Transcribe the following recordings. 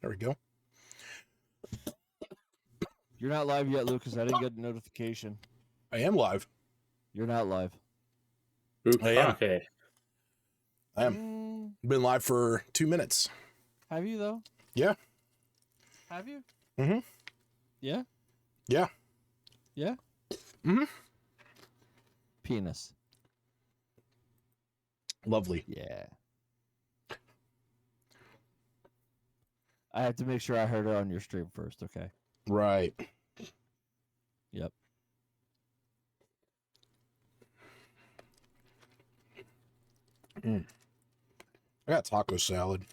There we go. You're not live yet, Lucas. I didn't get a notification. I am live. You're not live. I am. Okay. I am. Been live for 2 minutes. Have you, though? Yeah. Have you? Mm-hmm. Yeah? Yeah. Yeah? Mm-hmm. Penis. Lovely. Yeah. I have to make sure I heard it on your stream first, okay? Right. Yep. I got taco salad.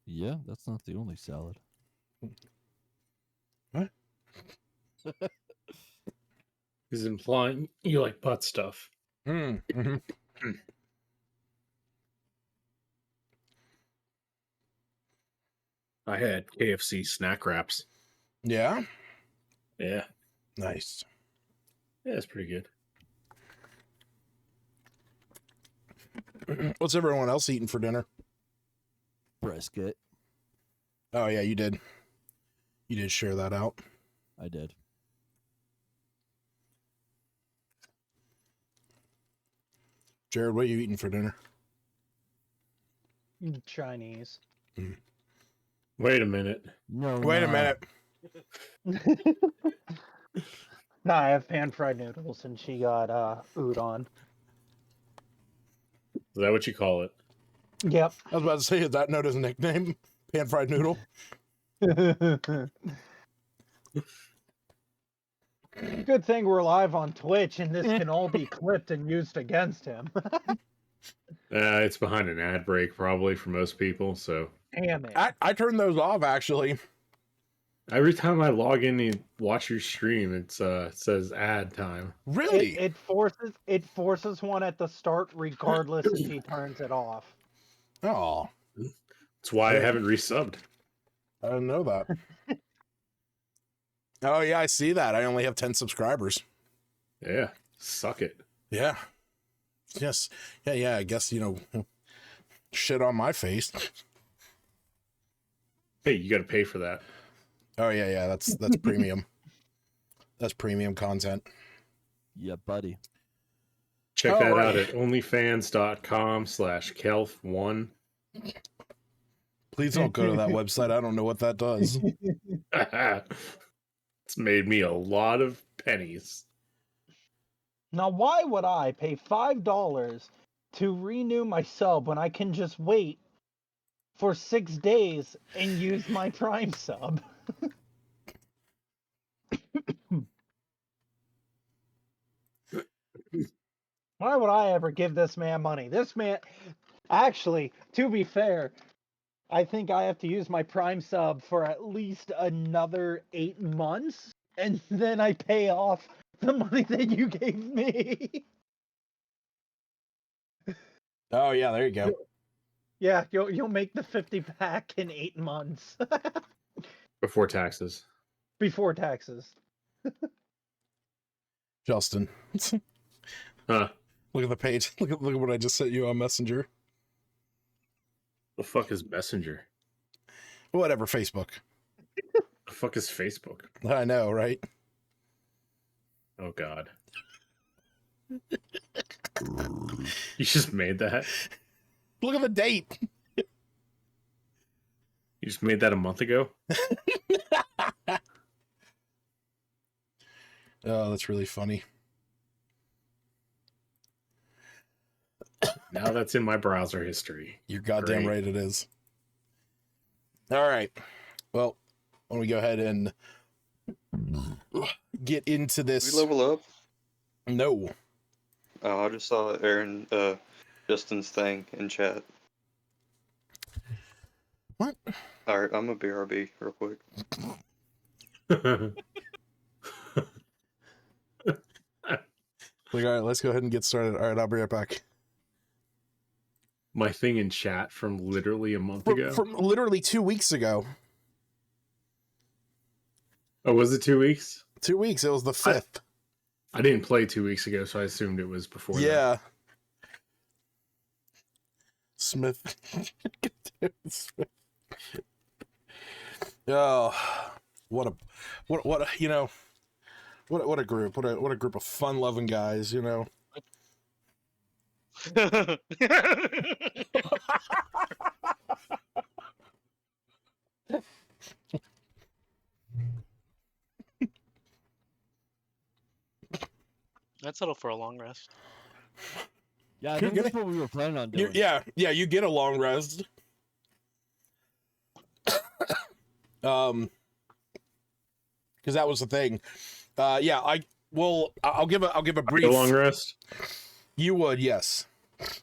Yeah, that's not the only salad. What? He's implying you like butt stuff. Mm-hmm. I had KFC snack wraps. Yeah? Yeah. Nice. Yeah, it's pretty good. What's everyone else eating for dinner? Brisket. Oh, yeah, you did. You did share that out. I did. Jared, what are you eating for dinner? Chinese. Wait a minute. No. Wait a minute. No, I have pan-fried noodles, and she got udon. Is that what you call it? Yep. I was about to say, is that Noda's nickname? Pan-fried noodle? Good thing we're live on Twitch, and this can all be clipped and used against him. It's behind an ad break, probably, for most people, so... Damn it. I turned those off, actually. Every time I log in and watch your stream, it says ad time. Really? It forces one at the start, regardless if he turns it off. Oh, That's why I haven't resubbed. I didn't know that. Oh, yeah, I see that. I only have 10 subscribers. Yeah, suck it. Yeah. Yes. Yeah, I guess, shit on my face. Hey, you got to pay for that. Oh, yeah, that's premium. That's premium content. Yeah, buddy. Check that right. out at onlyfans.com/kelf1. Please don't go to that website. I don't know what that does. It's made me a lot of pennies. Now, why would I pay $5 to renew my sub when I can just wait for 6 days and use my Prime sub? Why would I ever give this man money? This man, actually, to be fair, I think I have to use my Prime sub for at least another 8 months, and then I pay off the money that you gave me. Oh, yeah, there you go. Yeah, you'll make the 50 pack in 8 months. Before taxes. Before taxes. Justin. Huh. Look at the page. Look at what I just sent you on Messenger. The fuck is Messenger? Whatever, Facebook. The fuck is Facebook? I know, right? Oh, God. You just made that? Look at the date. You just made that a month ago? Oh, that's really funny. Now that's in my browser history. You're goddamn Great. right it is. All right. Well, when we go ahead and get into this. We level up? No. Oh, I just saw Aaron, Justin's thing in chat. What? Alright, I'm a BRB real quick. All right, let's go ahead and get started. All right, I'll be right back. My thing in chat from literally a month ago. From literally 2 weeks ago. Oh, was it 2 weeks? 2 weeks. It was the 5th. I didn't play 2 weeks ago, so I assumed it was before Yeah. that. Smith. Oh, what a you know, what a group, what a group of fun-loving guys, you know. I'd settle for a long rest. Yeah, I You're think that's gonna- what we were planning on doing. Yeah, you get a long rest. Because that was the thing. Yeah, I'll give a brief. A long rest. You would, yes.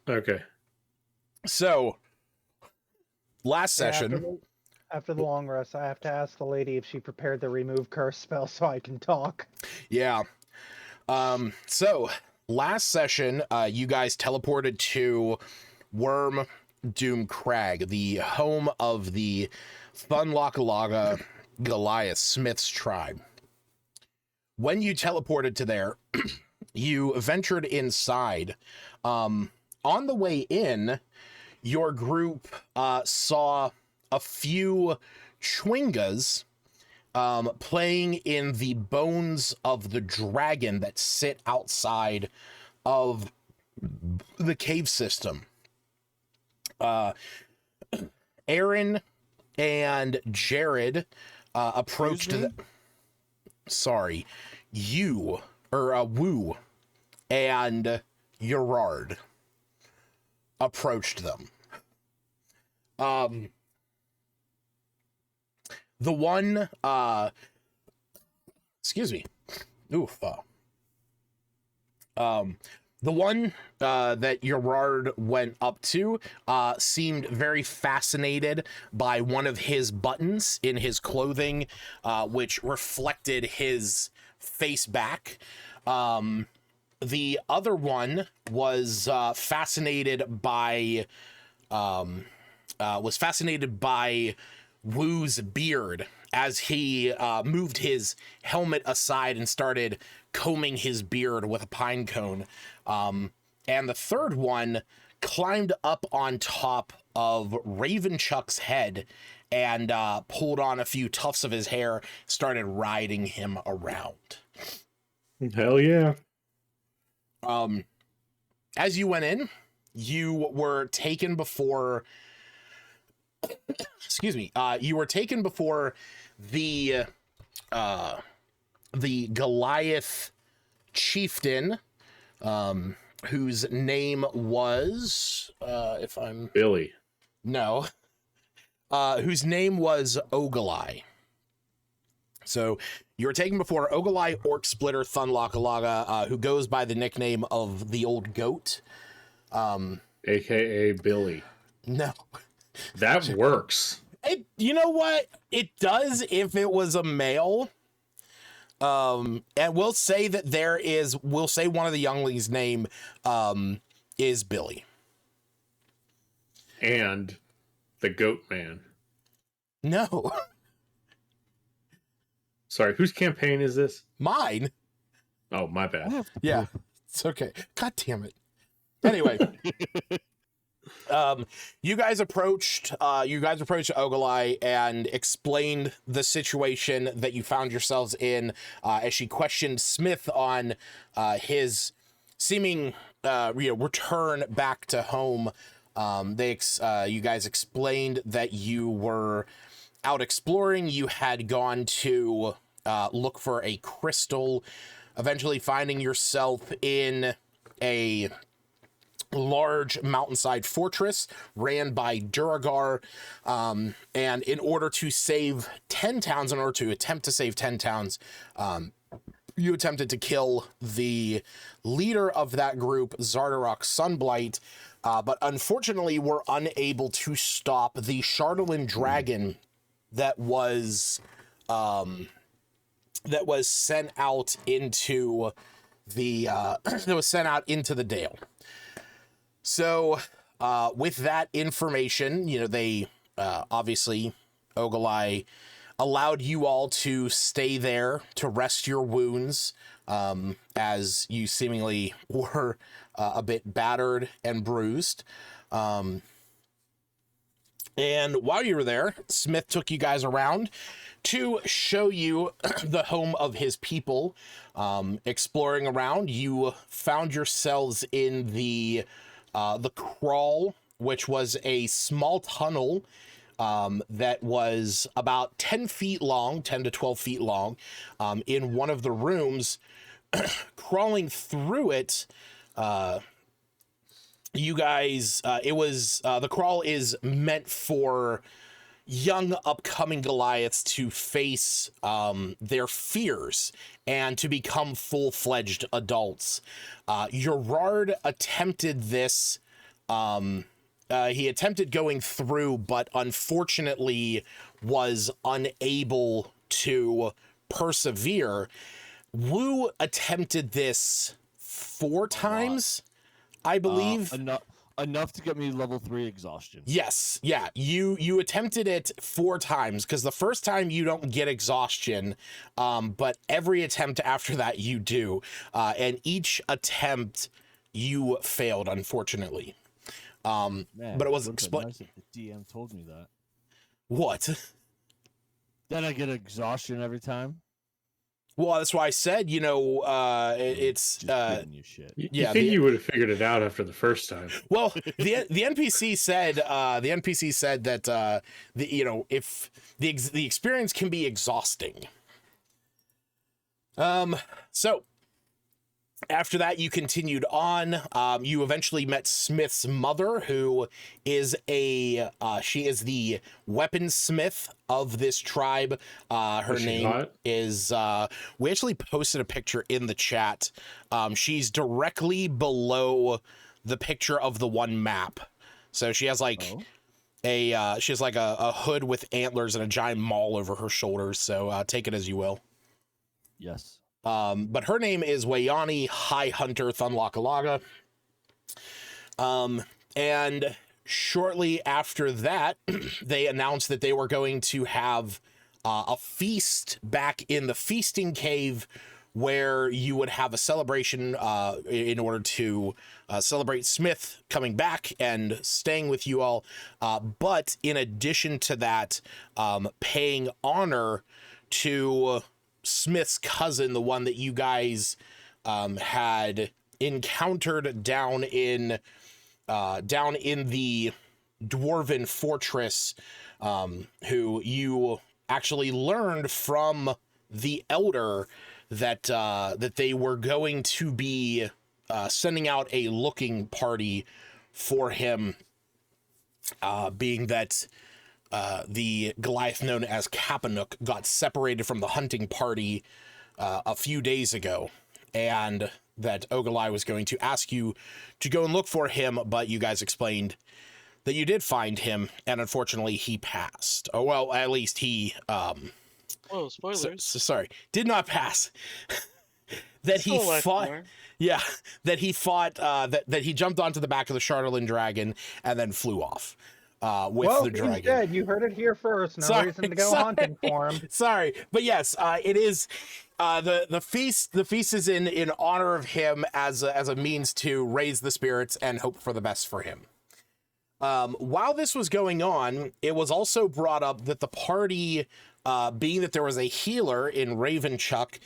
Okay. So, last Yeah, session. After the long rest, I have to ask the lady if she prepared the remove curse spell so I can talk. Yeah. So last session, you guys teleported to Worm Doom Crag, the home of the Thunlockalaga Goliath Smith's tribe. When you teleported to there, you ventured inside. On the way in, your group saw a few Chwingas playing in the bones of the dragon that sit outside of the cave system. Aaron and Jared approached sorry, you or Woo and Gerard approached them. The one, excuse me. Oof. The one that Gerard went up to seemed very fascinated by one of his buttons in his clothing, which reflected his face back. The other one was fascinated by Woo's beard as he moved his helmet aside and started combing his beard with a pine cone. And the third one climbed up on top of Ravenchuck's head and pulled on a few tufts of his hair, started riding him around. Hell yeah. As you went in, you were taken before excuse me, you were taken before the Goliath chieftain, whose name was Billy. whose name was Ogilai. So you were taken before Ogilai Orc Splitter Thunlockalaga, who goes by the nickname of the Old Goat. AKA Billy. No. That works. You know what? It does if it was a male. And we'll say that we'll say one of the younglings' name is Billy. And the Goat Man. No. Sorry, whose campaign is this? Mine. Oh, my bad. Yeah. It's okay. God damn it. Anyway. You guys approached Ogilai and explained the situation that you found yourselves in as she questioned Smith on his seeming return back to home. You guys explained that you were out exploring. You had gone to look for a crystal, eventually finding yourself in a large mountainside fortress ran by Duragar, and in order to save 10 towns, you attempted to kill the leader of that group, Zardarok Sunblight, but unfortunately were unable to stop the Chardolin dragon that was sent out into the Dale. So, with that information, they obviously, Ogilai allowed you all to stay there to rest your wounds, as you seemingly were a bit battered and bruised. And while you were there, Smith took you guys around to show you the home of his people. Exploring around, you found yourselves in the crawl, which was a small tunnel that was about 10 feet long, 10 to 12 feet long, in one of the rooms. Crawling through it, you guys, the crawl is meant for young upcoming Goliaths to face their fears and to become full-fledged adults. Gerard attempted this. He attempted going through, but unfortunately was unable to persevere. Wu attempted this 4 times, I believe. Enough to get me level 3 exhaustion. Yes, yeah. You attempted it 4 times, because the first time you don't get exhaustion, but every attempt after that you do. And each attempt you failed, unfortunately. Man, but it was nice if the DM told me that. What? Then I get exhaustion every time. Well, that's why I said, it's Just giving you shit. You think you would have figured it out after the first time? Well, the NPC said that if the experience can be exhausting. So after that, you continued on. You eventually met Smith's mother, who is she is the weaponsmith of this tribe. Her name is, we actually posted a picture in the chat. She's directly below the picture of the one map. So she has like a hood with antlers and a giant maul over her shoulders. So take it as you will. Yes. But her name is Wayani High Hunter Thunlocalaga. And shortly after that, they announced that they were going to have a feast back in the feasting cave, where you would have a celebration in order to celebrate Smith coming back and staying with you all. But in addition to that, paying honor to Smith's cousin, the one that you guys had encountered down in the dwarven fortress, who you actually learned from the elder that they were going to be sending out a looking party for him, being that the Goliath known as Kapanook got separated from the hunting party a few days ago, and that Ogilai was going to ask you to go and look for him, but you guys explained that you did find him, and unfortunately he passed. Oh, well, at least he Oh, spoilers. sorry, did not pass. That he fought. Yeah, that he fought. That he jumped onto the back of the Charlatan dragon and then flew off. With the dragon. He's dead. You heard it here first. No reason to go hunting for him. Sorry, but yes, it is the feast. The feast is in honor of him as a means to raise the spirits and hope for the best for him. While this was going on, it was also brought up that the party, being that there was a healer in Ravenchuck,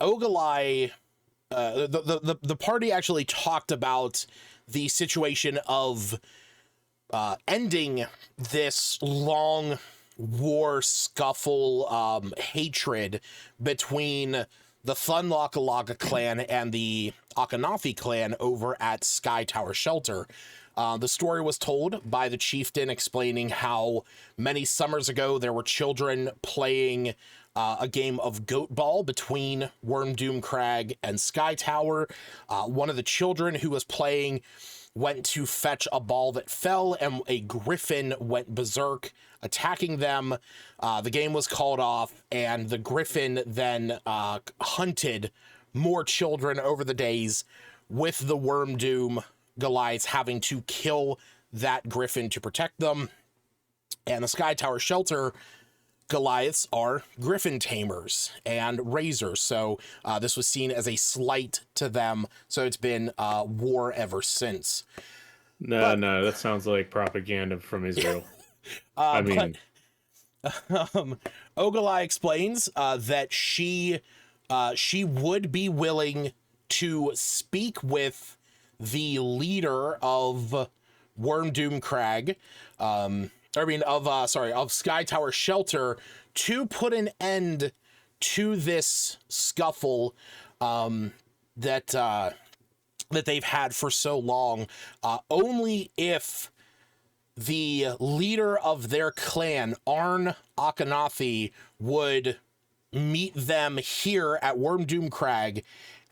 Ogilai, the party actually talked about the situation of ending this long war scuffle, hatred between the Thunlocalaga clan and the Akanafi clan over at Sky Tower Shelter. The story was told by the chieftain, explaining how many summers ago there were children playing a game of goat ball between Wormdoom Crag and Sky Tower. One of the children who was playing went to fetch a ball that fell, and a griffin went berserk, attacking them. The game was called off, and the griffin then hunted more children over the days, with the Wormdoom Goliaths having to kill that griffin to protect them. And the Sky Tower Shelter Goliaths are griffin tamers and raisers, so this was seen as a slight to them, so it's been war ever since. No, that sounds like propaganda from Israel. I mean, Ogilai explains that she would be willing to speak with the leader of Wormdoom Crag, of Sky Tower Shelter, to put an end to this scuffle that they've had for so long, only if the leader of their clan, Arn Akhenathi, would meet them here at Wormdoom Crag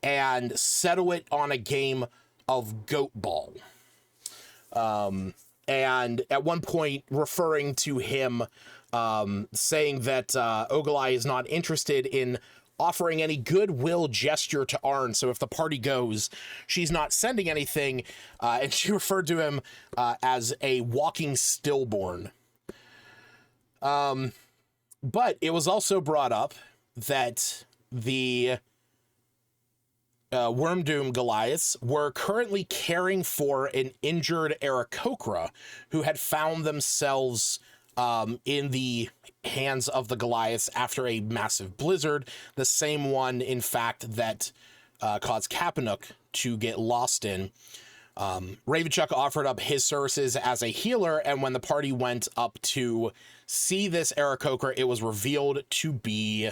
and settle it on a game of goat ball. And at one point referring to him, saying that Ogilai is not interested in offering any goodwill gesture to Arn, so if the party goes, she's not sending anything, and she referred to him as a walking stillborn. But it was also brought up that the Wormdoom Goliaths were currently caring for an injured Aarakocra who had found themselves in the hands of the Goliaths after a massive blizzard, the same one, in fact, that caused Kapanuk to get lost in. Ravenchuck offered up his services as a healer, and when the party went up to see this Aarakocra, it was revealed to be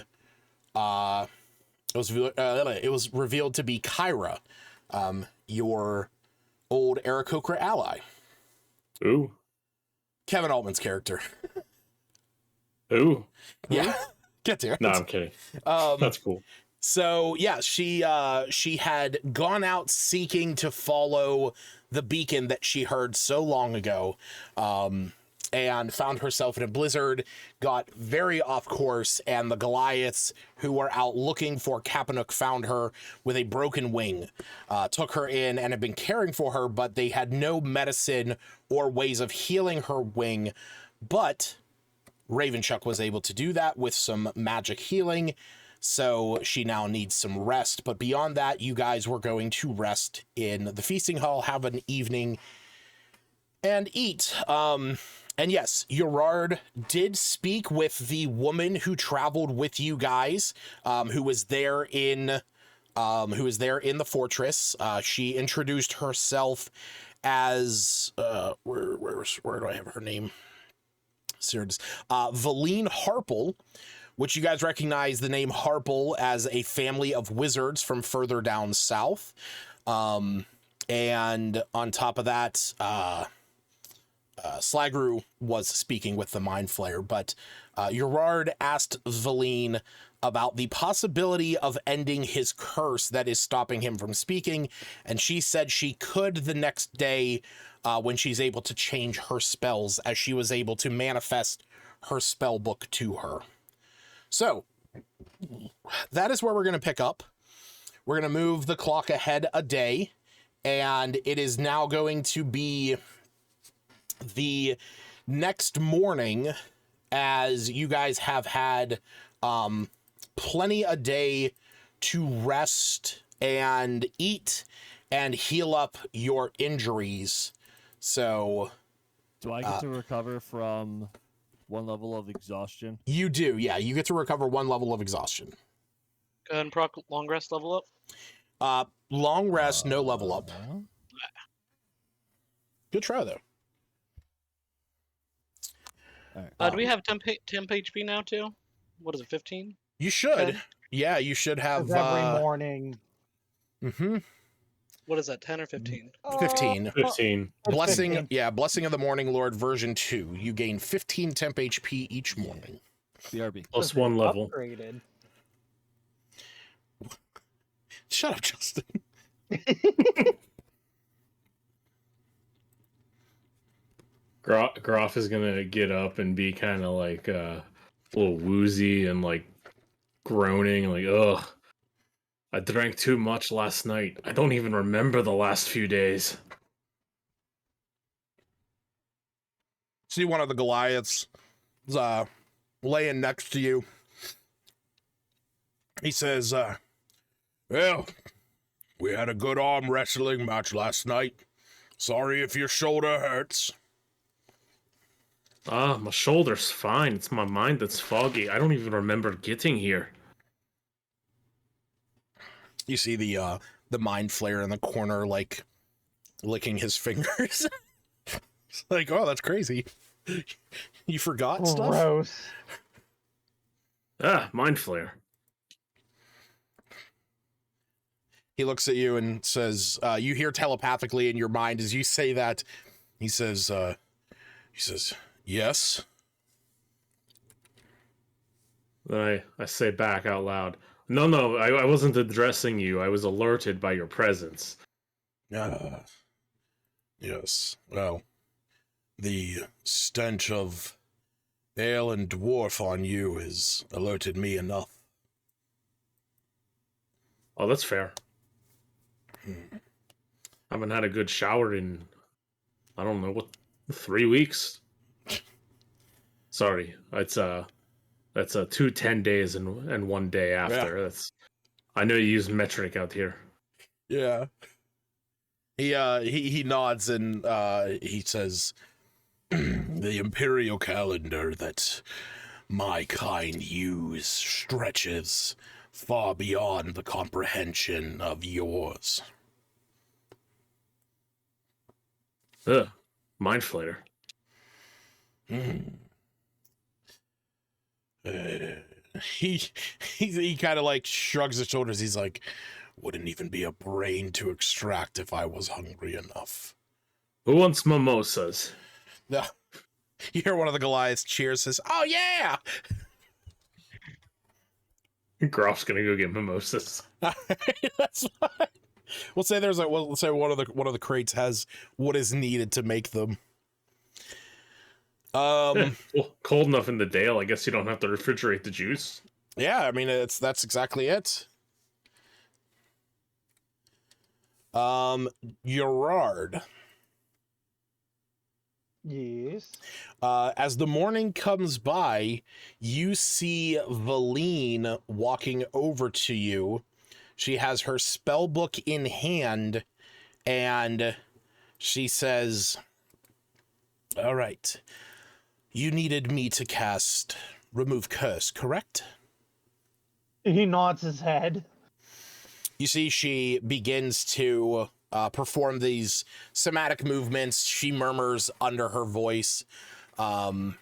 it was revealed to be Kyra, your old Aarakocra ally. ooh, Kevin Altman's character. ooh. Yeah, get to it. No, I'm kidding. That's cool. So yeah, she had gone out seeking to follow the beacon that she heard so long ago, and found herself in a blizzard, got very off course, and the Goliaths, who were out looking for Kapanuk, found her with a broken wing, took her in and had been caring for her, but they had no medicine or ways of healing her wing. But Ravenchuck was able to do that with some magic healing, so she now needs some rest. But beyond that, you guys were going to rest in the feasting hall, have an evening, and eat. And yes, Gerard did speak with the woman who traveled with you guys, who was there in the fortress. She introduced herself as where do I have her name? Valine Harple, which you guys recognize the name Harple as a family of wizards from further down south. And on top of that, Slagru was speaking with the Mind Flayer, but Gerard asked Valine about the possibility of ending his curse that is stopping him from speaking, and she said she could the next day when she's able to change her spells, as she was able to manifest her spell book to her. So that is where we're going to pick up. We're going to move the clock ahead a day, and it is now going to be the next morning, as you guys have had plenty a day to rest and eat and heal up your injuries. So do I get to recover from one level of exhaustion? You do, yeah. You get to recover one level of exhaustion. Go ahead and proc long rest level up. Long rest, no level up. Good try, though. All right. Do we have temp HP now, too? What is it, 15? You should. 10? Yeah, you should have... every morning. Mm-hmm. What is that, 10 or 15? 15. 15. Blessing, 15. yeah, Blessing of the Morning Lord version 2. You gain 15 temp HP each morning. BRB. Plus one level. Upgraded. Shut up, Justin. Groff is gonna get up and be kind of like a little woozy and like groaning, like, ugh, I drank too much last night. I don't even remember the last few days. See one of the Goliaths laying next to you. He says, well, we had a good arm wrestling match last night. Sorry if your shoulder hurts. My shoulder's fine. It's my mind that's foggy. I don't even remember getting here. You see the mind flare in the corner, like, licking his fingers. It's like, oh, that's crazy. You forgot stuff? Gross. Mind flare. He looks at you and says, you hear telepathically in your mind as you say that. He says, yes. Then I say back out loud. No, I wasn't addressing you. I was alerted by your presence. Yes. Well, the stench of ale and dwarf on you has alerted me enough. Oh, that's fair. Haven't had a good shower in, I don't know, 3 weeks? Sorry, that's 2 10 days and 1 day after. Yeah. That's, I know you use metric out here. Yeah. He nods and he says, the imperial calendar that my kind use stretches far beyond the comprehension of yours. Mind flater. He kind of like shrugs his shoulders. He's like, wouldn't even be a brain to extract if I was hungry enough. Who wants mimosas? No. You hear one of the Goliaths cheers, says, oh yeah! Groff's gonna go get mimosas. That's fine. We'll say we'll say one of the crates has what is needed to make them. Well, cold enough in the Dale, I guess you don't have to refrigerate the juice. Yeah, I mean that's exactly it. Gerard. Yes. As the morning comes by, you see Valine walking over to you. She has her spell book in hand, and she says, all right, you needed me to cast Remove Curse, correct? He nods his head. You see she begins to perform these somatic movements. She murmurs under her voice. And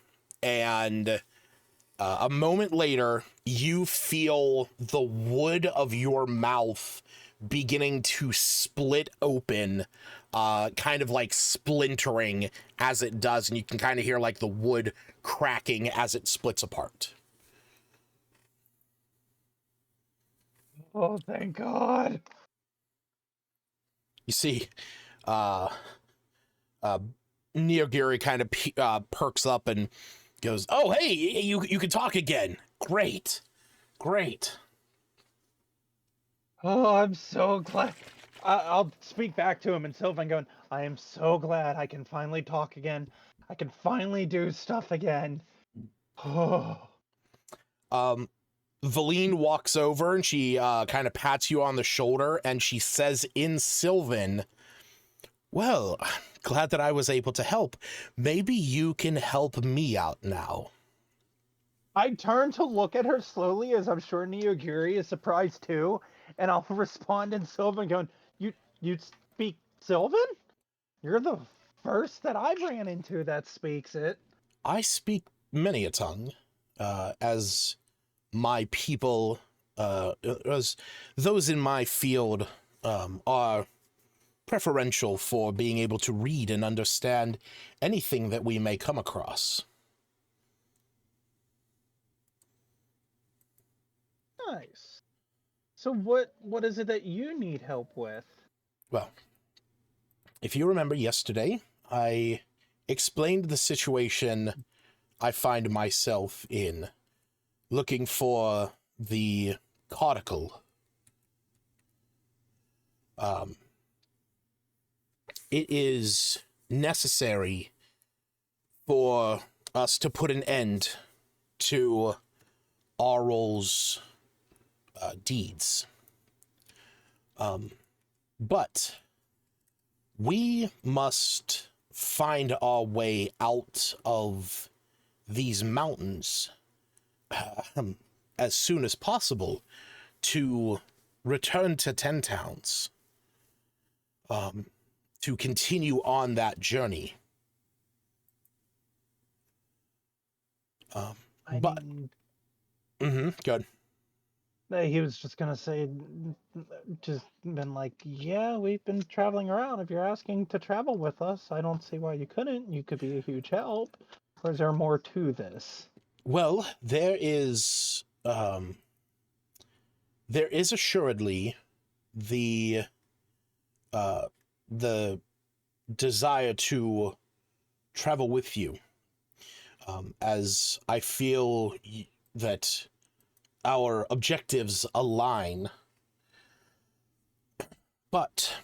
a moment later, you feel the wood of your mouth beginning to split open, kind of like splintering as it does. And you can kind of hear like the wood cracking as it splits apart. Oh, thank God. You see, Neogiri kind of perks up and goes, oh, hey, you can talk again. Great. Oh, I'm so glad. I'll speak back to him in Sylvan going, I am so glad I can finally talk again. I can finally do stuff again. Oh. Valine walks over and she kind of pats you on the shoulder and she says in Sylvan, well, glad that I was able to help. Maybe you can help me out now. I turn to look at her slowly, as I'm sure Neogiri is surprised too, and I'll respond in Sylvan going, you speak Sylvan? You're the first that I've ran into that speaks it. I speak many a tongue, as my people, as those in my field are preferential for being able to read and understand anything that we may come across. Nice. So what is it that you need help with? Well, if you remember yesterday, I explained the situation I find myself in, looking for the caudicle. It is necessary for us to put an end to Aurel's deeds. But We must find our way out of these mountains as soon as possible to return to Ten Towns, to continue on that journey. But good. He was just gonna say, just been like, yeah, we've been traveling around. If you're asking to travel with us, I don't see why you couldn't. You could be a huge help. Or is there more to this? Well, there is assuredly the desire to travel with you, as I feel that our objectives align. But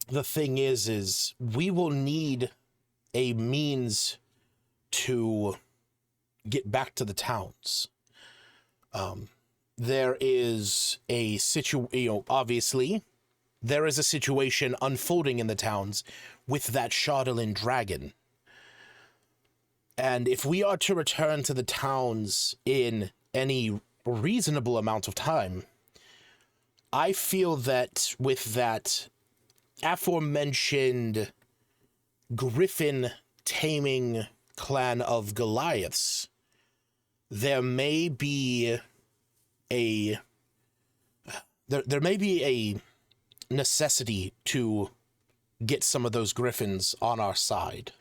the thing is we will need a means to get back to the towns. There is a obviously, there is a situation unfolding in the towns with that Chardalin dragon. And if we are to return to the towns in any reasonable amount of time, I feel that with that aforementioned griffin taming clan of Goliaths, there may be a necessity to get some of those griffins on our side.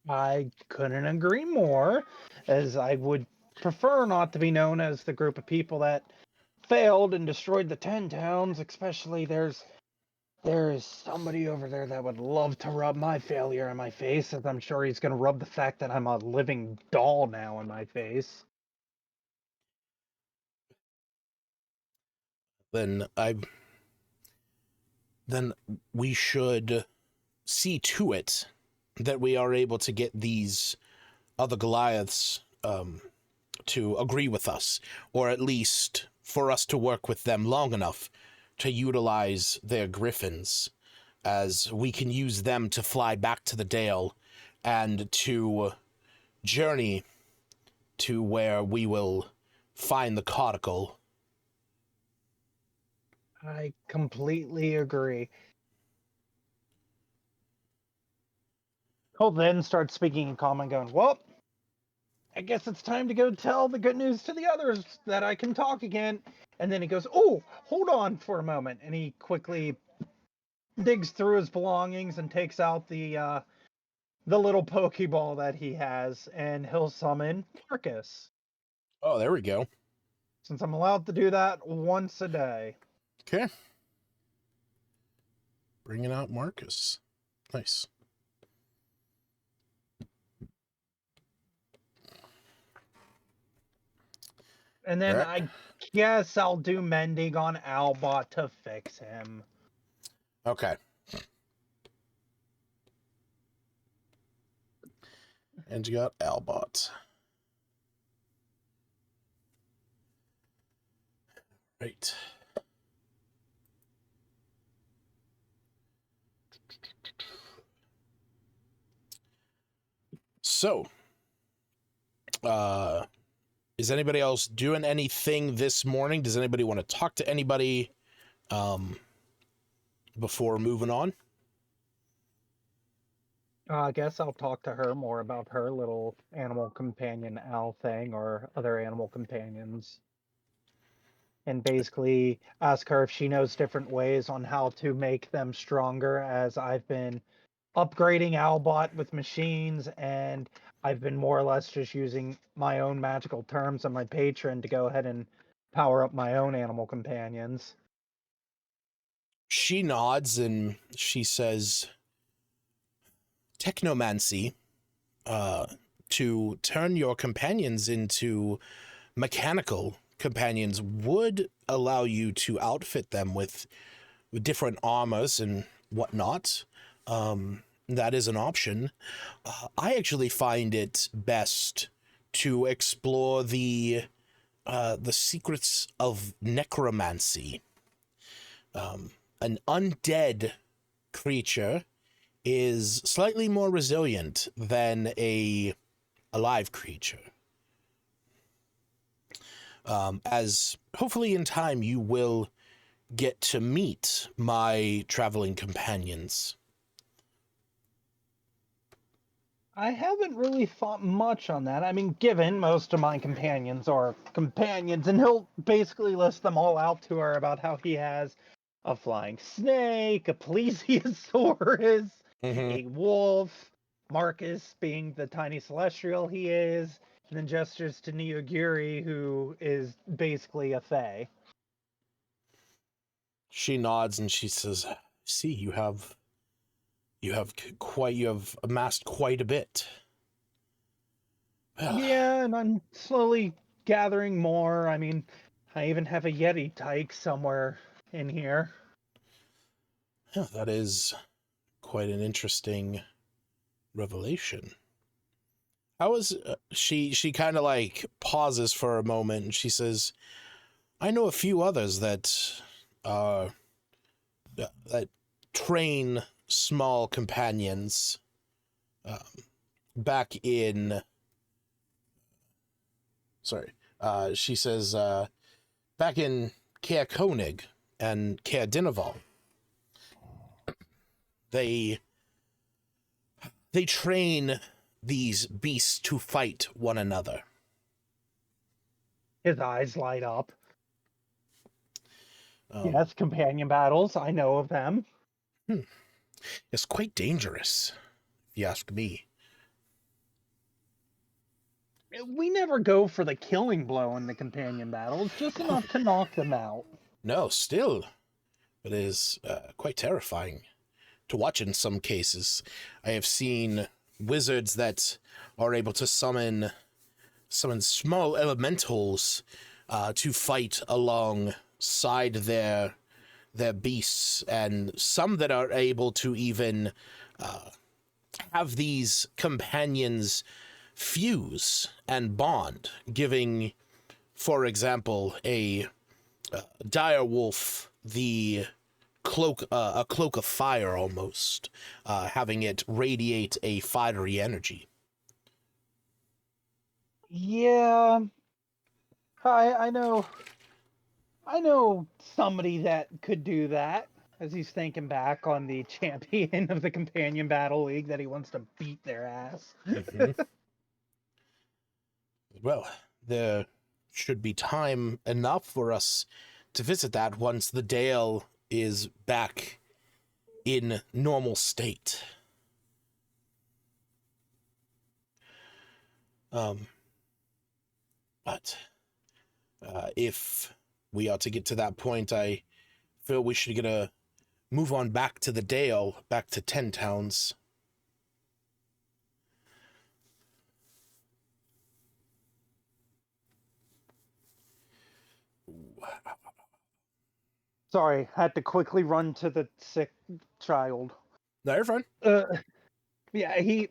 I couldn't agree more, as I would prefer not to be known as the group of people that failed and destroyed the 10 towns. Especially there is somebody over there that would love to rub my failure in my face, as I'm sure he's going to rub the fact that I'm a living doll now in my face. Then we should see to it that we are able to get these other Goliaths to agree with us, or at least for us to work with them long enough to utilize their griffins, as we can use them to fly back to the Dale and to journey to where we will find the Codicle. I completely agree. Cole then starts speaking in common, going, well, I guess it's time to go tell the good news to the others that I can talk again. And then he goes, oh, hold on for a moment. And he quickly digs through his belongings and takes out the little Pokeball that he has, and he'll summon Marcus. Oh, there we go. Since I'm allowed to do that once a day. Okay. Bringing out Marcus. Nice. And then Right. I guess I'll do mending on Albot to fix him. Okay. And you got Albot. Right. So, is anybody else doing anything this morning? Does anybody want to talk to anybody before moving on? I guess I'll talk to her more about her little animal companion owl thing, or other animal companions. And basically ask her if she knows different ways on how to make them stronger, as I've been upgrading Albot with machines, and I've been more or less just using my own magical terms on my patron to go ahead and power up my own animal companions. She nods and she says, technomancy, to turn your companions into mechanical companions, would allow you to outfit them with different armors and whatnot. That is an option. I actually find it best to explore the secrets of necromancy. An undead creature is slightly more resilient than a live creature. As hopefully in time you will get to meet my traveling companions. I haven't really thought much on that. I mean, given most of my companions are companions, and he'll basically list them all out to her about how he has a flying snake, a plesiosaurus, a wolf, Marcus being the tiny celestial he is, and then gestures to Neogiri, who is basically a fae. She nods and she says, "See, you have amassed quite a bit." Well, Yeah, and I'm slowly gathering more. I mean, I even have a Yeti tyke somewhere in here. yeah, that is quite an interesting revelation. How is she kind of like pauses for a moment and she says, "I know a few others that that train small companions um, back in." Sorry, she says, "Back in Caer Koenig and Caer Dinaval, they train these beasts to fight one another." His eyes light up. Um, Yes, companion battles. I know of them. It's quite dangerous, if you ask me. We never go for the killing blow in the companion battles, just enough to knock them out. No, still, it is quite terrifying to watch in some cases. I have seen wizards that are able to summon small elementals to fight alongside their beasts, and some that are able to even have these companions fuse and bond, giving, for example, a dire wolf the a cloak of fire almost, having it radiate a fiery energy. Yeah, I know somebody that could do that. As he's thinking back on the champion of the companion battle league that he wants to beat their ass. Well, there should be time enough for us to visit that once the Dale is back in normal state. But if we are to get to that point, I feel we should move on back to the Dale, back to 10 Towns. Sorry, had to quickly run to the sick child. No, you're fine. Yeah, he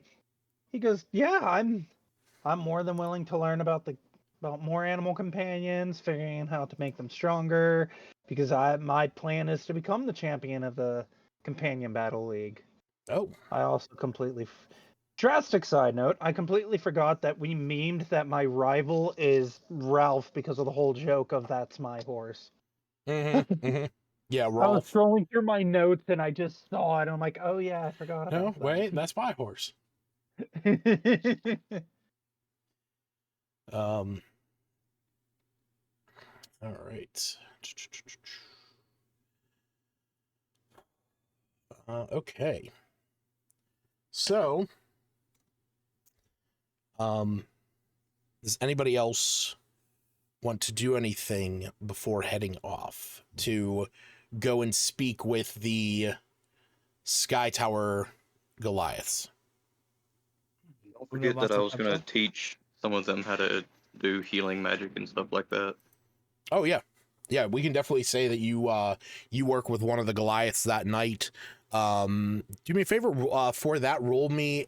goes, yeah, I'm more than willing to learn about more animal companions, figuring out how to make them stronger, because my plan is to become the champion of the companion battle league. Oh, I also completely drastic side note, I completely forgot that we memed that my rival is Ralph because of the whole joke of that's my horse. Yeah, I was Rolf. scrolling through my notes and I just saw it and I'm like, oh yeah, I forgot No, about wait, that's my horse. that. All right. Okay. So, does anybody else want to do anything before heading off to go and speak with the Sky Tower Goliaths? Don't forget that I was gonna teach some of them how to do healing magic and stuff like that. Oh yeah. Yeah, we can definitely say that you work with one of the Goliaths that night. Do me a favor, for that, roll me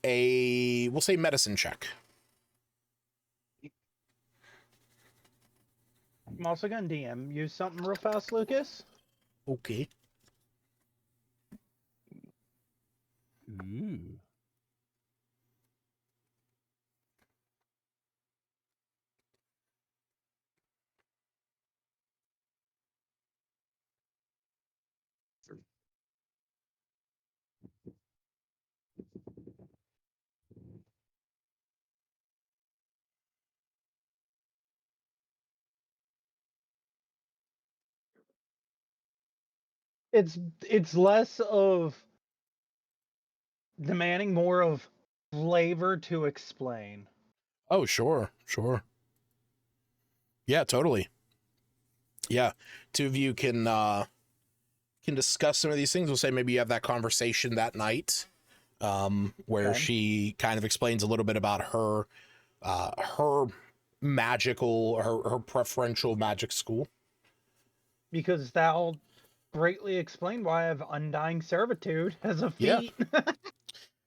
we'll say medicine check. I'm also gonna DM. Use something real fast, Lucas. Okay. it's less of demanding, more of flavor to explain. Oh, sure. Yeah, totally. Yeah, two of you can discuss some of these things. We'll say maybe you have that conversation that night, where Okay. she kind of explains a little bit about her her preferential magic school. Because that'll greatly explain why I have undying servitude as a Yeah. feat.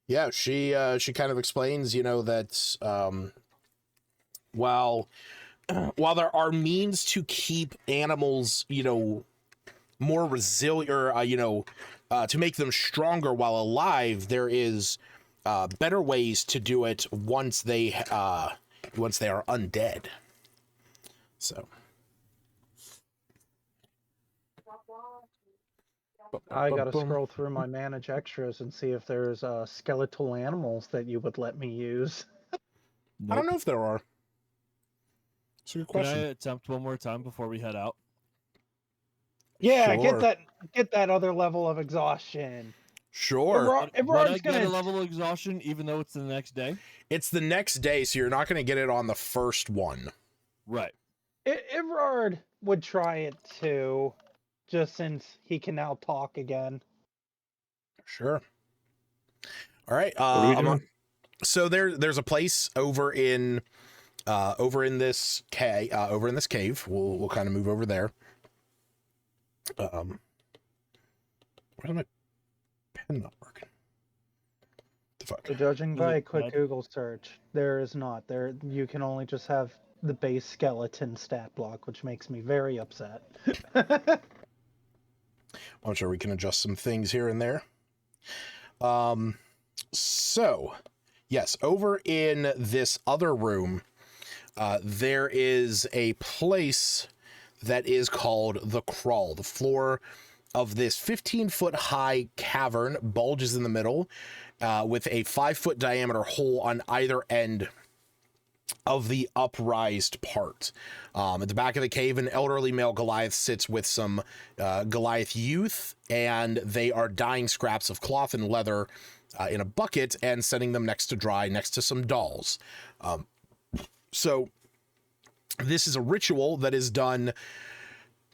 Yeah, she kind of explains, that while there are means to keep animals, more resilient, or to make them stronger while alive, there is better ways to do it once they are undead. So I gotta scroll through my manage extras and see if there's skeletal animals that you would let me use. I don't know if there are. It's a good Can I question. attempt one more time before we head out? Yeah, Sure. get that other level of exhaustion. Sure. Would I Everard's get a gonna level of exhaustion even though it's the next day? It's the next day, so you're not going to get it on the first one. Right. Everard would try it too, just since he can now talk again. Sure. All right. What are we doing? So there's a place over in this cave. We'll kind of move over there. Where's my pen not working? The fuck? So judging Is by it a quick red? Google search, there is not. There you can only just have the base skeleton stat block, which makes me very upset. I'm sure we can adjust some things here and there. So yes, over in this other room, there is a place that is called the Crawl. The floor of this 15-foot high cavern bulges in the middle, with a 5-foot diameter hole on either end of the uprised part. At the back of the cave, an elderly male Goliath sits with some Goliath youth, and they are dyeing scraps of cloth and leather in a bucket and setting them next to dry next to some dolls. So this is a ritual that is done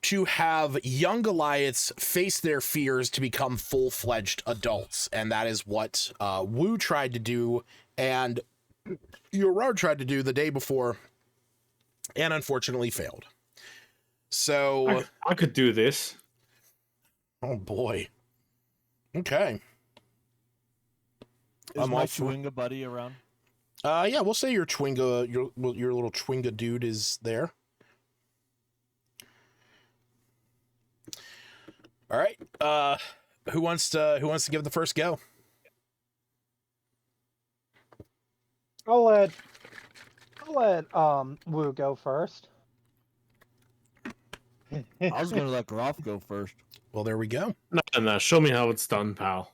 to have young Goliaths face their fears to become full-fledged adults. And that is what Wu tried to do, and Urard tried to do the day before, and unfortunately failed. So... I could do this. Oh, boy. Okay. Is I'm my all for- Chewinga buddy around? Yeah, we'll say your Chewinga, your little Chewinga dude is there. All right. Who wants to give the first go? I'll let Wu go first. I was gonna let Groff go first. Well, there we go. No, show me how it's done, pal.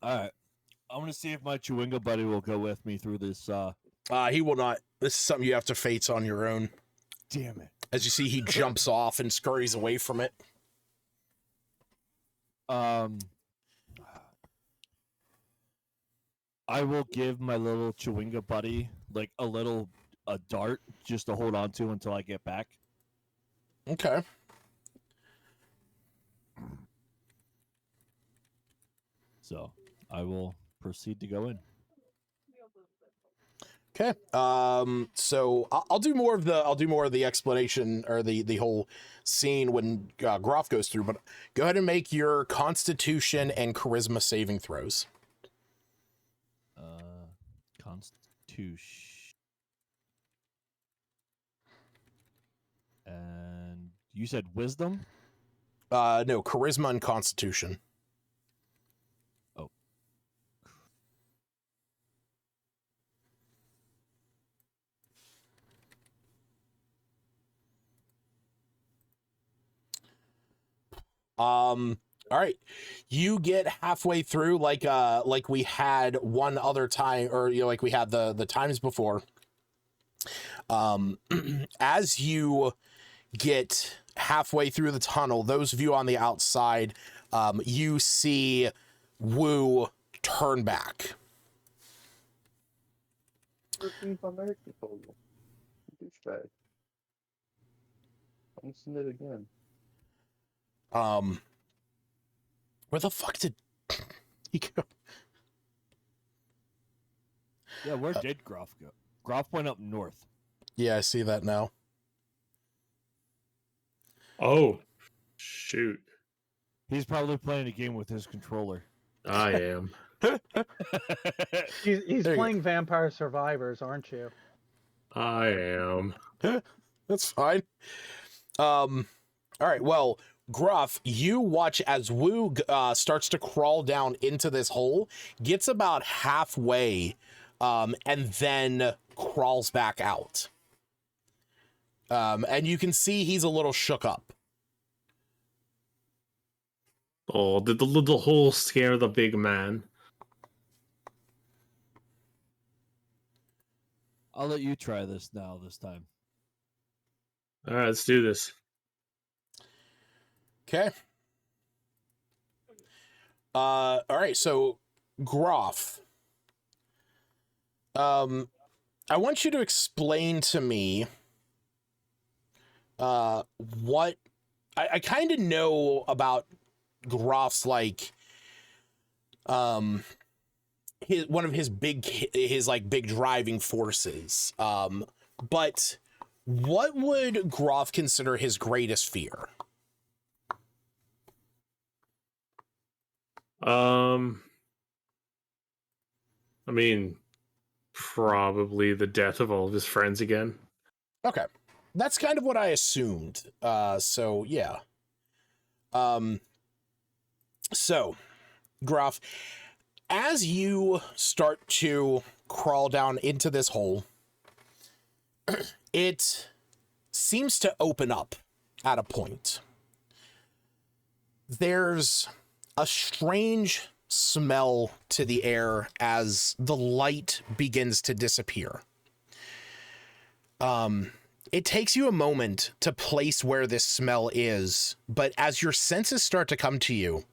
All right. I'm gonna see if my Chewinga buddy will go with me through this. He will not. This is something you have to face on your own. Damn it. As you see, he jumps off and scurries away from it. I will give my little Chewinga buddy like a dart just to hold on to until I get back. Okay. So I will proceed to go in. Okay. So I'll do more of the explanation or the whole scene when Groff goes through. But go ahead and make your Constitution and Charisma saving throws. Constitution. And you said wisdom? No, Charisma and Constitution. Oh. All right. You get halfway through like we had one other time, or like we had the times before. As you get halfway through the tunnel, those of you on the outside, you see Wu turn back. Where the fuck did he go? Yeah, where did Groff go? Groff went up north. Yeah, I see that now. Oh, shoot. He's probably playing a game with his controller. I am. He's There you playing Vampire Survivors, aren't you? I am. That's fine. All right, well, Gruff, you watch as Wu starts to crawl down into this hole, gets about halfway, and then crawls back out. And you can see he's a little shook up. Oh, did the little hole scare the big man? I'll let you try this time. All right, let's do this. Okay. All right, so Groff, I want you to explain to me what I kind of know about Groff's, like, one of his big driving forces. But what would Groff consider his greatest fear? I mean, probably the death of all of his friends again. Okay. That's kind of what I assumed. So yeah. So, Groff, as you start to crawl down into this hole, it seems to open up at a point. There's a strange smell to the air as the light begins to disappear. It takes you a moment to place where this smell is, but as your senses start to come to you,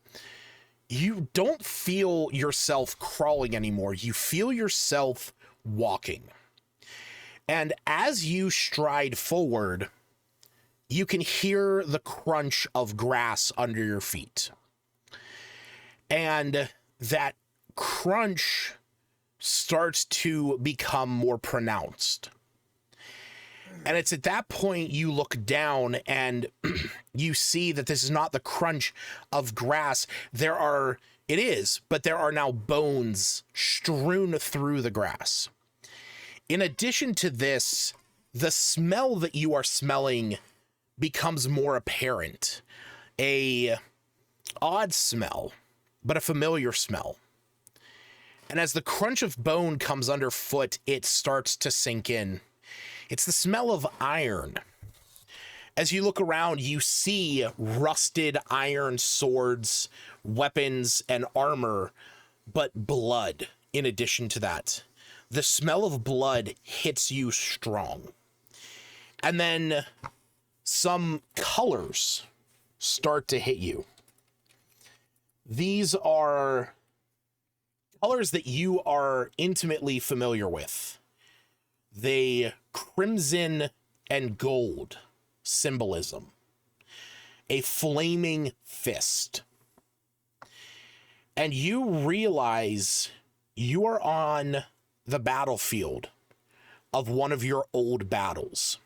you don't feel yourself crawling anymore. You feel yourself walking. And as you stride forward, you can hear the crunch of grass under your feet. And that crunch starts to become more pronounced. And it's at that point you look down and you see that this is not the crunch of grass. There are now bones strewn through the grass. In addition to this, the smell that you are smelling becomes more apparent. A odd smell, but a familiar smell. And as the crunch of bone comes underfoot, it starts to sink in. It's the smell of iron. As you look around, you see rusted iron swords, weapons, and armor, but blood in addition to that. The smell of blood hits you strong. And then some colors start to hit you. These are colors that you are intimately familiar with. They crimson and gold symbolism. A flaming fist. And you realize you are on the battlefield of one of your old battles,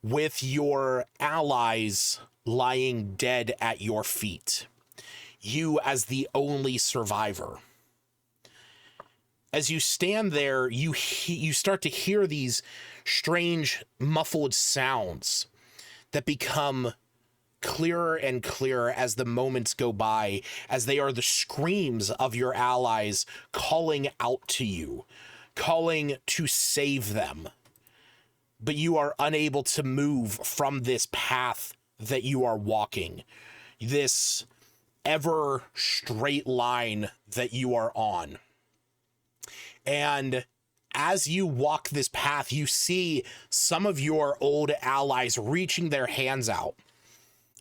with your allies lying dead at your feet. You as the only survivor. As you stand there, you start to hear these strange muffled sounds that become clearer and clearer as the moments go by, as they are the screams of your allies calling out to you, calling to save them. But you are unable to move from this path that you are walking, this ever straight line that you are on. And as you walk this path, you see some of your old allies reaching their hands out,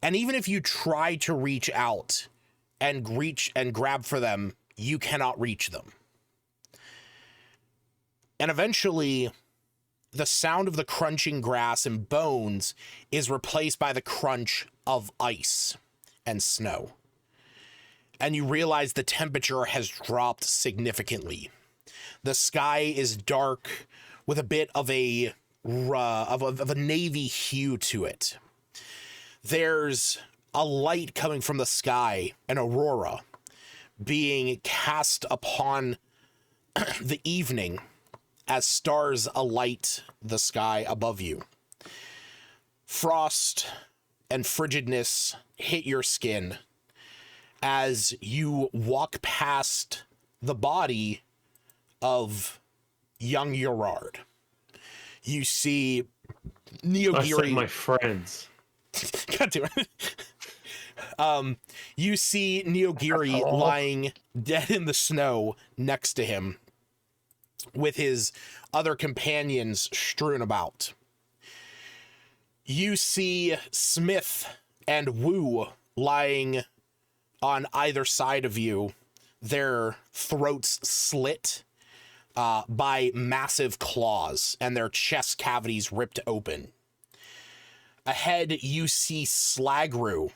And even if you try to reach out and grab for them, you cannot reach them. And eventually, the sound of the crunching grass and bones is replaced by the crunch of ice and snow. And you realize the temperature has dropped significantly. The sky is dark with a bit of a navy hue to it. There's a light coming from the sky, an aurora, being cast upon the evening as stars alight the sky above you. Frost and frigidness hit your skin as you walk past the body of young Gerard. You see I said Neogiri. my friends. God damn it. You see Neogiri lying dead in the snow next to him, with his other companions strewn about. You see Smith and Wu lying on either side of you, their throats slit by massive claws and their chest cavities ripped open. Ahead, you see Slagru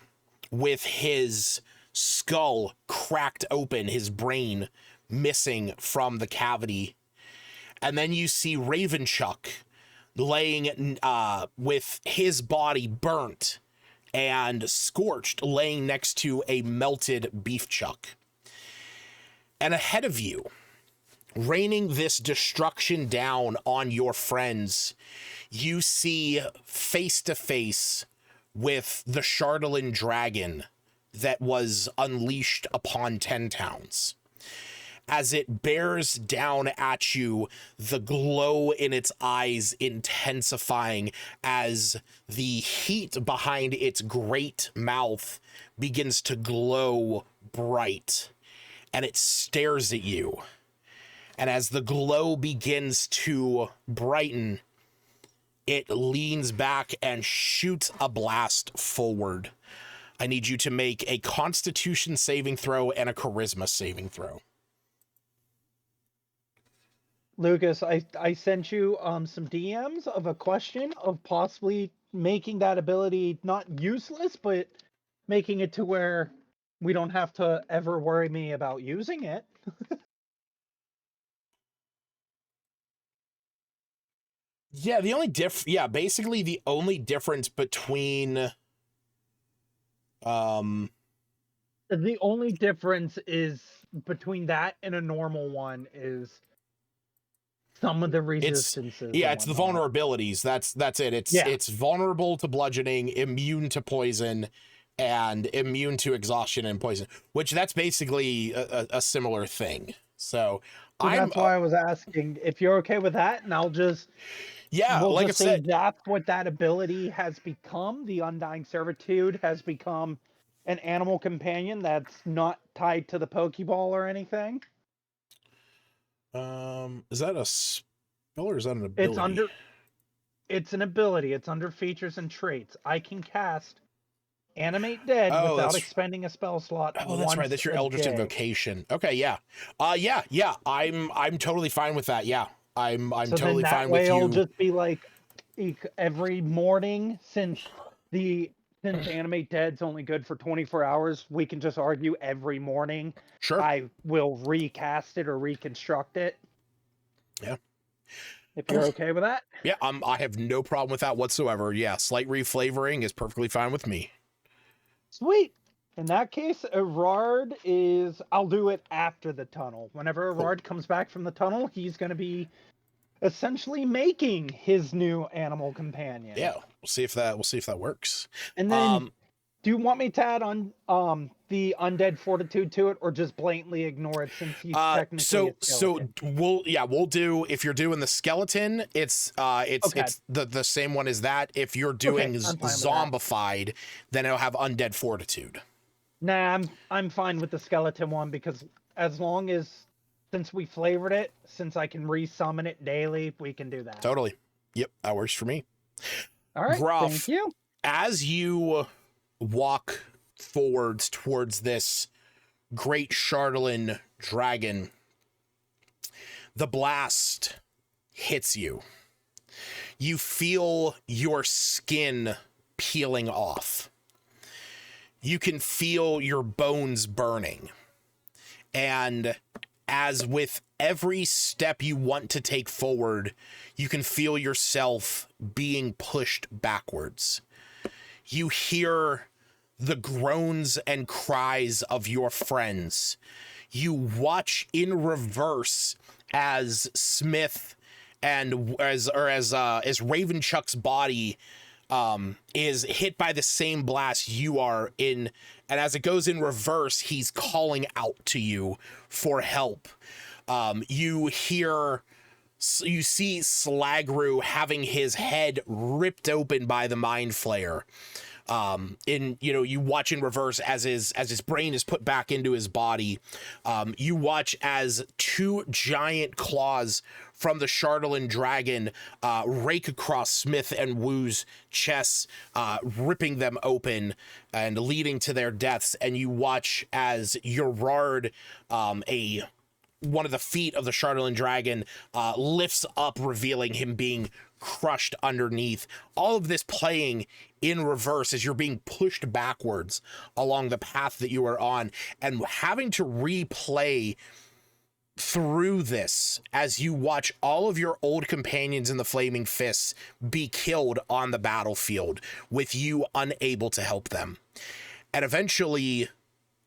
with his skull cracked open, his brain missing from the cavity. And then you see Ravenchuck laying with his body burnt and scorched, laying next to a melted beef chuck. And ahead of you, raining this destruction down on your friends, you see face to face with the Chardalyn dragon that was unleashed upon 10 Towns. As it bears down at you, the glow in its eyes intensifying as the heat behind its great mouth begins to glow bright, and it stares at you. And as the glow begins to brighten, it leans back and shoots a blast forward. I need you to make a Constitution saving throw and a Charisma saving throw. Lucas, I sent you some DMs of a question of possibly making that ability not useless, but making it to where we don't have to ever worry me about using it. Yeah, basically the only difference between The only difference is between that and a normal one is some of the resistances. it's the vulnerabilities. That's it. It's vulnerable to bludgeoning, immune to poison, and immune to exhaustion and poison, which that's basically a similar thing. So that's why I was asking if you're okay with that, and I'll just like I said, that's what that ability has become. The Undying Servitude has become an animal companion that's not tied to the Pokeball or anything. Is that a spell or is that an ability? It's an ability. It's under features and traits. I can cast Animate Dead without expending a spell slot. Oh, that's right. That's your Eldritch Invocation. Okay, yeah. I'm totally fine with that. Yeah. I'm so totally fine with you. It'll just be like every morning, since Animate Dead's only good for 24 hours, we can just argue every morning. Sure. I will recast it or reconstruct it. Yeah. If you're okay with that. Yeah, I have no problem with that whatsoever. Yeah, slight reflavoring is perfectly fine with me. Sweet. In that case, Erard is... I'll do it after the tunnel. Whenever Erard comes back from the tunnel, he's going to be essentially making his new animal companion. Yeah, we'll see if that works. And then, do you want me to add on the undead fortitude to it, or just blatantly ignore it since he's technically a skeleton? We'll do, if you're doing the skeleton, it's the same one as that. If you're doing zombified, then it'll have undead fortitude. Nah, I'm fine with the skeleton one, because as long as, since we flavored it, since I can resummon it daily, we can do that. Totally. Yep, that works for me. All right, Gruff, thank you. As you walk forwards towards this great Chardelin dragon, the blast hits you. You feel your skin peeling off. You can feel your bones burning. And as with every step you want to take forward, you can feel yourself being pushed backwards. You hear the groans and cries of your friends. You watch in reverse as Smith and as Ravenchuck's body is hit by the same blast you are in, and as it goes in reverse, he's calling out to you for help. You see Slagru having his head ripped open by the Mind Flayer. You watch in reverse as his brain is put back into his body. You watch as two giant claws from the Chardelin dragon rake across Smith and Wu's chests, ripping them open and leading to their deaths. And you watch as Urard, one of the feet of the Chardelin dragon, lifts up, revealing him being crushed underneath. All of this playing in reverse as you're being pushed backwards along the path that you are on, and having to replay through this as you watch all of your old companions in the Flaming Fists be killed on the battlefield, with you unable to help them. And eventually,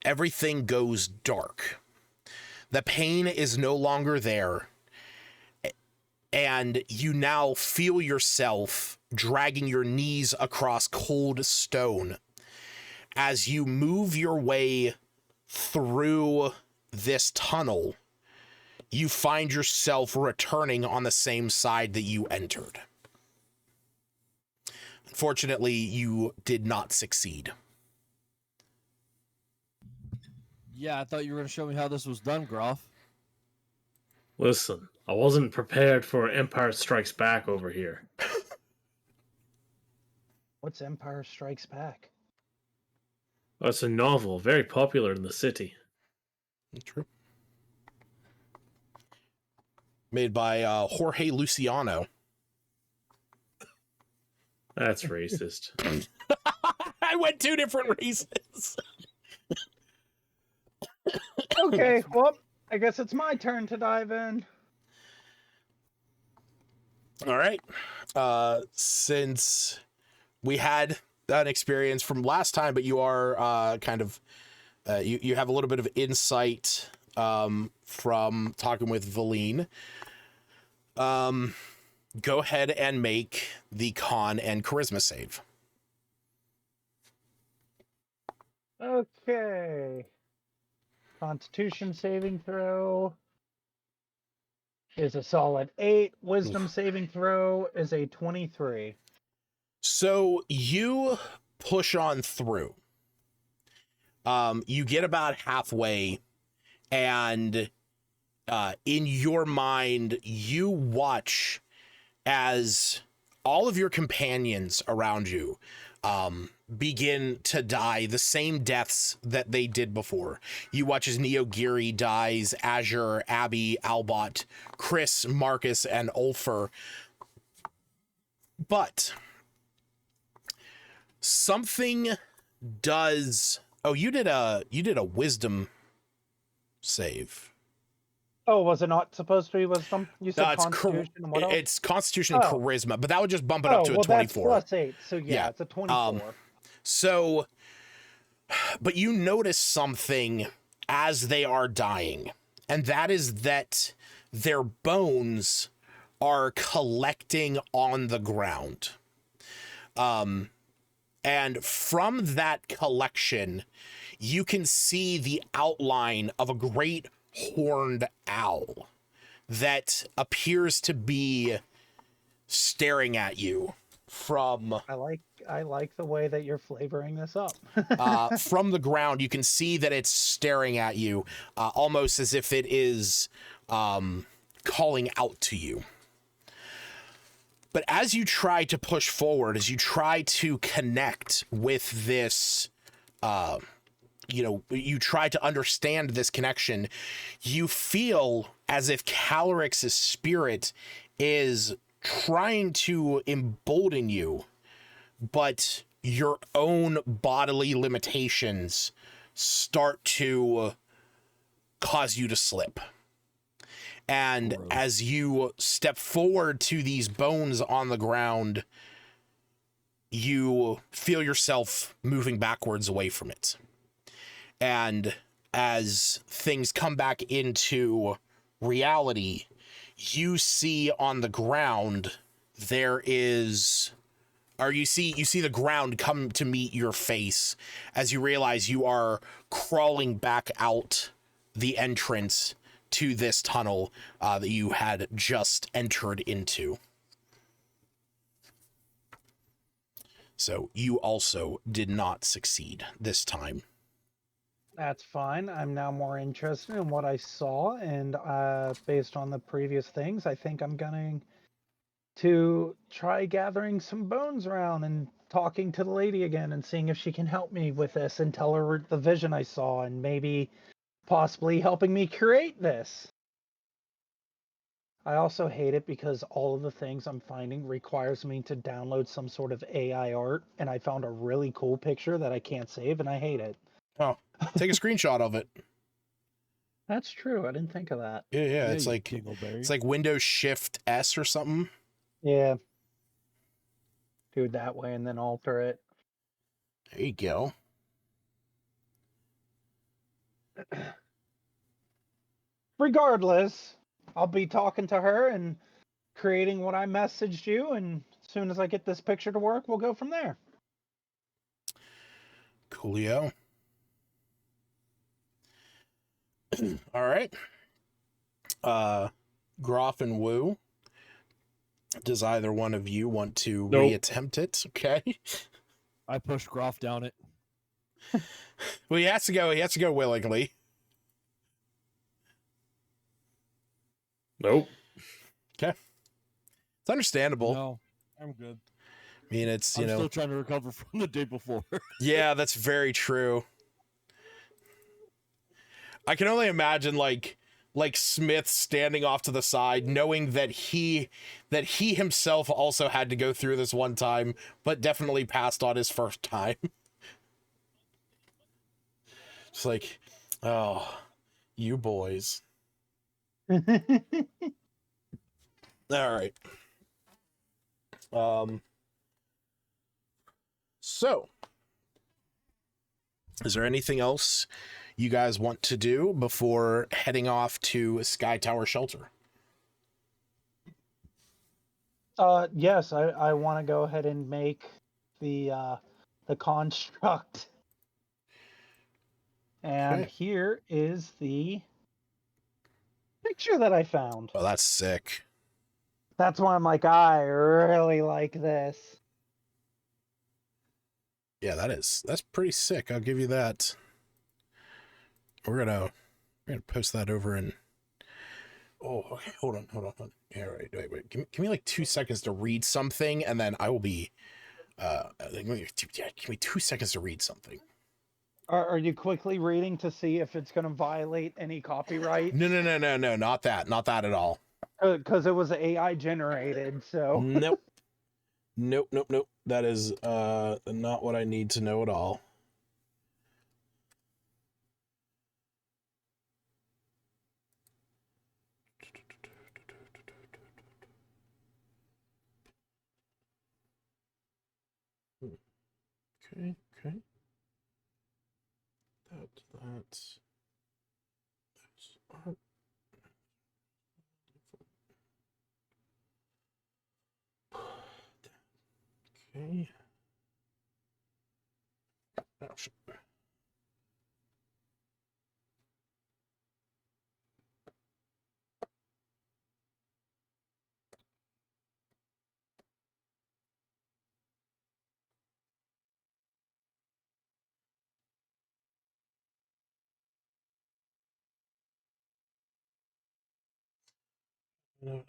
everything goes dark. The pain is no longer there, and you now feel yourself dragging your knees across cold stone. As you move your way through this tunnel, you find yourself returning on the same side that you entered. Unfortunately, you did not succeed. Yeah, I thought you were going to show me how this was done, Groff. Listen, I wasn't prepared for Empire Strikes Back over here. What's Empire Strikes Back? It's a novel, very popular in the city. True. Made by Jorge Luciano. That's racist. I went two different races. Okay, well, I guess it's my turn to dive in. All right. Since we had an experience from last time, but you are you have a little bit of insight from talking with Valine. Go ahead and make the con and charisma save. Okay. Constitution saving throw is a solid 8. Wisdom saving throw is a 23. So you push on through. You get about halfway, and in your mind, you watch as all of your companions around you begin to die the same deaths that they did before. You watch as Neogiri dies, Azure, Abby, Albot, Chris, Marcus, and Ulfer. But something does... Oh, you did a wisdom save. Oh, was it not supposed to be wisdom? You said constitution and what else? It's constitution and charisma, but that would just bump it up to a 24. That's +8, so yeah, it's a 24. So, but you notice something as they are dying, and that is that their bones are collecting on the ground. And from that collection, you can see the outline of a great horned owl that appears to be staring at you from... I like the way that you're flavoring this up. From the ground. You can see that it's staring at you, almost as if it is calling out to you. But as you try to push forward, as you try to connect with this, you try to understand this connection, you feel as if Calyryx's spirit is trying to embolden you, but your own bodily limitations start to cause you to slip. And Gross. as you step forward to these bones on the ground, you feel yourself moving backwards away from it. And as things come back into reality, you see on the ground you see the ground come to meet your face as you realize you are crawling back out the entrance to this tunnel that you had just entered into. So you also did not succeed this time. That's fine. I'm now more interested in what I saw, and based on the previous things, I think I'm going to try gathering some bones around and talking to the lady again and seeing if she can help me with this and tell her the vision I saw and maybe possibly helping me create this. I also hate it because all of the things I'm finding requires me to download some sort of AI art, and I found a really cool picture that I can't save, and I hate it. Oh, take a screenshot of it. That's true. I didn't think of that. Yeah, it's you like dingleberry. it's like Windows Shift S or something. Yeah. Do it that way and then alter it. There you go. Regardless, I'll be talking to her and creating what I messaged you, and as soon as I get this picture to work, we'll go from there. Coolio. All right. Groff and Wu. Does either one of you want to Nope. reattempt it? Okay. I pushed Groff down it. Well, he has to go willingly. Nope. It's understandable. No, I'm good. I mean, it's, I'm still trying to recover from the day before. yeah, that's very true. I can only imagine like Smith standing off to the side, knowing that he himself also had to go through this one time, but definitely passed on his first time. It's like, oh, you boys. All right. So, is there anything else you guys want to do before heading off to Sky Tower Shelter? Yes, I want to go ahead and make the construct. And Okay. here is the picture that I found. Oh, that's sick. That's why I'm like, I really like this. Yeah, that's pretty sick. I'll give you that. We're gonna post that over in. Oh, okay. Hold on. Yeah, wait. Give me like 2 seconds to read something, and then I will be. Give me 2 seconds to read something. Are you quickly reading to see if it's going to violate any copyright? No, not that at all. Because it was AI generated, so. Nope. That is not what I need to know at all. Okay. That's art. Okay. Oh, shit. No.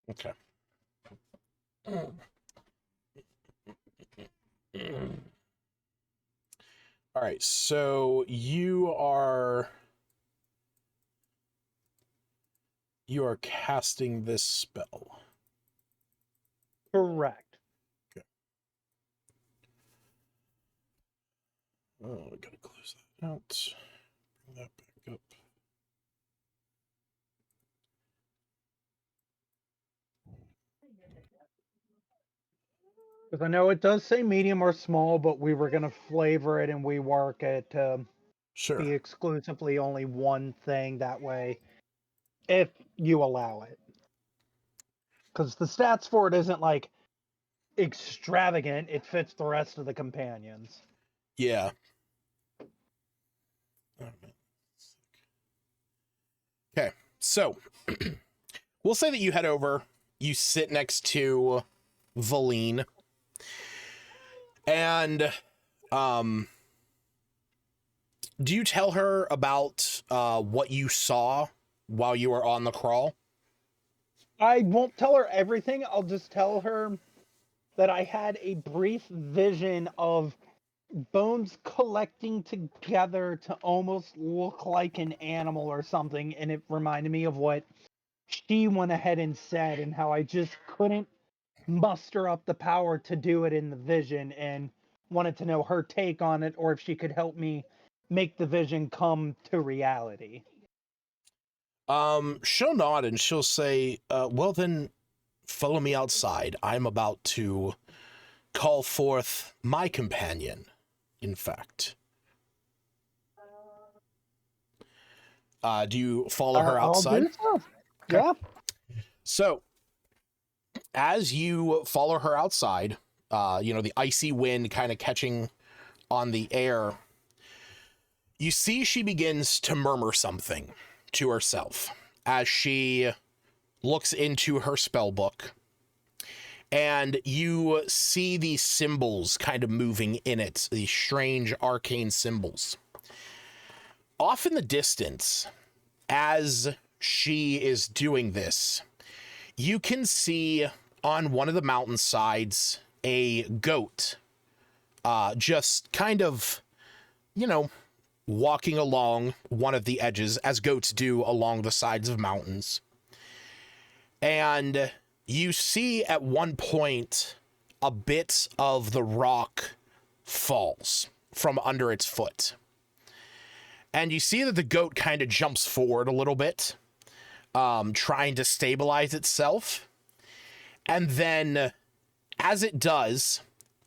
Okay. All right, so you are casting this spell. Correct. Okay. Oh, we gotta close that out. Bring that back up. Because I know it does say medium or small, but we were going to flavor it and we work it to Sure. be exclusively only one thing that way, if you allow it. Because the stats for it isn't like extravagant, it fits the rest of the companions. Yeah. Okay, so we'll say that you head over, you sit next to Valine, and do you tell her about what you saw while you were on the crawl? I won't tell her everything, I'll just tell her that I had a brief vision of bones collecting together to almost look like an animal or something, and it reminded me of what she went ahead and said, and how I just couldn't muster up the power to do it in the vision, and wanted to know her take on it, or if she could help me make the vision come to reality. She'll nod and she'll say, well then, follow me outside. I'm about to call forth my companion, in fact. Do you follow her outside? I'll do so. Okay. Yeah. So, as you follow her outside, the icy wind kind of catching on the air, you see she begins to murmur something to herself as she looks into her spell book, and you see these symbols kind of moving in it, these strange arcane symbols. Off in the distance, as she is doing this, you can see on one of the mountainsides a goat just kind of, walking along one of the edges, as goats do along the sides of mountains. And you see at one point a bit of the rock falls from under its foot. And you see that the goat kind of jumps forward a little bit, trying to stabilize itself. And then, as it does,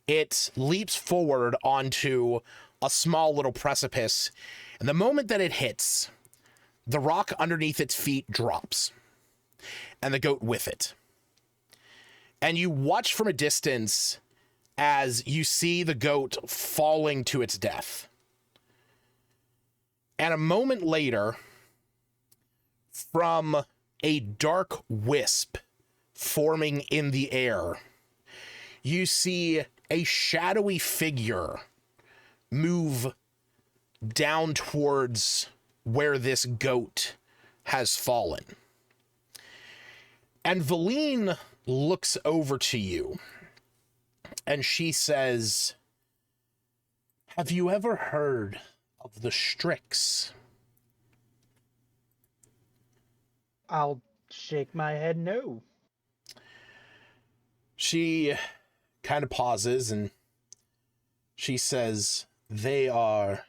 it leaps forward onto a small little precipice. And the moment that it hits, the rock underneath its feet drops, and the goat with it. And you watch from a distance as you see the goat falling to its death. And a moment later, from a dark wisp forming in the air, you see a shadowy figure move down towards where this goat has fallen. And Valine looks over to you, and she says, "Have you ever heard of the Strix?" I'll shake my head no. She kind of pauses and she says, "They are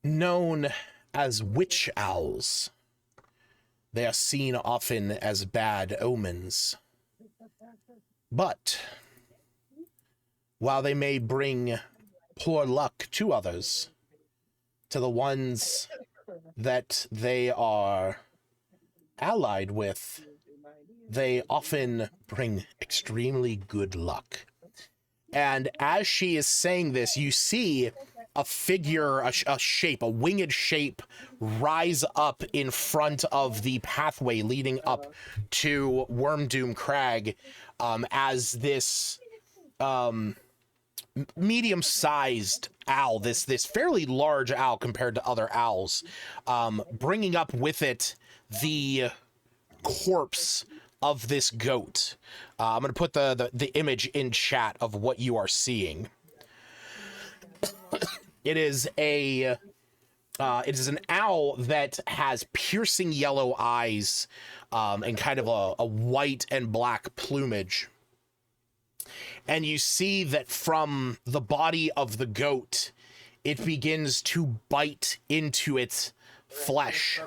known as witch owls. They are seen often as bad omens. But while they may bring poor luck to others, to the ones that they are allied with, they often bring extremely good luck." And as she is saying this, you see a figure, a shape, a winged shape rise up in front of the pathway leading up to Wormdoom Crag, as this medium-sized owl, this fairly large owl compared to other owls, bringing up with it the corpse of this goat. I'm going to put the image in chat of what you are seeing. It is an owl that has piercing yellow eyes and kind of a white and black plumage. And you see that from the body of the goat, it begins to bite into its flesh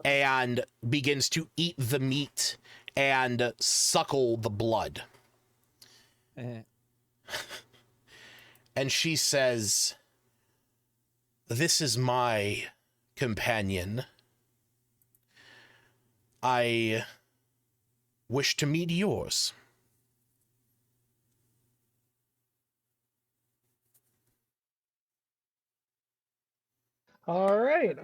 and begins to eat the meat and suckle the blood. And she says, "This is my companion. I wish to meet yours." All right.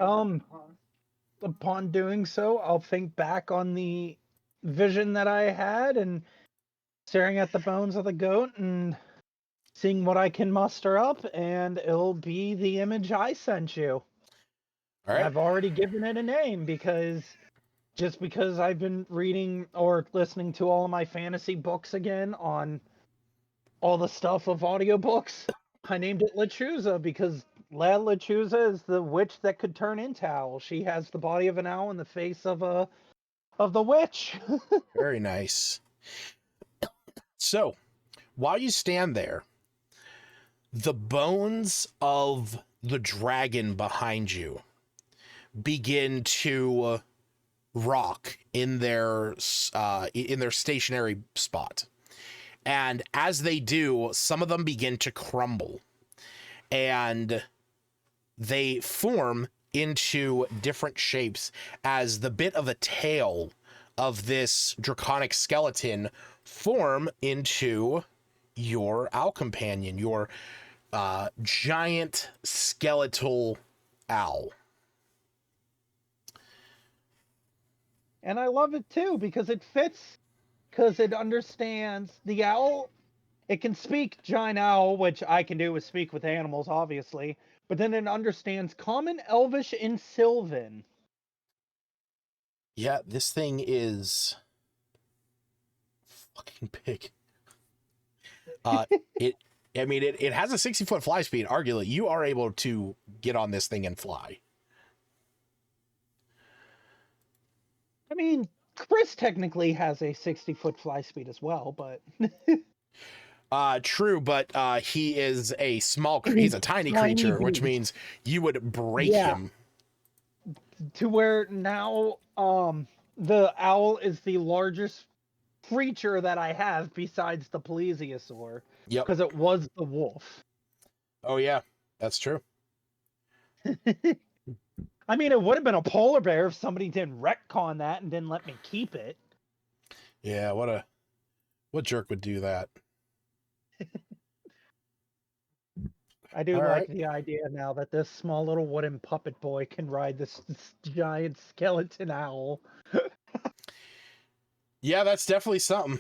Upon doing so, I'll think back on the vision that I had and staring at the bones of the goat and seeing what I can muster up, and it'll be the image I sent you. All And right. I've already given it a name because I've been reading or listening to all of my fantasy books again on all the stuff of audiobooks. I named it Lechuza because La Lechuza is the witch that could turn into owl. She has the body of an owl and the face of the witch. Very nice. So, while you stand there, the bones of the dragon behind you begin to rock in their stationary spot. And as they do, some of them begin to crumble and they form into different shapes as the bit of a tail of this draconic skeleton form into your owl companion, your giant skeletal owl. And I love it too because it fits, because it understands the owl. It can speak giant owl, which I can do is speak with animals, obviously, but then it understands common, elvish, and sylvan. Yeah, this thing is fucking big. It has a 60-foot fly speed. Arguably, you are able to get on this thing and fly. I mean, Chris technically has a 60-foot fly speed as well, but True, but he is a he's a tiny creature, which means you would break him. To where now the owl is the largest creature that I have besides the plesiosaur. Yep. Because it was the wolf. Oh yeah, that's true. I mean, it would have been a polar bear if somebody didn't retcon that and didn't let me keep it. Yeah, what jerk would do that? I do All like right. the idea now that this small little wooden puppet boy can ride this giant skeleton owl. Yeah, that's definitely something.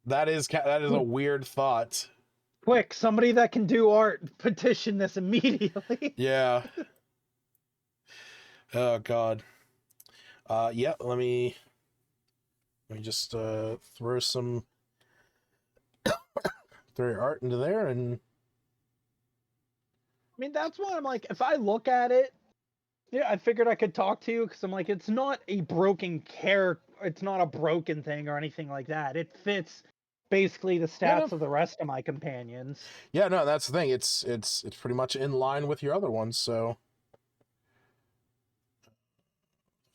That is a weird thought. Quick, somebody that can do art, petition this immediately. Yeah. Oh God. Yeah. Let me just throw your art into there, and I mean, that's why I'm like, if I look at it, yeah, I figured I could talk to you because I'm like, it's not a broken it's not a broken thing or anything like that. It fits basically the stats of the rest of my companions. Yeah, no, that's the thing. It's pretty much in line with your other ones, so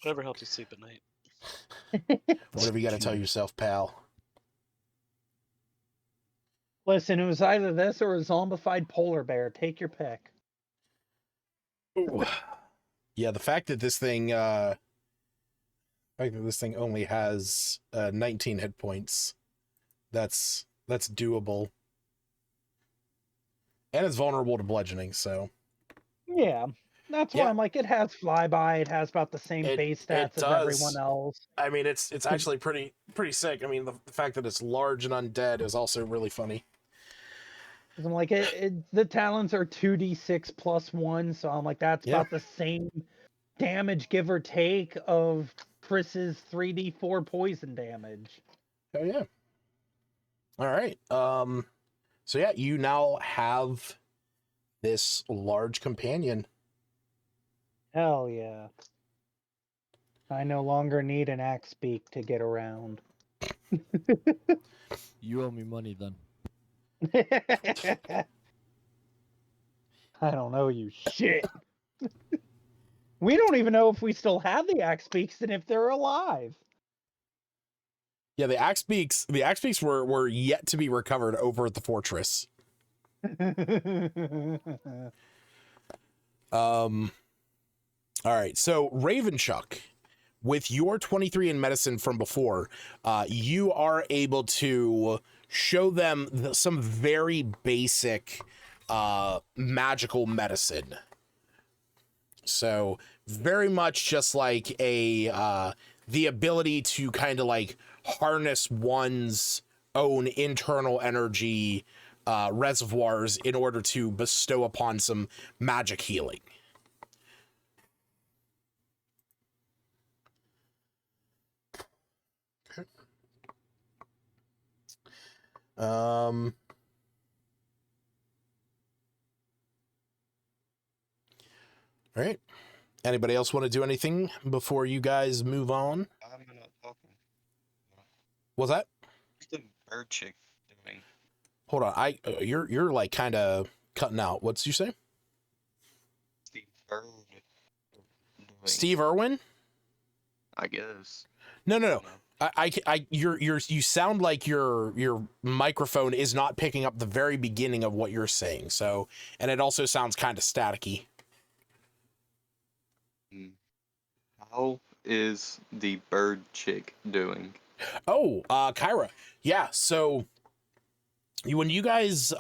Whatever helps you sleep at night. whatever you got to tell yourself, pal. Listen, it was either this or a zombified polar bear. Take your pick. Ooh. Yeah, the fact that this thing only has 19 hit points, that's doable. And it's vulnerable to bludgeoning, so Yeah. That's why I'm like, it has flyby, it has about the same base stats as everyone else. I mean, it's actually pretty sick. I mean, the fact that it's large and undead is also really funny. I'm like, the talents are 2d6 plus 1, so I'm like, that's about the same damage, give or take, of Chris's 3d4 poison damage. Oh yeah. All right. So yeah, you now have this large companion. Hell yeah. I no longer need an axe beak to get around. You owe me money then. I don't know you shit. We don't even know if we still have the axe beaks and if they're alive. Yeah, the axe beaks were yet to be recovered over at the fortress. All right, so Ravenchuck, with your 23 in medicine from before, you are able to show them some very basic magical medicine. So very much just like a the ability to kind of like harness one's own internal energy reservoirs in order to bestow upon some magic healing. All right. Anybody else want to do anything before you guys move on? I'm not talking. What's that? What's the bird chick doing? Hold on. You're like kind of cutting out. What's you say? The bird doing. Steve Irwin? I guess. No. You sound like your microphone is not picking up the very beginning of what you're saying. So, and it also sounds kind of staticky. How is the bird chick doing? Oh, Kyra. Yeah. So when you guys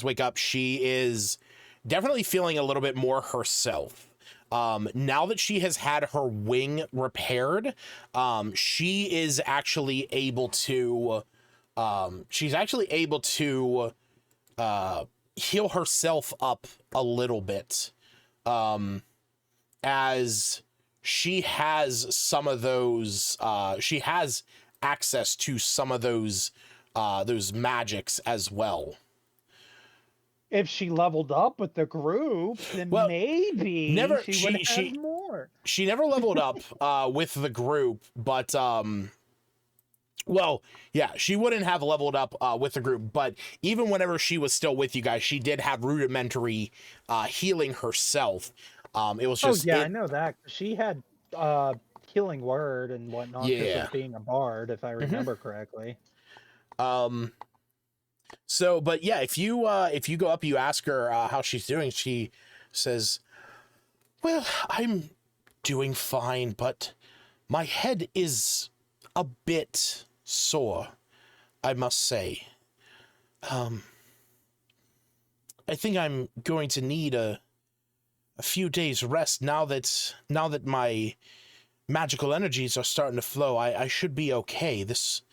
wake up, she is definitely feeling a little bit more herself. Now that she has had her wing repaired, she is actually able to, heal herself up a little bit. As she has some of those, she has access to some of those magics as well. If she leveled up with the group, then Well, maybe never- she she- would have she- more. She never leveled up with the group, but well, yeah, she wouldn't have leveled up with the group, but even whenever she was still with you guys, she did have rudimentary healing herself. It was just I know that. She had healing word and whatnot because Yeah. of being a bard, if I remember correctly. So, but yeah, if you go up, you ask her how she's doing. She says, "Well, I'm doing fine, but my head is a bit sore, I must say. I think I'm going to need a few days rest now that my magical energies are starting to flow. I should be okay. This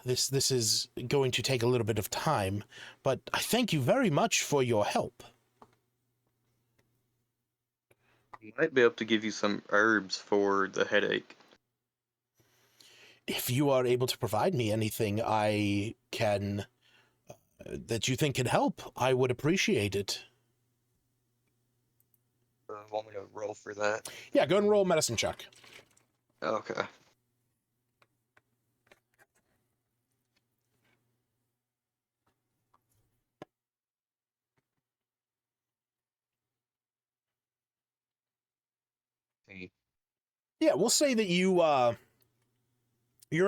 is going to take a little bit of time, but I thank you very much for your help." Might be able to give you some herbs for the headache. If you are able to provide me anything I can that you think can help, I would appreciate it. Want me to roll for that? Yeah, go ahead and roll a medicine check. Okay. Yeah, we'll say that you're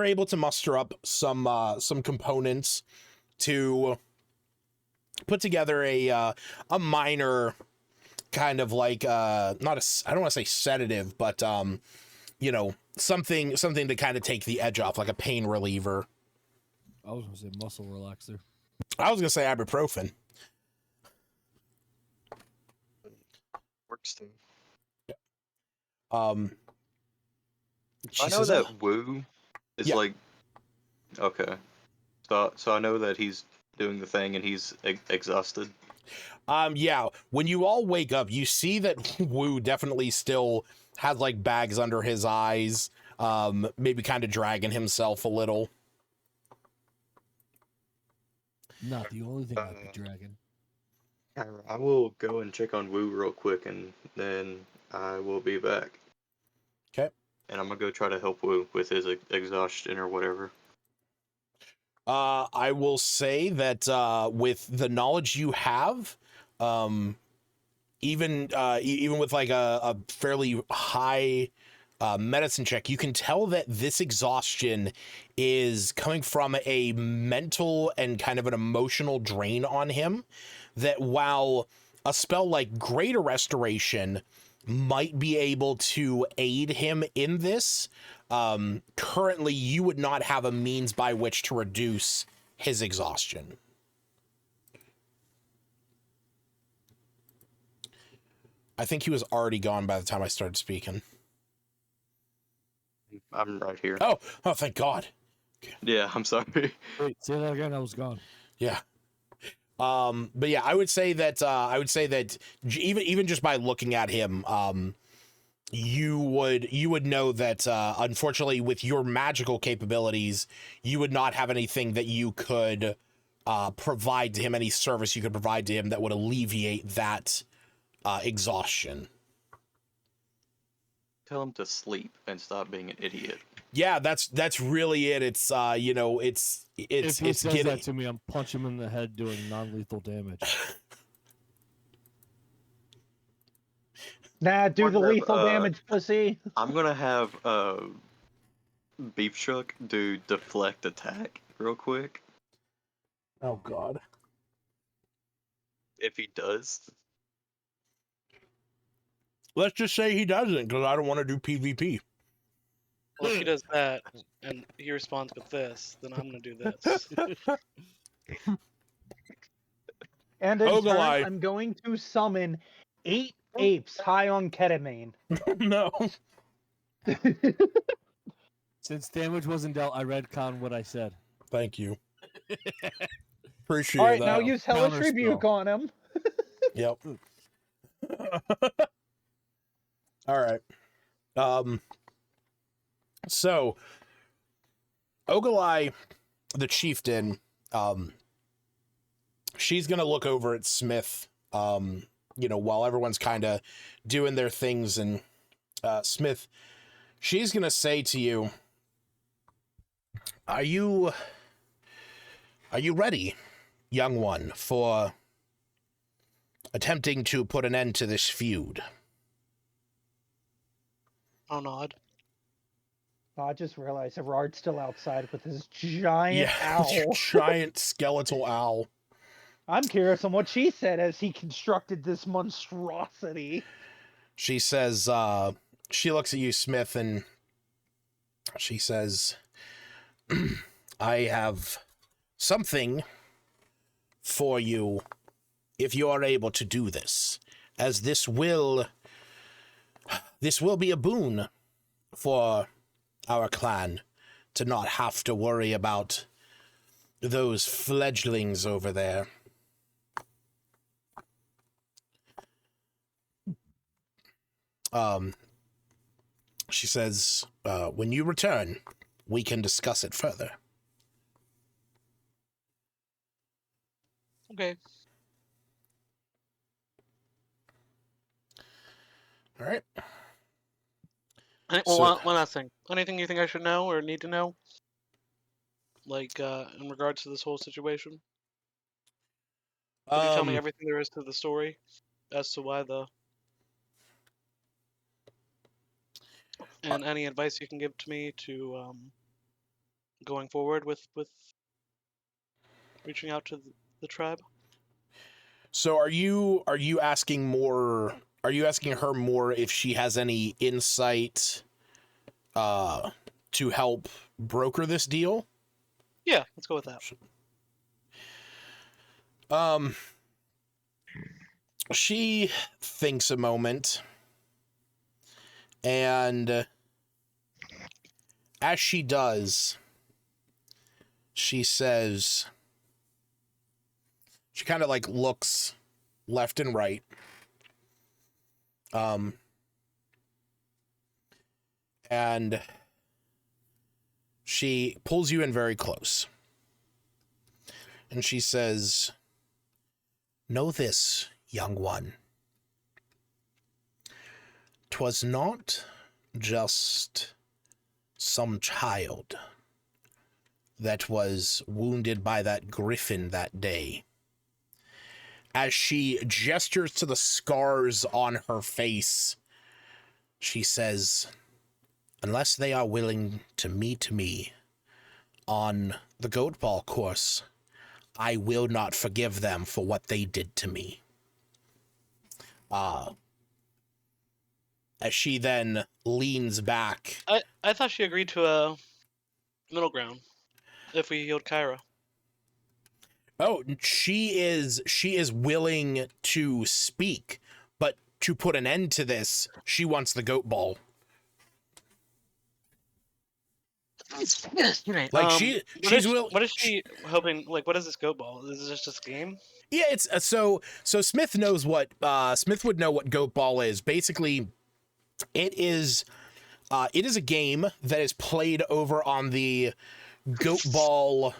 able to muster up some components to put together a minor kind of like not a, I don't want to say sedative, but you know, something to kind of take the edge off, like a pain reliever. I was gonna say muscle relaxer. I was gonna say ibuprofen. Works too. She I know says, that Woo is Yeah. like, okay. So I know that he's doing the thing and he's exhausted. Yeah, when you all wake up, you see that Wu definitely still has like bags under his eyes, maybe kind of dragging himself a little. Not the only thing I'd be dragging. I will go and check on Wu real quick, and then I will be back. Okay. And I'm gonna go try to help Wu with his exhaustion or whatever. I will say that with the knowledge you have, even with like a fairly high medicine check, you can tell that this exhaustion is coming from a mental and kind of an emotional drain on him. That while a spell like Greater Restoration might be able to aid him in this, currently you would not have a means by which to reduce his exhaustion. I think he was already gone by the time I started speaking. I'm right here. Oh, thank God. Yeah, I'm sorry. Wait, say that again. I was gone. Yeah. But yeah, I would say that even just by looking at him, you would know that unfortunately with your magical capabilities, you would not have anything that you could provide to him, any service you could provide to him that would alleviate that exhaustion. Tell him to sleep and stop being an idiot. Yeah, that's really it. It's If he says getting that to me, I'm punching him in the head doing non-lethal damage. Nah, do the Wonder if, lethal damage, pussy. I'm gonna have Beef Truck do deflect attack real quick. Oh God. If he does. Let's just say he doesn't, because I don't want to do PvP. Well, if he does that and he responds with this, then I'm gonna do this. And in turn, Ogalai. I'm going to summon 8 apes high on ketamine. No. Since damage wasn't dealt, I retcon what I said. Thank you. Appreciate All right, that. now use Hellish Counterspell. Rebuke on him. Yep. All right. So Ogalai, the chieftain, she's gonna look over at Smith, while everyone's kind of doing their things, and Smith, she's gonna say to you, Are you ready, young one, for attempting to put an end to this feud? I'll nod. I just realized Everard's still outside with his giant your owl. giant skeletal owl. I'm curious on what she said as he constructed this monstrosity. She says, she looks at you, Smith, and she says, I have something for you if you are able to do this, as this will be a boon for our clan to not have to worry about those fledglings over there. She says, when you return, we can discuss it further. Okay. All right. Well, So- one last thing. Anything you think I should know or need to know? Like, in regards to this whole situation? Could you tell me everything there is to the story as to why the... And any advice you can give to me to, going forward with reaching out to the tribe? So are you asking more? Are you asking her more if she has any insight to help broker this deal? Yeah, let's go with that. She thinks a moment, and as she does, she says, She kind of like looks left and right. And she pulls you in very close. And she says, "Know this, young one. 'Twas not just some child that was wounded by that griffin that day." As she gestures to the scars on her face, she says, "Unless they are willing to meet me on the goat ball course, I will not forgive them for what they did to me." As she then leans back. I thought she agreed to a middle ground if we healed Kyra. Oh, she is willing to speak, but to put an end to this, she wants the goat ball. Like what is she hoping? Like, what is this goat ball? Is this just a game? Yeah, it's so Smith knows what Smith would know what goat ball is. Basically, it is a game that is played over on the goat ball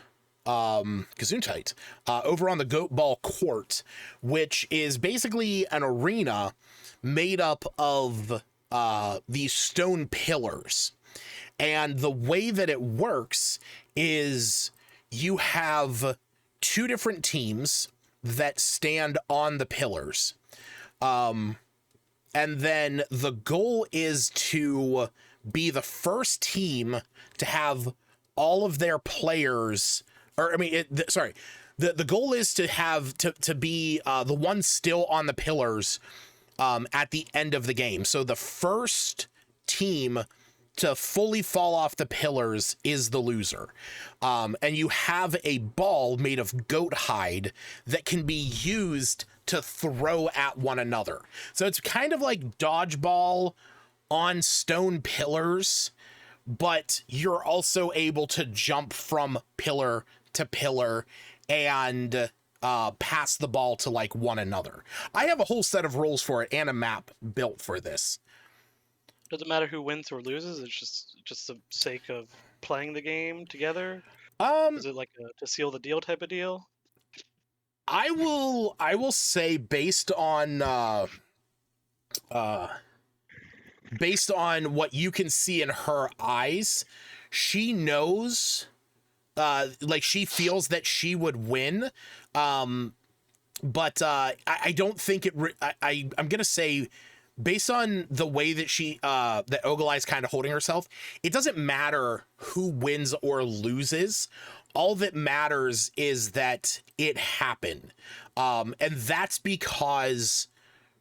Gesundheit, over on the goat ball court, which is basically an arena made up of these stone pillars. And the way that it works is you have two different teams that stand on the pillars. And then the goal is to be the first team to have all of their players, the goal is to have to be the one still on the pillars at the end of the game. So the first team to fully fall off the pillars is the loser. And you have a ball made of goat hide that can be used to throw at one another. So it's kind of like dodgeball on stone pillars, but you're also able to jump from pillar to pillar and pass the ball to like one another. I have a whole set of rules for it and a map built for this. Does it matter who wins or loses? It's just the sake of playing the game together? Is it like a to seal the deal type of deal? I will say based on what you can see in her eyes, she knows, like she feels that she would win. But I don't think I'm gonna say, based on the way that that Ogilai's kind of holding herself, it doesn't matter who wins or loses. All that matters is that it happened. And that's because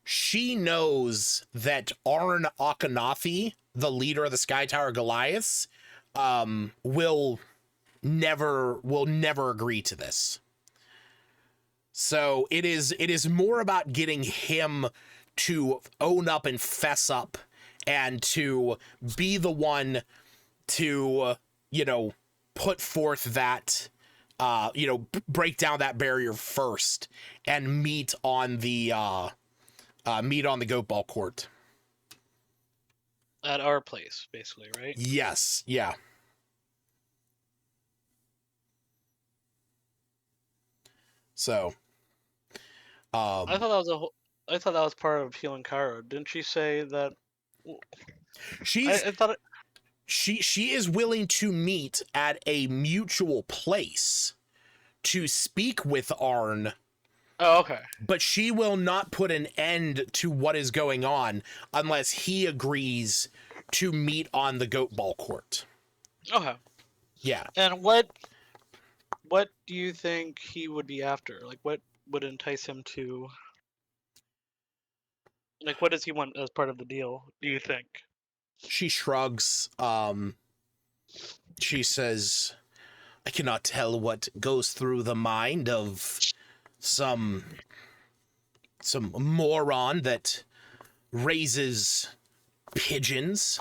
she knows that Arn Akhenathi, the leader of the Sky Tower Goliaths, will never agree to this. So it is more about getting him to own up and fess up and to be the one to, put forth that, break down that barrier first and meet on the goat ball court. At our place, basically, right? Yes. Yeah. So, I thought that was part of healing Kyra. Didn't she say that? I thought she is willing to meet at a mutual place to speak with Arn. Oh, okay. But she will not put an end to what is going on unless he agrees to meet on the goat ball court. Okay. Yeah. And what do you think he would be after? Like, what would entice him to? Like, what does he want as part of the deal, do you think? She shrugs. She says, "I cannot tell what goes through the mind of some moron that raises pigeons.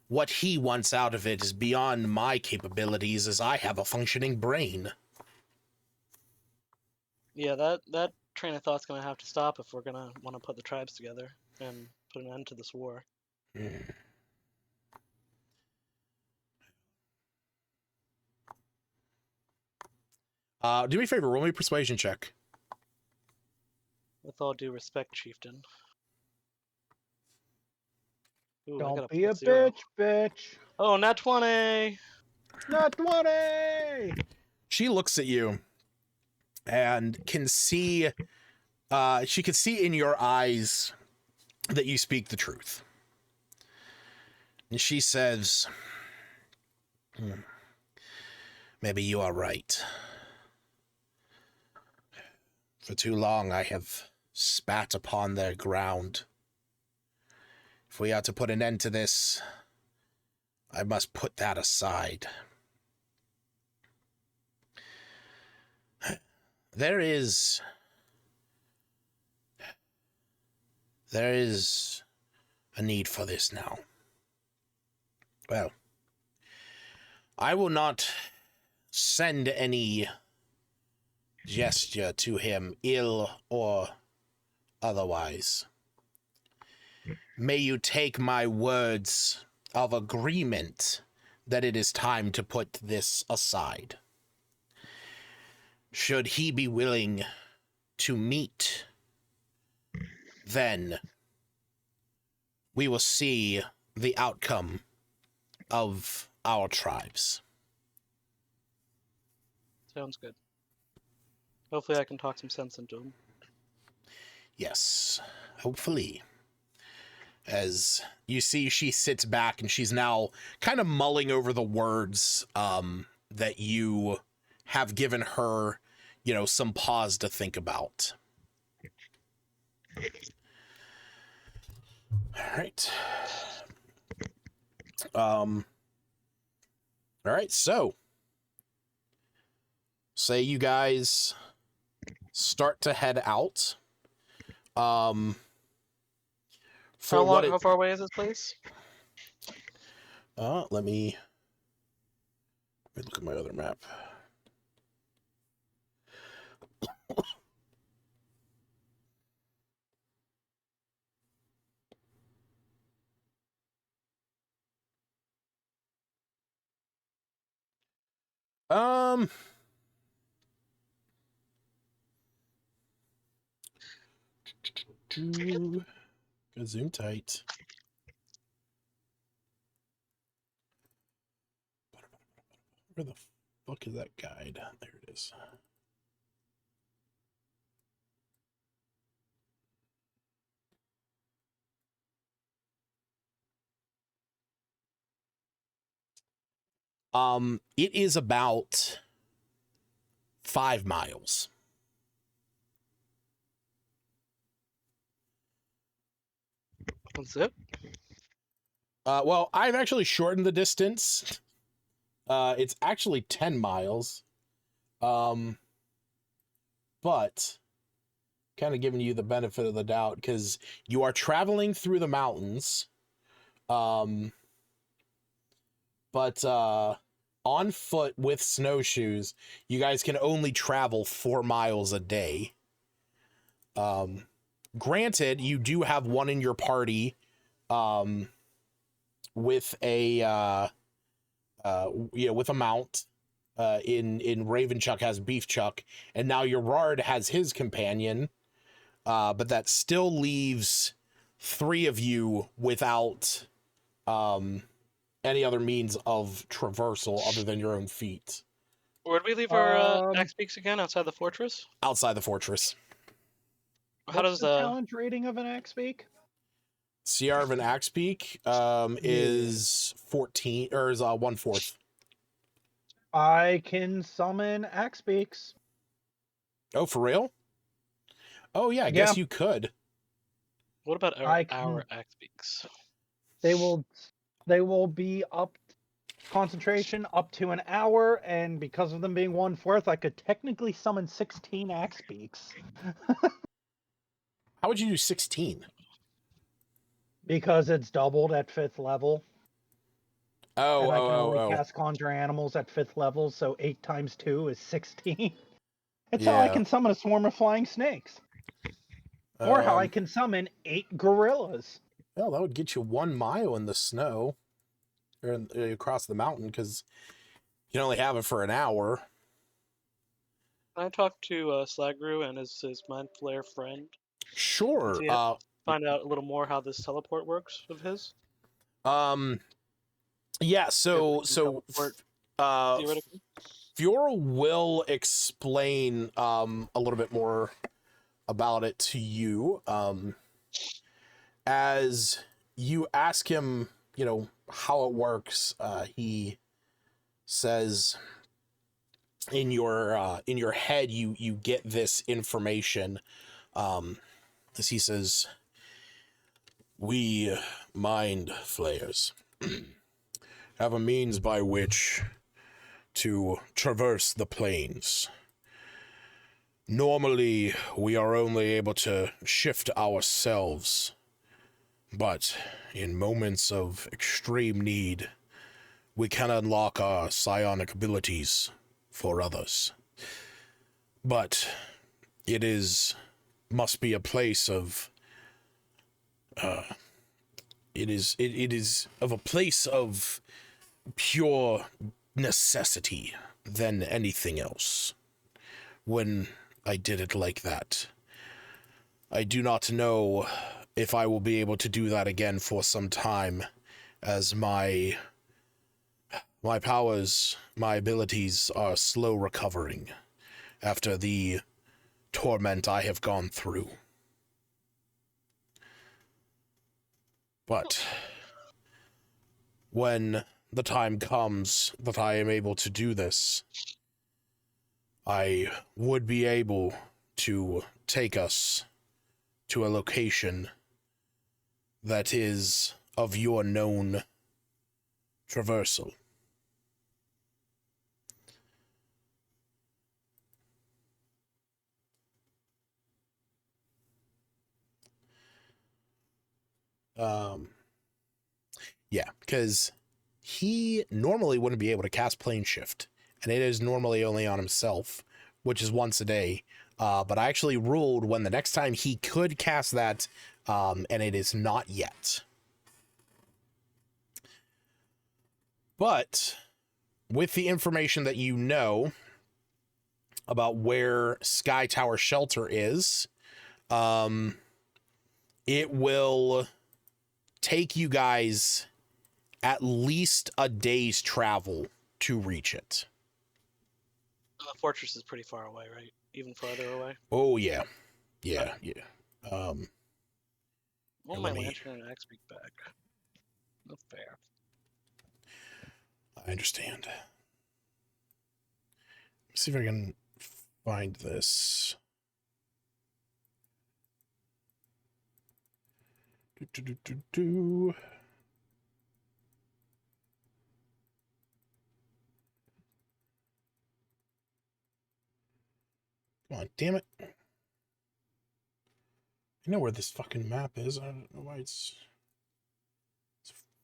What he wants out of it is beyond my capabilities, as I have a functioning brain." Yeah, that train of thought's gonna have to stop if we're gonna want to put the tribes together and put an end to this war. Do me a favor, roll me a persuasion check. With all due respect, chieftain. Ooh, I got Don't be a +0. bitch. Oh, nat 20! Not 20! She looks at you and can see, she can see in your eyes that you speak the truth. And she says, maybe you are right. For too long I have spat upon their ground. If we are to put an end to this, I must put that aside. There is a need for this now. Well, I will not send any gesture to him, ill or otherwise. May you take my words of agreement that it is time to put this aside. Should he be willing to meet, then we will see the outcome of our tribes. Sounds good. Hopefully I can talk some sense into him. Yes, hopefully. As you see, she sits back and she's now kind of mulling over the words that you have given her, you know, some pause to think about. All right. All right, so say you guys start to head out. For How far away is this place? Let me look at my other map. Gotta zoom tight. Where the fuck is that guide? There it is. It is about 5 miles. That's it? Well, I've actually shortened the distance. It's actually 10 miles. But kind of giving you the benefit of the doubt because you are traveling through the mountains. But on foot with snowshoes, you guys can only travel 4 miles a day. Granted, you do have one in your party with a with a mount. In Ravenchuck has Beefchuck, and now your Rard has his companion. But that still leaves 3 of you without any other means of traversal other than your own feet. Where'd we leave our axe beaks again? Outside the fortress? Outside the fortress. How does the challenge rating of an axe beak? CR of an axe beak is 14 or is 1/4. I can summon axe beaks. Oh, for real? Oh yeah, I guess you could. What about our axe beaks? They will be up concentration up to an hour, and because of them being 1/4, I could technically summon 16 axe beaks. How would you do 16? Because it's doubled at 5th level. And I can only cast conjure animals at 5th level, so 8 times 2 is 16. It's how I Yeah. can summon a swarm of flying snakes. Or how I Um, can summon 8 gorillas. well, that would get you 1 mile in the snow, or across the mountain, because you can only have it for an hour. Can I talk to Slagru and his mind flare friend? Sure. See, find out a little more how this teleport works of his. Yeah. If So we can teleport uh, theoretically. Fiora will explain a little bit more about it to you. As you ask him, how it works, he says, in your head, you get this information. As he says, we mind flayers have a means by which to traverse the plains. Normally, we are only able to shift ourselves, but in moments of extreme need, we can unlock our psionic abilities for others. But it must be a place of it is of a place of pure necessity than anything else. When I did it like that, I do not know if I will be able to do that again for some time, as my powers, my abilities are slow recovering after the torment I have gone through. But when the time comes that I am able to do this, I would be able to take us to a location that is of your known traversal. Yeah, because he normally wouldn't be able to cast plane shift, and it is normally only on himself, which is once a day. But I actually ruled when the next time he could cast that, and it is not yet. But with the information that you know about where Sky Tower Shelter is, it will take you guys at least a day's travel to reach it. The fortress is pretty far away, right? Even farther away. Oh yeah, yeah. Want my lantern and axe beak back. Not fair. I understand. Let's see if I can find this. Come on, damn it. I know where this fucking map is. I don't know why it's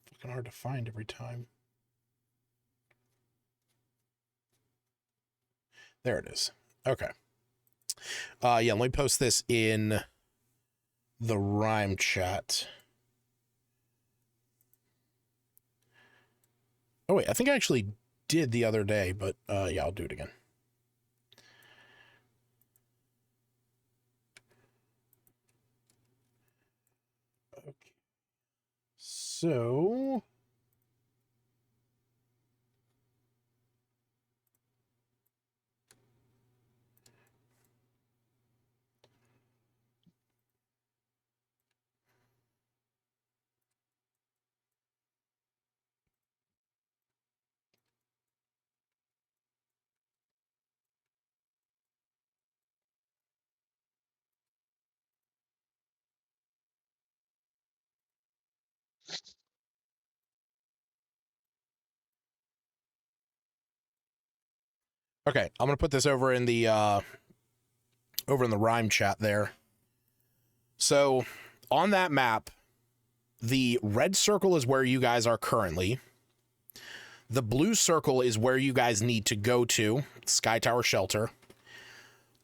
fucking hard to find every time. There it is. Okay. Yeah, let me post this in the Rime chat. Oh wait, I think I actually did the other day, but yeah, I'll do it again. Okay. So okay, I'm gonna put this over in the Rime chat there. So on that map, the red circle is where you guys are currently. The blue circle is where you guys need to go to, Sky Tower Shelter.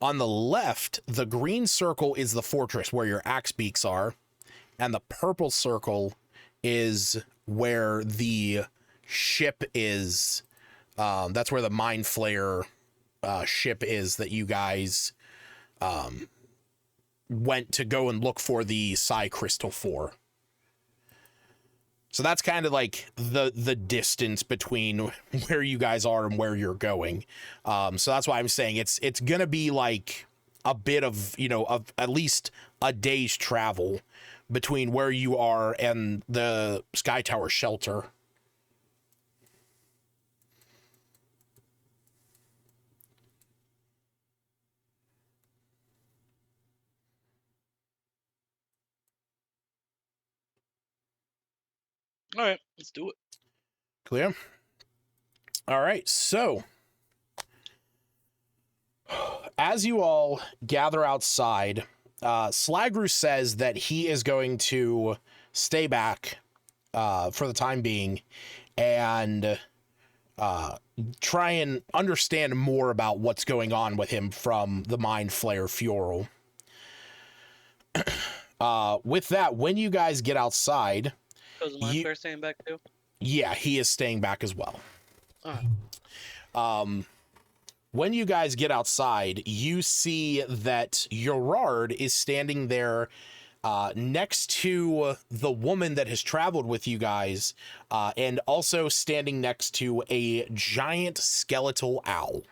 On the left, the green circle is the fortress where your axe beaks are, and the purple circle is where the ship is. That's where the Mind Flayer ship is that you guys went to go and look for the Psi Crystal for. So that's kind of like the distance between where you guys are and where you're going. So that's why I'm saying it's gonna be like a bit of, of at least a day's travel between where you are and the Sky Tower shelter. All right, let's do it. Clear? All right, so as you all gather outside, Slagru says that he is going to stay back for the time being and try and understand more about what's going on with him from the Mind Flayer Fural. With that, when you guys get outside... So is the Mind Flayer staying back too? Yeah, he is staying back as well. Oh. When you guys get outside, you see that Gerard is standing there next to the woman that has traveled with you guys, and also standing next to a giant skeletal owl.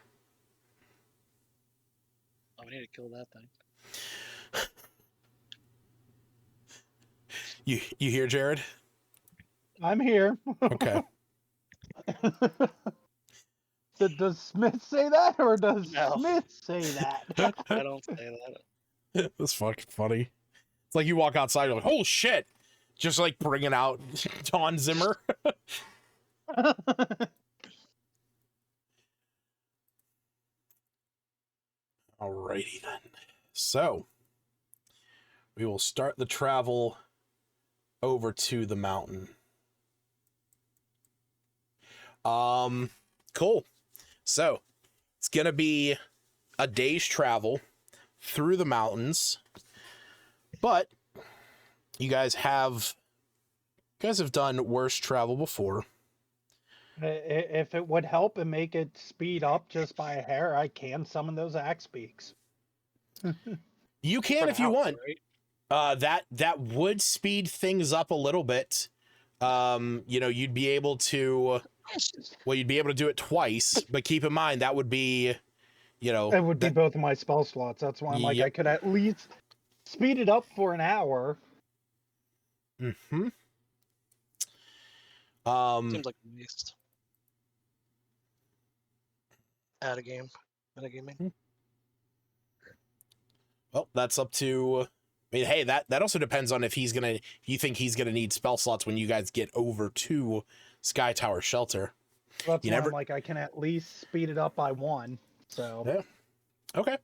Oh, we need to kill that thing. You hear, Jared? I'm here. Okay. Does Smith say that, or does No. Smith say that? I don't say that. That's fucking funny. It's like you walk outside, you're like, oh shit! Just like bringing out Don Zimmer. Alrighty then. So, we will start the travel over to the mountain. Cool. So, it's gonna be a day's travel through the mountains, but you guys have done worse travel before. If it would help and make it speed up just by a hair, I can summon those axe beaks. You can if you want. Right? That would speed things up a little bit. You'd be able to do it twice, but keep in mind that would be, It would be both of my spell slots. That's why I'm like, I could at least speed it up for an hour. Mm-hmm. Seems like a waste. Add a game. Metagaming. Well, that's up to... I mean, hey, that also depends on if you think he's gonna need spell slots when you guys get over to Sky Tower Shelter. That's why I'm like, I can at least speed it up by one. So yeah, okay.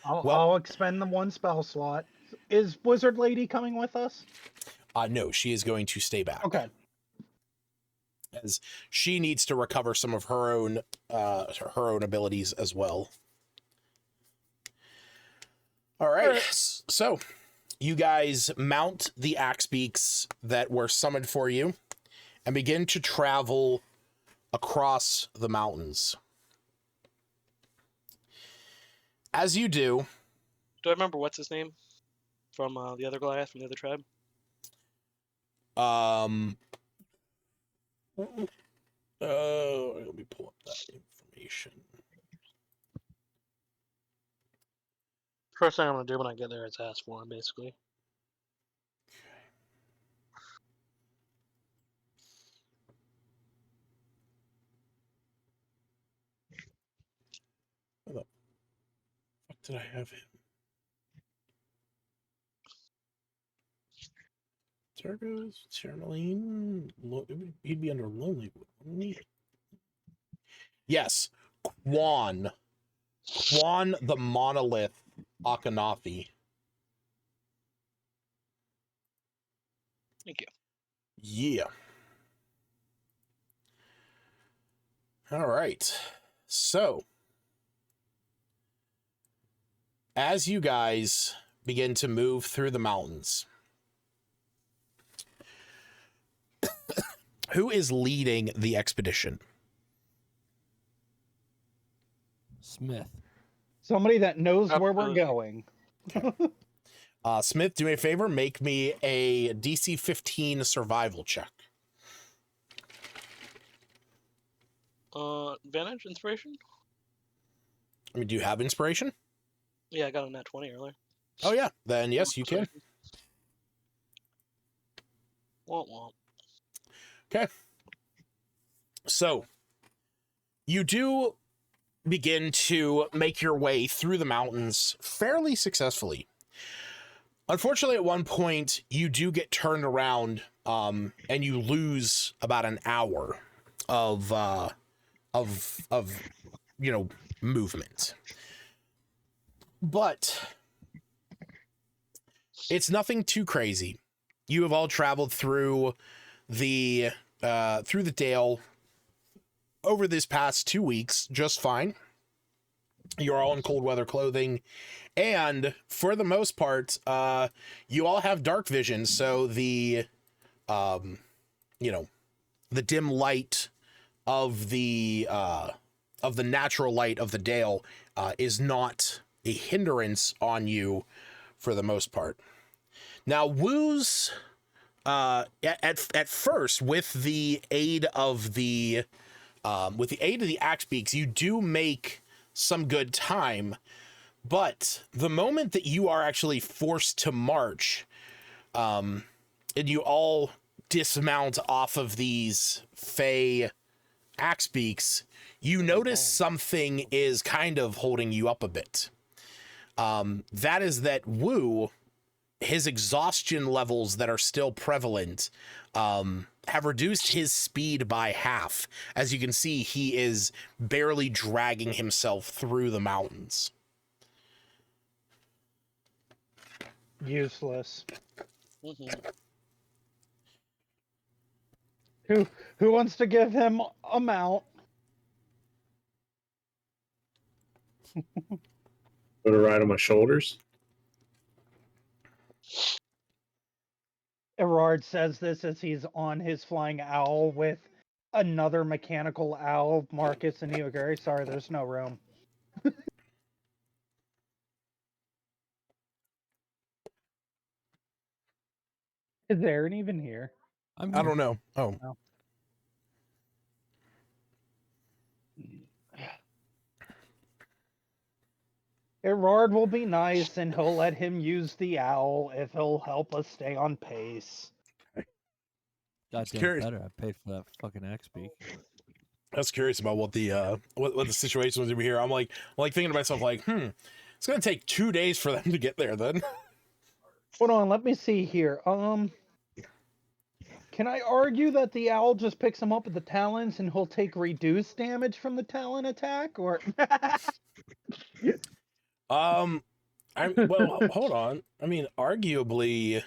I'll expend the one spell slot. Is Wizard Lady coming with us? No, she is going to stay back. Okay. As she needs to recover some of her own abilities as well. All right, so you guys mount the axe beaks that were summoned for you and begin to travel across the mountains. As you do... Do I remember what's his name from the other Goliath from the other tribe? Let me pull up that information. First thing I'm gonna do when I get there is ask for him, basically. Where the fuck did I have him? Turgos, Charmaline, he'd be under Lonelywood, wouldn't he? Yes, Quan the Monolith Akhenathi. Thank you. Yeah. All right. So, as you guys begin to move through the mountains, who is leading the expedition? Smith. Somebody that knows where we're Absolutely. going. Smith, do me a favor, make me a DC 15 survival check. Advantage, inspiration? I mean, do you have inspiration? Yeah, I got a nat 20 earlier. Oh yeah, then yes, you can. Womp womp. Okay. So, you do begin to make your way through the mountains fairly successfully. Unfortunately, at one point, you do get turned around, and you lose about an hour of movement. But it's nothing too crazy. You have all traveled through the Dale over this past 2 weeks just fine. You're all in cold weather clothing, and for the most part, you all have dark vision, so the dim light of the natural light of the Dale is not a hindrance on you for the most part. Now, Woo's at first, with the aid of the axe beaks, you do make some good time, but the moment that you are actually forced to march, and you all dismount off of these fey axe beaks, you notice something is kind of holding you up a bit. That is that Wu, his exhaustion levels that are still prevalent, have reduced his speed by half. As you can see, he is barely dragging himself through the mountains. Useless. Mm-hmm. Who wants to give him a mount? Put it right on my shoulders. Erard says this as he's on his flying owl with another mechanical owl, Marcus and Neogary. Sorry, there's no room. Is Aaron even here? I don't know. Oh. No. Erard will be nice and he'll let him use the owl if he'll help us stay on pace. Goddamn curious. better. I paid for that fucking axe beak. I was curious about what the what the situation was over here. I'm like thinking to myself, like, it's gonna take 2 days for them to get there then. Hold on, let me see here. Can I argue that the owl just picks him up with the talons and he'll take reduced damage from the talon attack? Or Well, hold on. I mean, arguably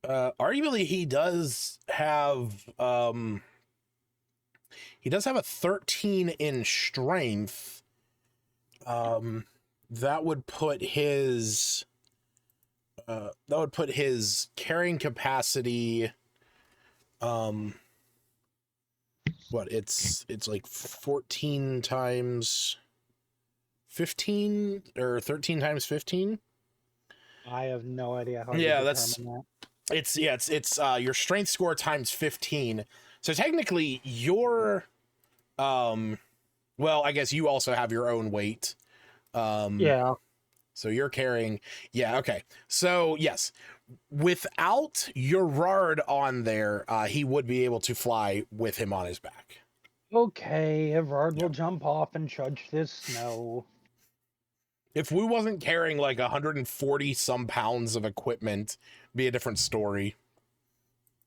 he does have a 13 in strength. That would put his carrying capacity, it's like 14 times 15 or 13 times 15. I have no idea how. Yeah, to that's determine it's your strength score times 15. So technically your well, I guess you also have your own weight. Yeah. So you're carrying, yeah, okay. So yes, without Urard on there, he would be able to fly with him on his back. Okay, Everard will jump off and trudge this snow. If Wu wasn't carrying like 140 some pounds of equipment, be a different story.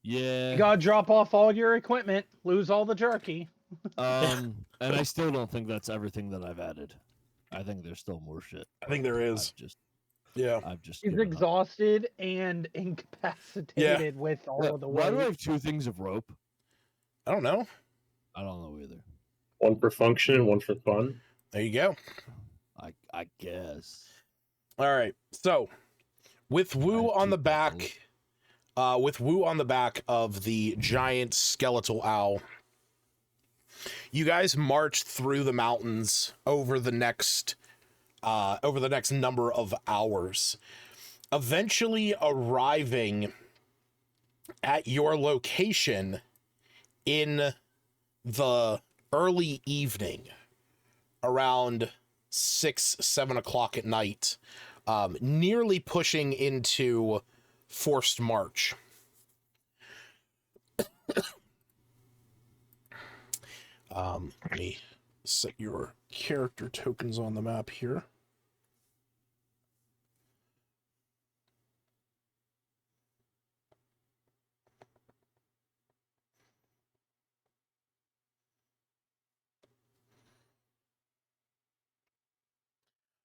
Yeah. You gotta drop off all your equipment, lose all the jerky. And I still don't think that's everything that I've added. I think there's still more shit. I think there is. I've just He's given up. exhausted and incapacitated with all of the Why do I weight. have 2 things of rope? I don't know. I don't know either. One for function and one for fun. There you go. I guess. All right. So, with Wu on the back, of the giant skeletal owl, you guys march through the mountains over the next number of hours, eventually arriving at your location in the early evening, around 6-7 o'clock at night, nearly pushing into forced march. Let me set your character tokens on the map here.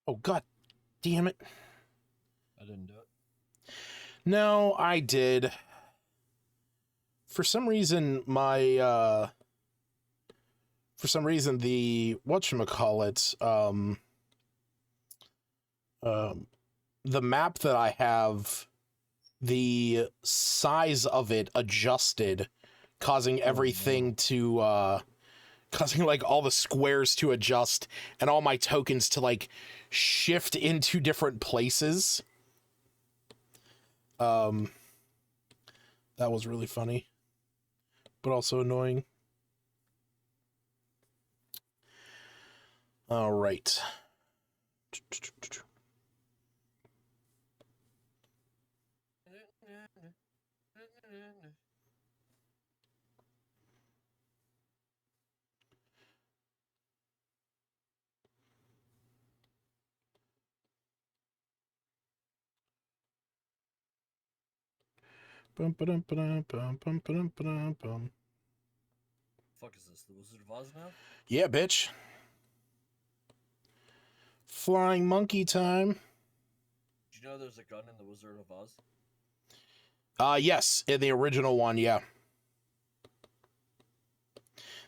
Oh, God damn it. I didn't do it. No, I did. For some reason, the whatchamacallit, the map that I have, the size of it adjusted, causing everything to, causing like all the squares to adjust and all my tokens to like shift into different places. That was really funny, but also annoying. All right. Bum, ba-dum, ba-dum, bum, bum, ba-dum, ba-dum, bum. Fuck is this? The Wizard of Oz now? Yeah, bitch. Flying monkey time. Do you know there's a gun in the Wizard of Oz? Yes, in the original one, yeah.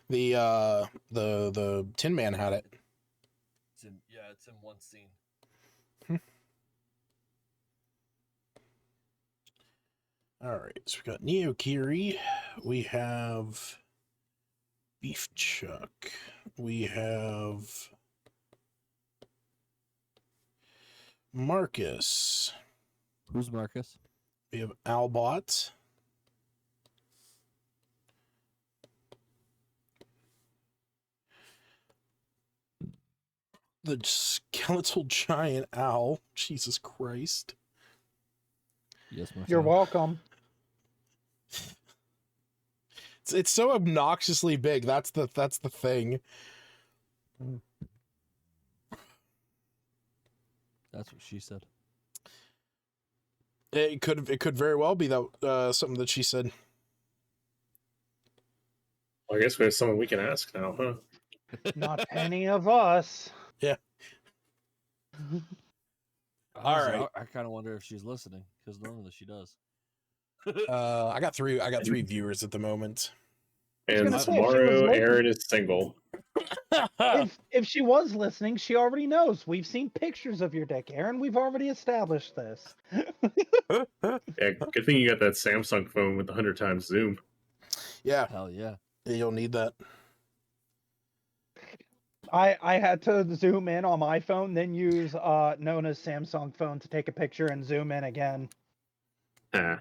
The Tin Man had it. It's in one scene. All right, so we got Neo Kiri, we have Beef Chuck, we have Marcus, Who's Marcus? we have Albot, the skeletal giant owl. Jesus Christ. Yes, Marcel. You're welcome. It's so obnoxiously big. That's the thing. That's what she said. It could very well be that something that she said. Well, I guess we have someone we can ask now, huh? Not any of us. Yeah. All right. I kind of wonder if she's listening because normally she does. I got three viewers at the moment. And gonna say, if she tomorrow, was Aaron is single. If she was listening, she already knows. We've seen pictures of your dick, Aaron. We've already established this. Yeah, good thing you got that Samsung phone with 100 times zoom. Yeah, Hell yeah. you'll need that. I had to zoom in on my phone, then use Nona's Samsung phone to take a picture and zoom in again. Ah,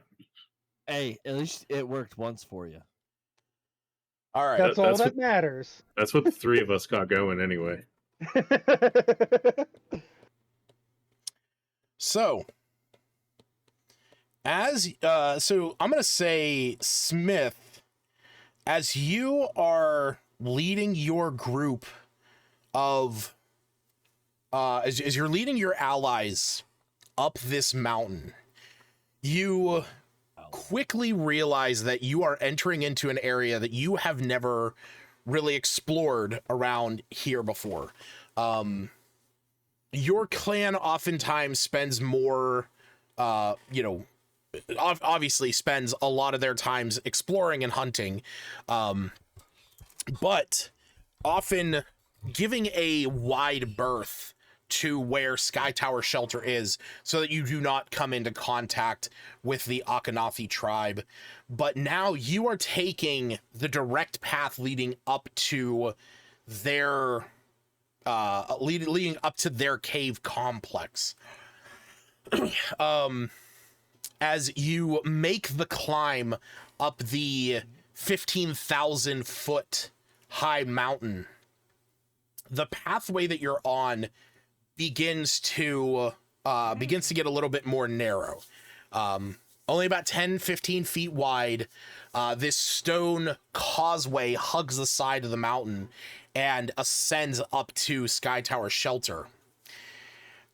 Hey, at least it worked once for you. All right. That's all that's that what- matters. that's what the three of us got going anyway. So, so I'm gonna say, Smith, as you are leading your group of, as you're leading your allies up this mountain, you quickly realize that you are entering into an area that you have never really explored around here before. Your clan oftentimes spends more, obviously spends a lot of their times exploring and hunting, but often giving a wide berth to where Sky Tower Shelter is so that you do not come into contact with the Akhenathi tribe. But now you are taking the direct path leading up to their leading up to their cave complex. As you make the climb up the 15,000 foot high mountain, the pathway that you're on begins to get a little bit more narrow. Only about 10-15 feet wide. This stone causeway hugs the side of the mountain and ascends up to Sky Tower Shelter.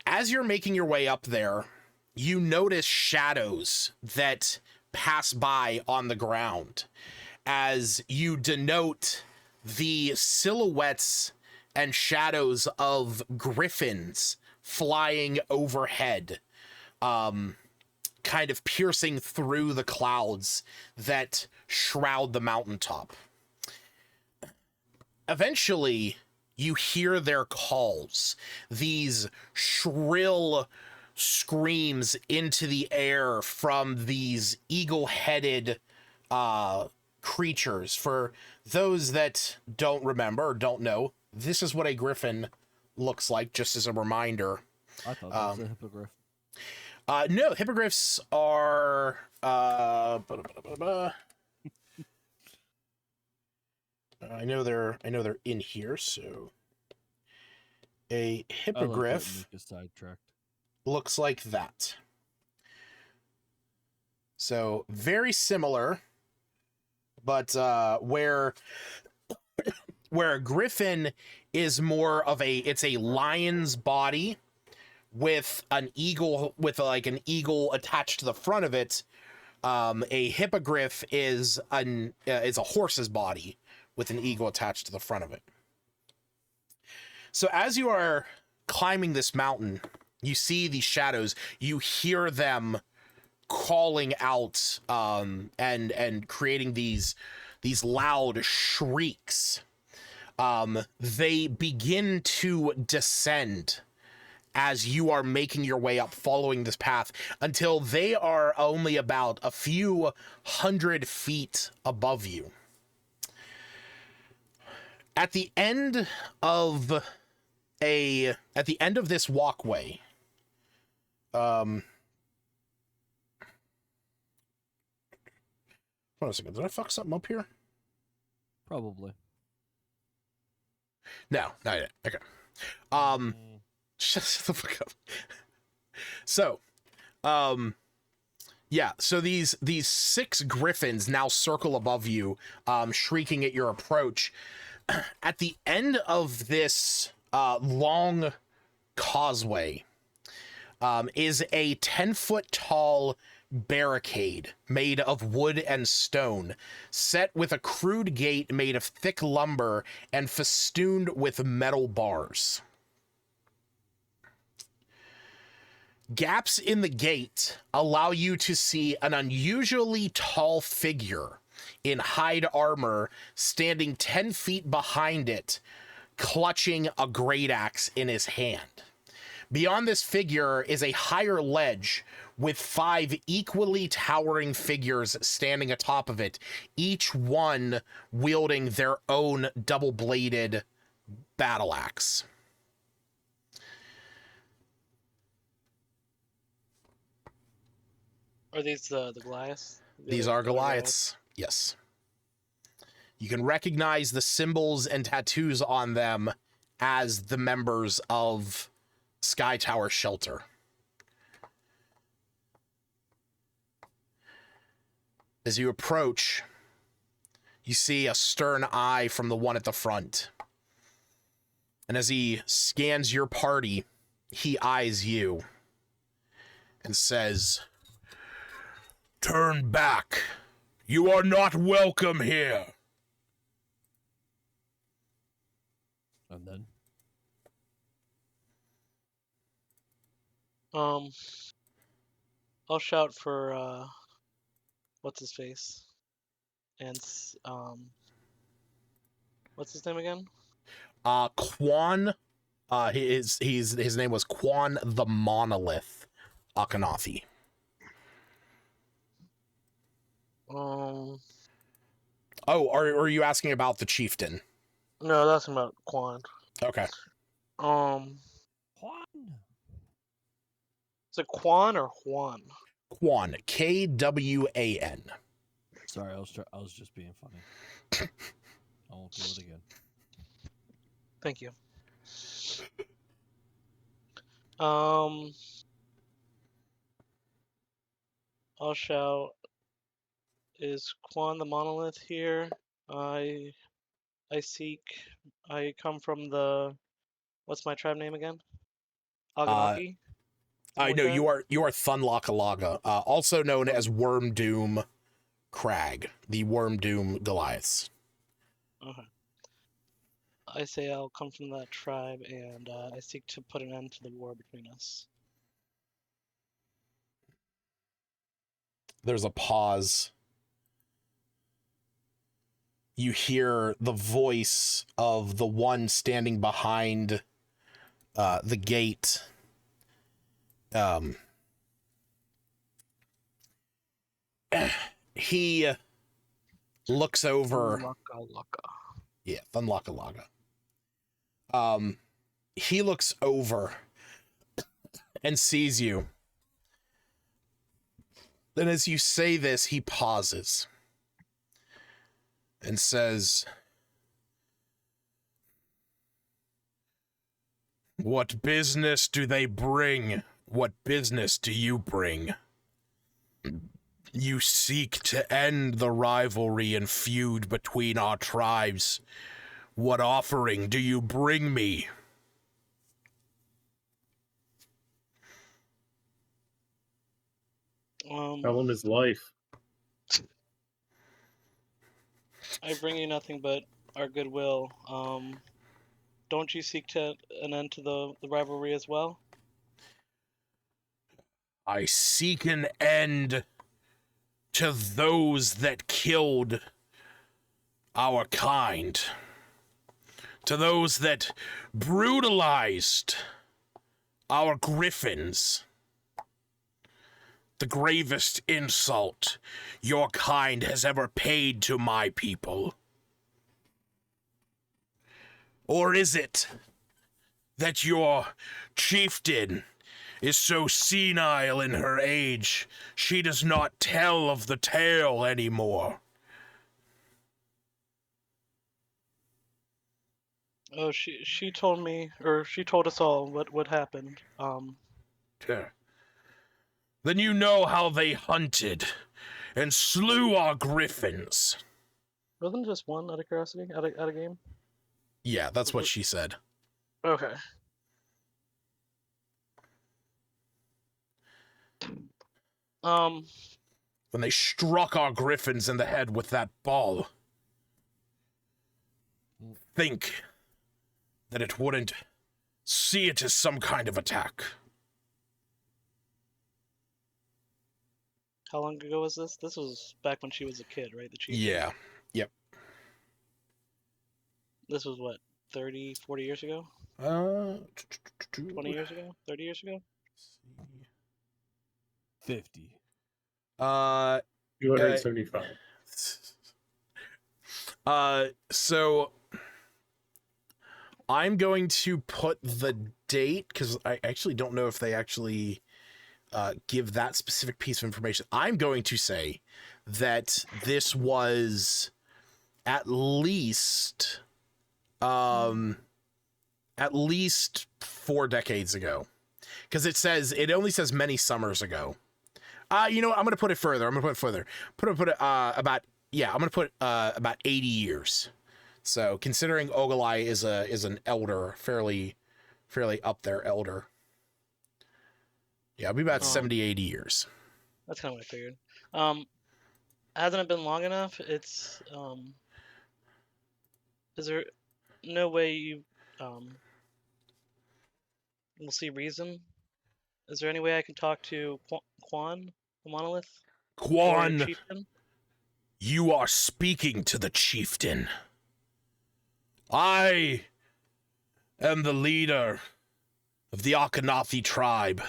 As you're making your way up there, you notice shadows that pass by on the ground as you denote the silhouettes and shadows of griffins flying overhead, kind of piercing through the clouds that shroud the mountaintop. Eventually, you hear their calls, these shrill screams into the air from these eagle-headed creatures. For those that don't remember or don't know, this is what a griffin looks like, just as a reminder. I thought that was a hippogriff. No, hippogriffs are I know they're in here, so a hippogriff sidetracked. looks like that. So very similar, but where a griffin is more of it's a lion's body with an eagle, with like an eagle attached to the front of it. A hippogriff is a horse's body with an eagle attached to the front of it. So as you are climbing this mountain, you see these shadows, you hear them calling out and creating these loud shrieks. They begin to descend as you are making your way up, following this path, until they are only about a few 100 feet above you. At the end of this walkway, hold on a second. Did I fuck something up here? Probably. No, not yet. Okay. Shut the fuck up. So, yeah. So these 6 griffins now circle above you, shrieking at your approach. At the end of this long causeway is a 10-foot tall barricade made of wood and stone, set with a crude gate made of thick lumber and festooned with metal bars. Gaps in the gate allow you to see an unusually tall figure in hide armor standing 10 feet behind it, clutching a great axe in his hand. Beyond this figure is a higher ledge with 5 equally towering figures standing atop of it, each one wielding their own double-bladed battle axe. Are these the Goliaths? These are Goliaths, yes. You can recognize the symbols and tattoos on them as the members of Sky Tower Shelter. As you approach, you see a stern eye from the one at the front. And as he scans your party, he eyes you and says, "Turn back. You are not welcome here." And then? I'll shout for what's his face, and what's his name again? Quan His name was Quan the Monolith Akhenathi. Um, Oh, are you asking about the chieftain? no, that's about Quan. Okay. Um, Juan. is it Quan or Juan? Quan, Kwan. Sorry, I was just being funny. I won't do it again. Thank you. I'll shout. Is Quan the monolith here? I seek. I come from the. What's my tribe name again? Aganaki. I know you are Thunlockalaga, also known as Worm Doom Crag, the Worm Doom Goliaths. Okay. I say I'll come from that tribe, and I seek to put an end to the war between us. There's a pause. You hear the voice of the one standing behind the gate. He looks over. Yeah, Thunlockalaga. He looks over and sees you. Then as you say this, he pauses and says, "What business do they bring? What business do you bring? You seek to end the rivalry and feud between our tribes. What offering do you bring me?" Tell him his life. I bring you nothing but our goodwill. Don't you seek to an end to the rivalry as well? I seek an end to those that killed our kind, to those that brutalized our griffins. The gravest insult your kind has ever paid to my people. Or is it that your chieftain is so senile in her age, she does not tell of the tale anymore? Oh, she told me, or she told us all what happened. Then you know how they hunted and slew our griffins. Wasn't it just one out of curiosity, out of game? Yeah, that's what she said. Okay. When they struck our griffins in the head with that ball, think that it wouldn't see it as some kind of attack. How long ago was this? This was back when she was a kid, right? The chief. Yeah. Yep. This was what, 30, 40 years ago? 20 years ago? 30 years ago? 50. 275. So I'm going to put the date, because I actually don't know if they actually give that specific piece of information. I'm going to say that this was at least 4 decades ago, because it only says many summers ago. You know what? I'm going to put it further. I'm going to put it about 80 years. So considering Ogilai is an elder, fairly up there elder. Yeah, it'll be about 70, 80 years. That's kind of what I figured. Hasn't it been long enough? It's is there no way you will see reason? Is there any way I can talk to Quan, the monolith? Quan, chieftain? You are speaking to the chieftain. I am the leader of the Akhenathi tribe.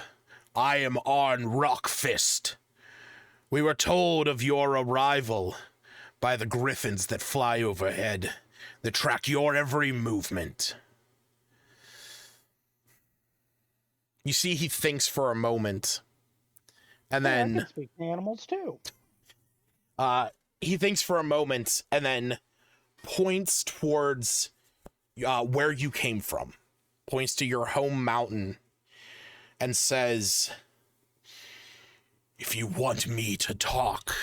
I am Arn Rockfist. We were told of your arrival by the griffins that fly overhead, that track your every movement. You see, he thinks for a moment, and I then can speak to animals too. he thinks for a moment, and then points towards where you came from, points to your home mountain, and says, "If you want me to talk,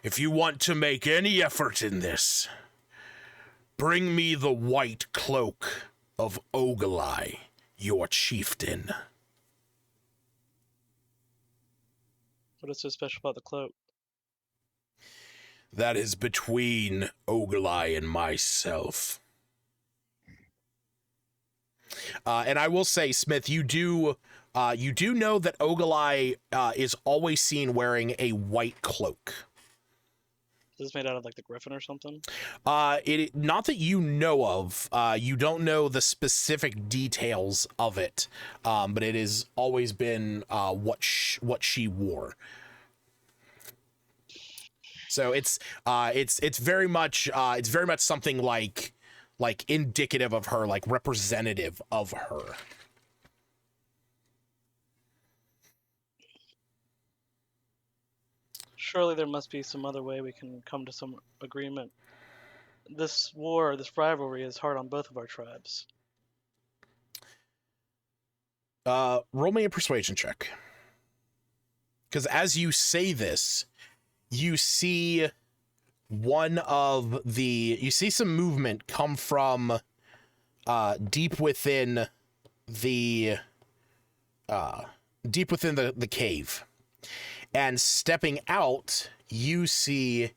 if you want to make any effort in this, bring me the white cloak of Ogalai, your chieftain." What is so special about the cloak? That is between Ogalai and myself. And I will say, Smith, you do know that Ogalai is always seen wearing a white cloak. Is this made out of like the griffin or something? Not that you know of. You don't know the specific details of it, but it has always been what she wore. So it's very much something like indicative of her, like representative of her. Surely there must be some other way we can come to some agreement. This war, this rivalry is hard on both of our tribes. Roll me a persuasion check. Because as you say this, you see you see some movement come from deep within the cave. And stepping out, you see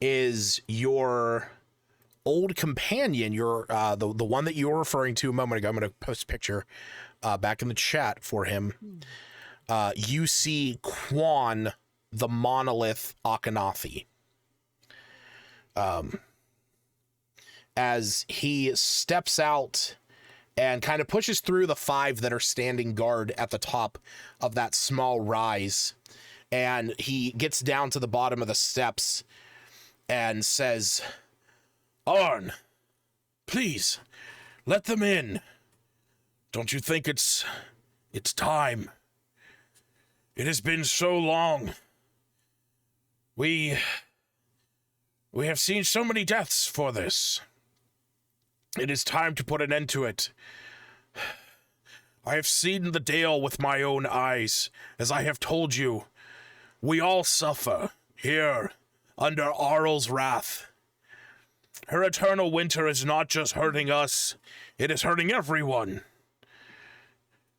is your old companion, your the one that you were referring to a moment ago. I'm going to post a picture back in the chat for him. You see Quan, the monolith Akhenathi. As he steps out and kind of pushes through the 5 that are standing guard at the top of that small rise. And he gets down to the bottom of the steps and says, "Arn, please, let them in. Don't you think it's time? It has been so long. We have seen so many deaths for this. It is time to put an end to it. I have seen the Dale with my own eyes, as I have told you. We all suffer here under Arl's wrath. Her eternal winter is not just hurting us, it is hurting everyone.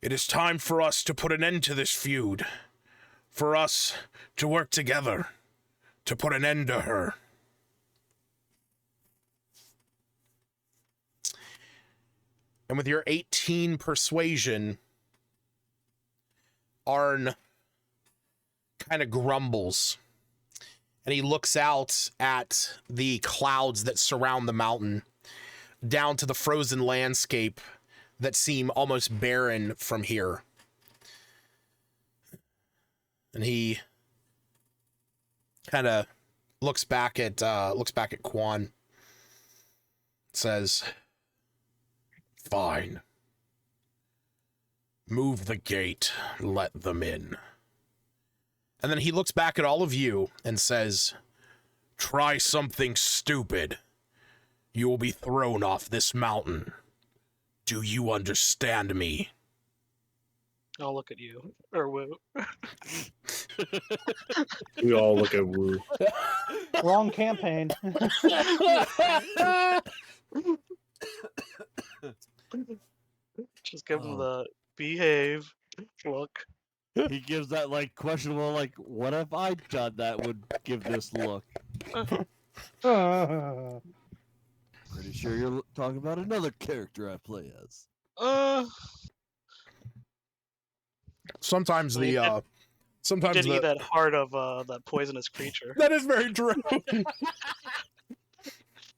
It is time for us to put an end to this feud, for us to work together to put an end to her." And with your 18 persuasion, Arn kind of grumbles, and he looks out at the clouds that surround the mountain, down to the frozen landscape that seem almost barren from here. And he kind of looks back at Quan, says, "Fine. Move the gate, let them in." And then he looks back at all of you and says, "Try something stupid. You will be thrown off this mountain. Do you understand me?" I'll look at you. Or Woo. We all look at Woo. Wrong campaign. Just give him the behave look. He gives that like questionable, like, what if I done that would give this look. Pretty sure you're talking about another character I play as. Sometimes Well, you the sometimes Did eat the that heart of that poisonous creature. that is very true.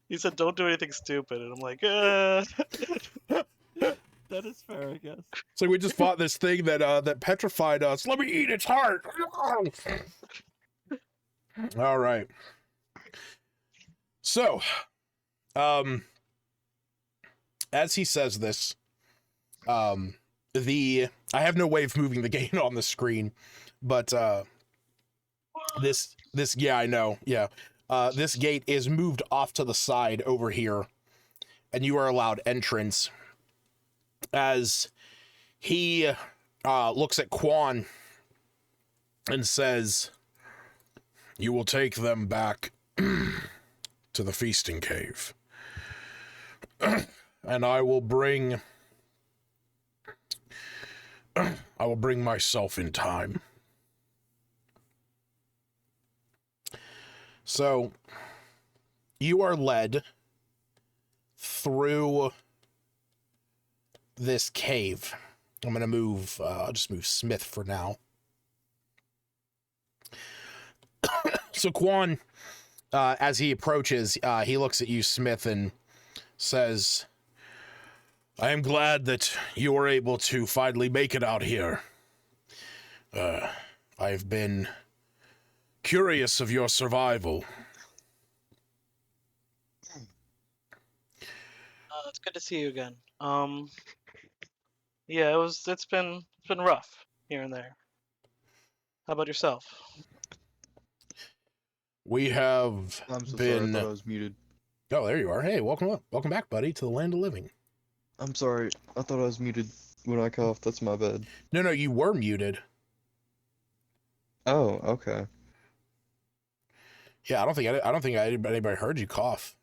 He said, "Don't do anything stupid," and I'm like, That is fair, I guess. So we just fought this thing that petrified us. Let me eat its heart. All right. So, as he says this, I have no way of moving the gate on the screen, but this yeah, I know, yeah. This gate is moved off to the side over here, and you are allowed entrance. As he looks at Quan and says, "You will take them back to the feasting cave, and I will bring myself in time." So you are led through this cave. I'm gonna move. I'll just move Smith for now. So Quan, as he approaches, he looks at you, Smith, and says, "I am glad that you were able to finally make it out here. I've been curious of your survival." It's good to see you again. Yeah, it's been rough here and there. How about yourself? We have I'm so been. sorry, I thought I was muted. Oh, there you are. Hey, welcome back, buddy, to the land of living. I'm sorry, I thought I was muted when I coughed. That's my bad. No, you were muted. Oh, okay. Yeah, I don't think anybody heard you cough.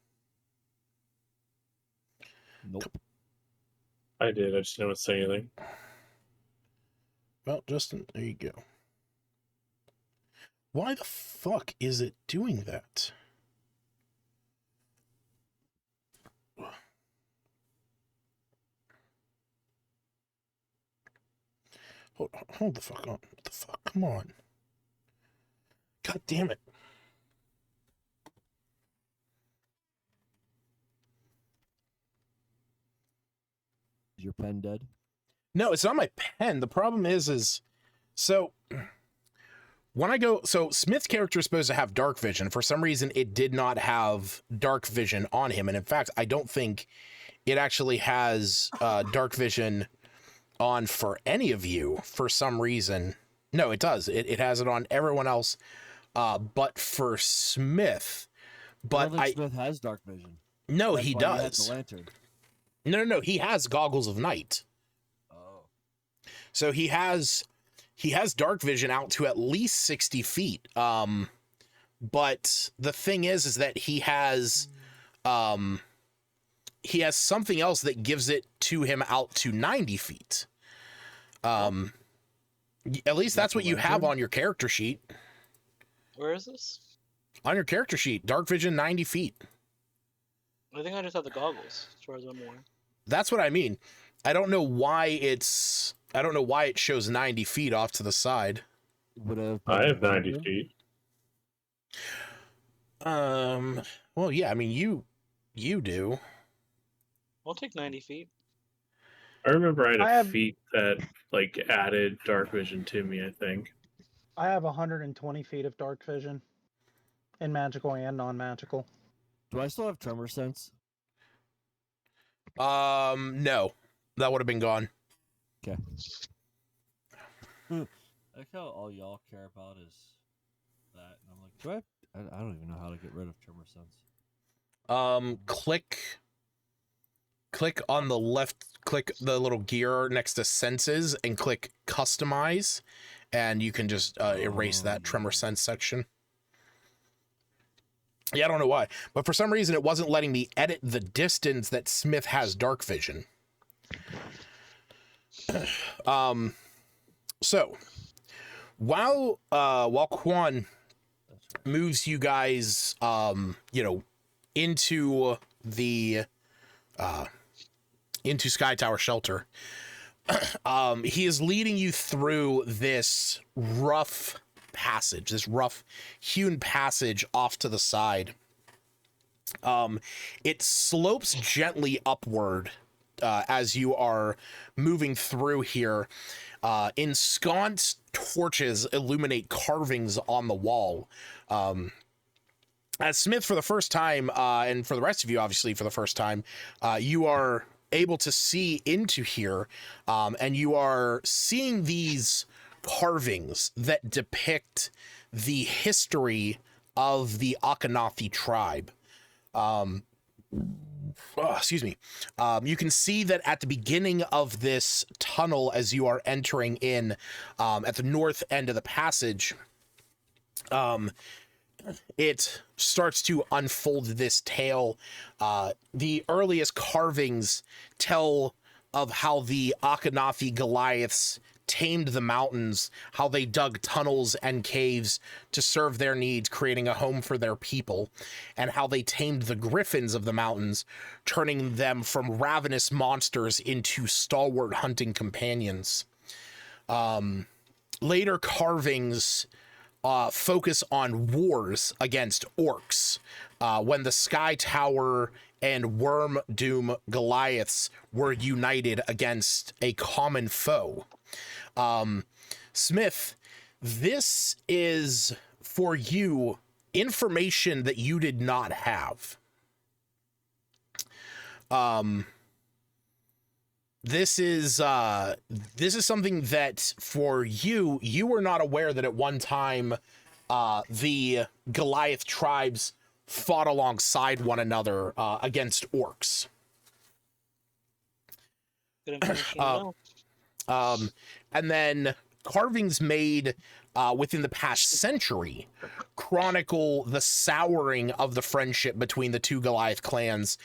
Nope. I did. I just didn't say anything. Well, Justin, there you go. Why the fuck is it doing that? Hold the fuck on. What the fuck? Come on. God damn it. Is your pen dead? No, it's not my pen. The problem is so when I go, so Smith's character is supposed to have dark vision. For some reason, it did not have dark vision on him. And in fact, I don't think it actually has dark vision on for any of you for some reason. No, it does. It has it on everyone else, but for Smith. But Smith has dark vision. No, That's he why he does. has the lantern. No. He has goggles of night. Oh. So he has dark vision out to at least 60 feet. But the thing is that he has something else that gives it to him out to 90 feet. At least that's what you have on your character sheet. Where is this? On your character sheet, dark vision 90 feet. I think I just have the goggles, as far as I'm aware. That's what I mean. I don't know why it shows 90 feet off to the side. I have 90 feet. Well, yeah, I mean, you do. I'll take 90 feet. I remember I had a have- feat that like added dark vision to me, I think. I have 120 feet of dark vision, in magical and non-magical. Do I still have tremor sense? No, that would have been gone. Okay. I like how all y'all care about is that, and I'm like, I don't even know how to get rid of tremor sense. Click on the left, click the little gear next to senses and click customize, and you can just erase that tremor sense section. Yeah, I don't know why, but for some reason it wasn't letting me edit the distance that Smith has dark vision. So while Quan moves you guys, into the into Sky Tower Shelter, he is leading you through this rough passage, this rough hewn passage off to the side. It slopes gently upward as you are moving through here. Ensconced torches illuminate carvings on the wall. As Smith, for the first time, and for the rest of you, obviously, for the first time, you are able to see into here, and you are seeing these carvings that depict the history of the Akhenafi tribe. Excuse me. You can see that at the beginning of this tunnel, as you are entering in, at the north end of the passage, it starts to unfold this tale. The earliest carvings tell of how the Akhenafi Goliaths tamed the mountains, how they dug tunnels and caves to serve their needs, creating a home for their people, and how they tamed the griffins of the mountains, turning them from ravenous monsters into stalwart hunting companions. Later carvings focus on wars against orcs, when the Sky Tower and Worm Doom Goliaths were united against a common foe. Smith, this is for you information that you did not have. This is something that for you were not aware that at one time the Goliath tribes fought alongside one another against orcs. Good information to know. And then carvings made within the past century chronicle the souring of the friendship between the two Goliath clans,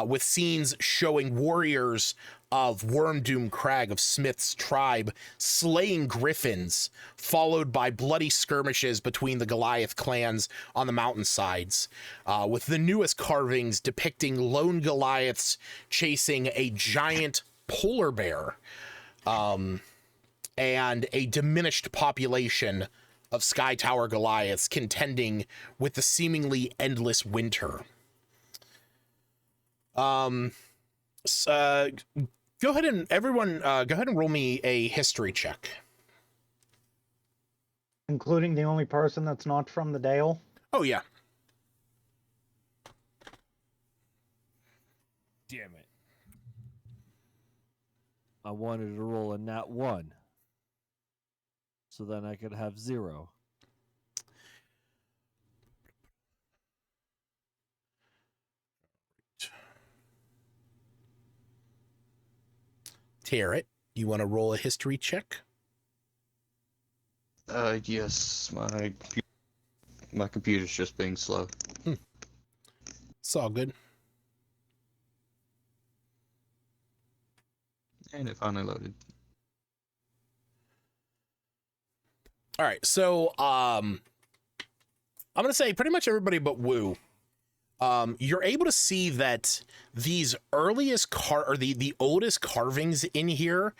with scenes showing warriors of Wormdoom Crag of Smith's tribe slaying griffins, followed by bloody skirmishes between the Goliath clans on the mountainsides, with the newest carvings depicting lone Goliaths chasing a giant polar bear, and a diminished population of Sky Tower Goliaths contending with the seemingly endless winter. Go ahead and everyone, go ahead and roll me a history check. Including the only person that's not from the Dale. Oh yeah. Damn it. I wanted to roll a nat 1. So then I could have 0. Tarrant, you want to roll a history check? Yes, my computer's just being slow. It's all good. And it finally loaded. All right, so I'm gonna say pretty much everybody but Woo. You're able to see that these earliest the oldest carvings in here,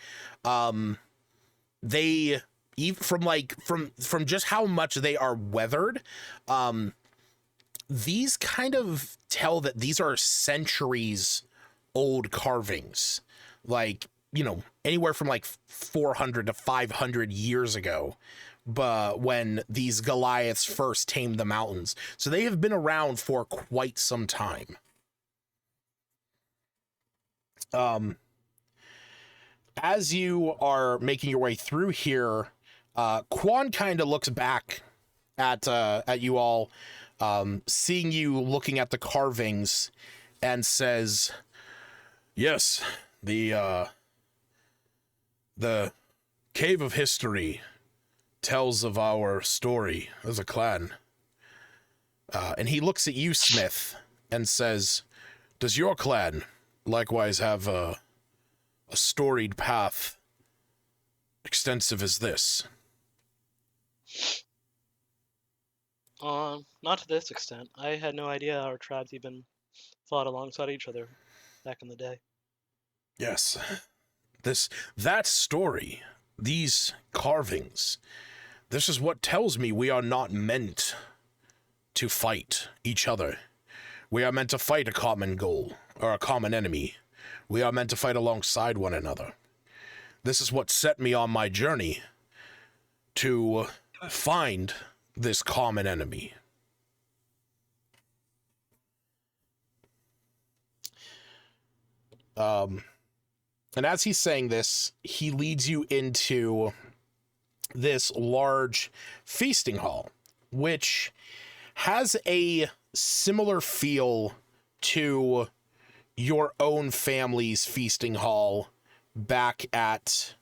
they even from just how much they are weathered, these kind of tell that these are centuries old carvings, like, you know, anywhere from like 400 to 500 years ago, but when these Goliaths first tamed the mountains. So they have been around for quite some time. As you are making your way through here, Quan kind of looks back at you all, seeing you looking at the carvings, and says, "Yes, the Cave of History tells of our story as a clan." And he looks at you, Smith, and says, "Does your clan likewise have a storied path extensive as this?" Not to this extent. I had no idea our tribes even fought alongside each other back in the day. Yes. That story, these carvings, this is what tells me we are not meant to fight each other. We are meant to fight a common goal, or a common enemy. We are meant to fight alongside one another. This is what set me on my journey to find this common enemy. And as he's saying this, he leads you into this large feasting hall, which has a similar feel to your own family's feasting hall back at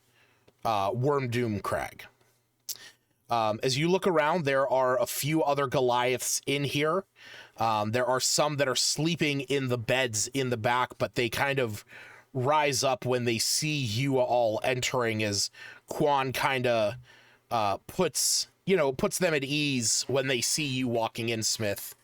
Wormdoom Crag. As you look around, there are a few other Goliaths in here. There are some that are sleeping in the beds in the back, but they kind of rise up when they see you all entering, as Quan kind of puts them at ease when they see you walking in, Smith.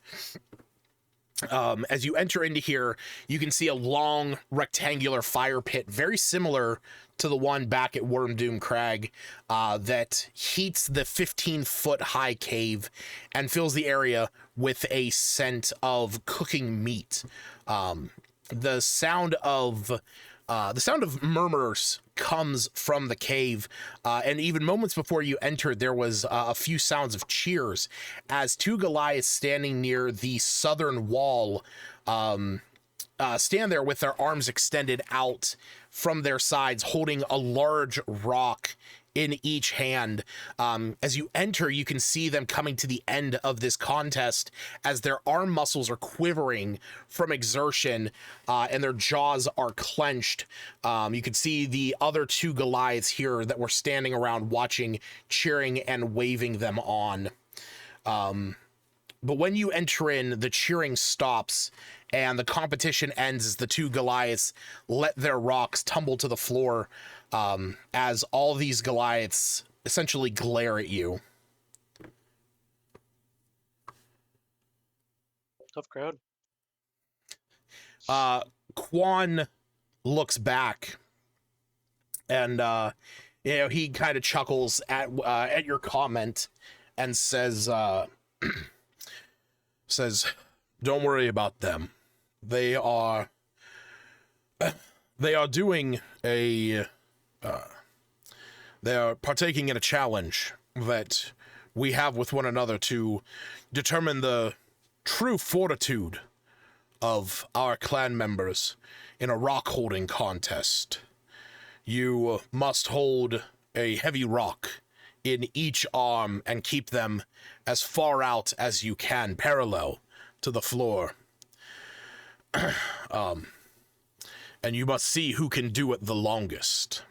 As you enter into here, you can see a long rectangular fire pit, very similar to the one back at Wormdoom Crag, that heats the 15-foot high cave and fills the area with a scent of cooking meat. The sound of murmurs comes from the cave, and even moments before you entered, there was a few sounds of cheers as two Goliaths standing near the southern wall stand there with their arms extended out from their sides, holding a large rock in each hand. As you enter, you can see them coming to the end of this contest as their arm muscles are quivering from exertion, and their jaws are clenched. You can see the other two Goliaths here that were standing around watching, cheering, and waving them on. But when you enter in, the cheering stops and the competition ends as the two Goliaths let their rocks tumble to the floor, as all these Goliaths essentially glare at you. Tough crowd. Quan looks back and he kind of chuckles at your comment and says don't worry about them. They are doing they are partaking in a challenge that we have with one another to determine the true fortitude of our clan members in a rock holding contest. You must hold a heavy rock in each arm and keep them as far out as you can, parallel to the floor. And you must see who can do it the longest.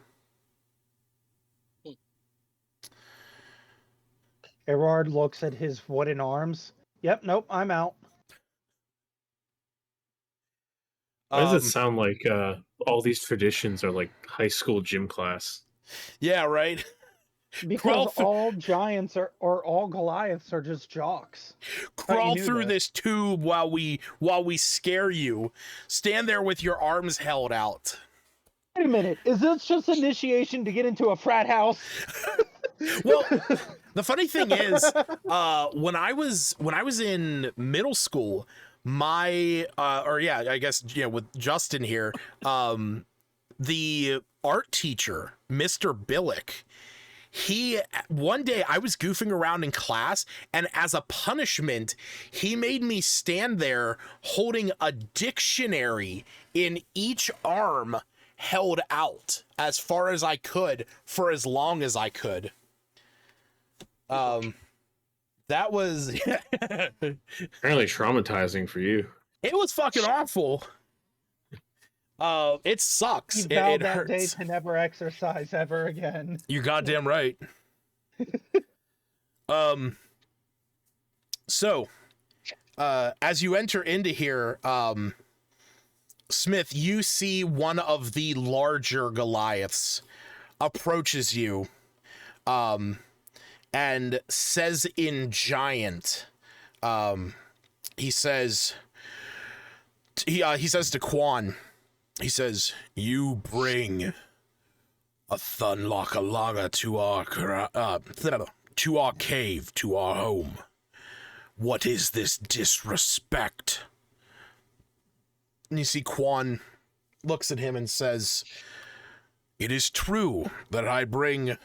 Erard looks at his wooden arms. Yep, nope, I'm out. Why does it sound like all these traditions are like high school gym class? Yeah, right? Because all giants or all Goliaths are just jocks. Crawl through this tube while we scare you. Stand there with your arms held out. Wait a minute, is this just initiation to get into a frat house? Well, the funny thing is, when I was in middle school, my I guess with Justin here, the art teacher, Mr. Billick, one day I was goofing around in class, and as a punishment, he made me stand there holding a dictionary in each arm, held out as far as I could for as long as I could. That was apparently traumatizing for you. It was fucking awful. It sucks. He vowed that hurts. day to never exercise ever again. You're goddamn right. So, as you enter into here, Smith, you see one of the larger Goliaths approaches you, and says in giant, he says to Quan, he says, "You bring a Thunlocka to our cave, to our home. What is this disrespect?" And you see Quan looks at him and says, "It is true that I bring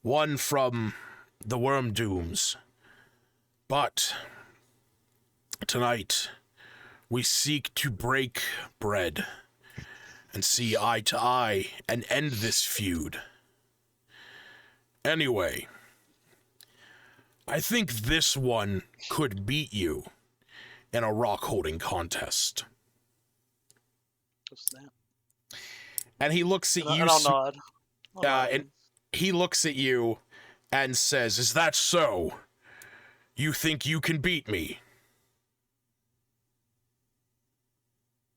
one from the Worm Dooms, but tonight we seek to break bread and see eye to eye and end this feud. Anyway, I think this one could beat you in a rock-holding contest." Just that. And he looks at you. And I'll nod. And he looks at you and says, "Is that so? You think you can beat me?"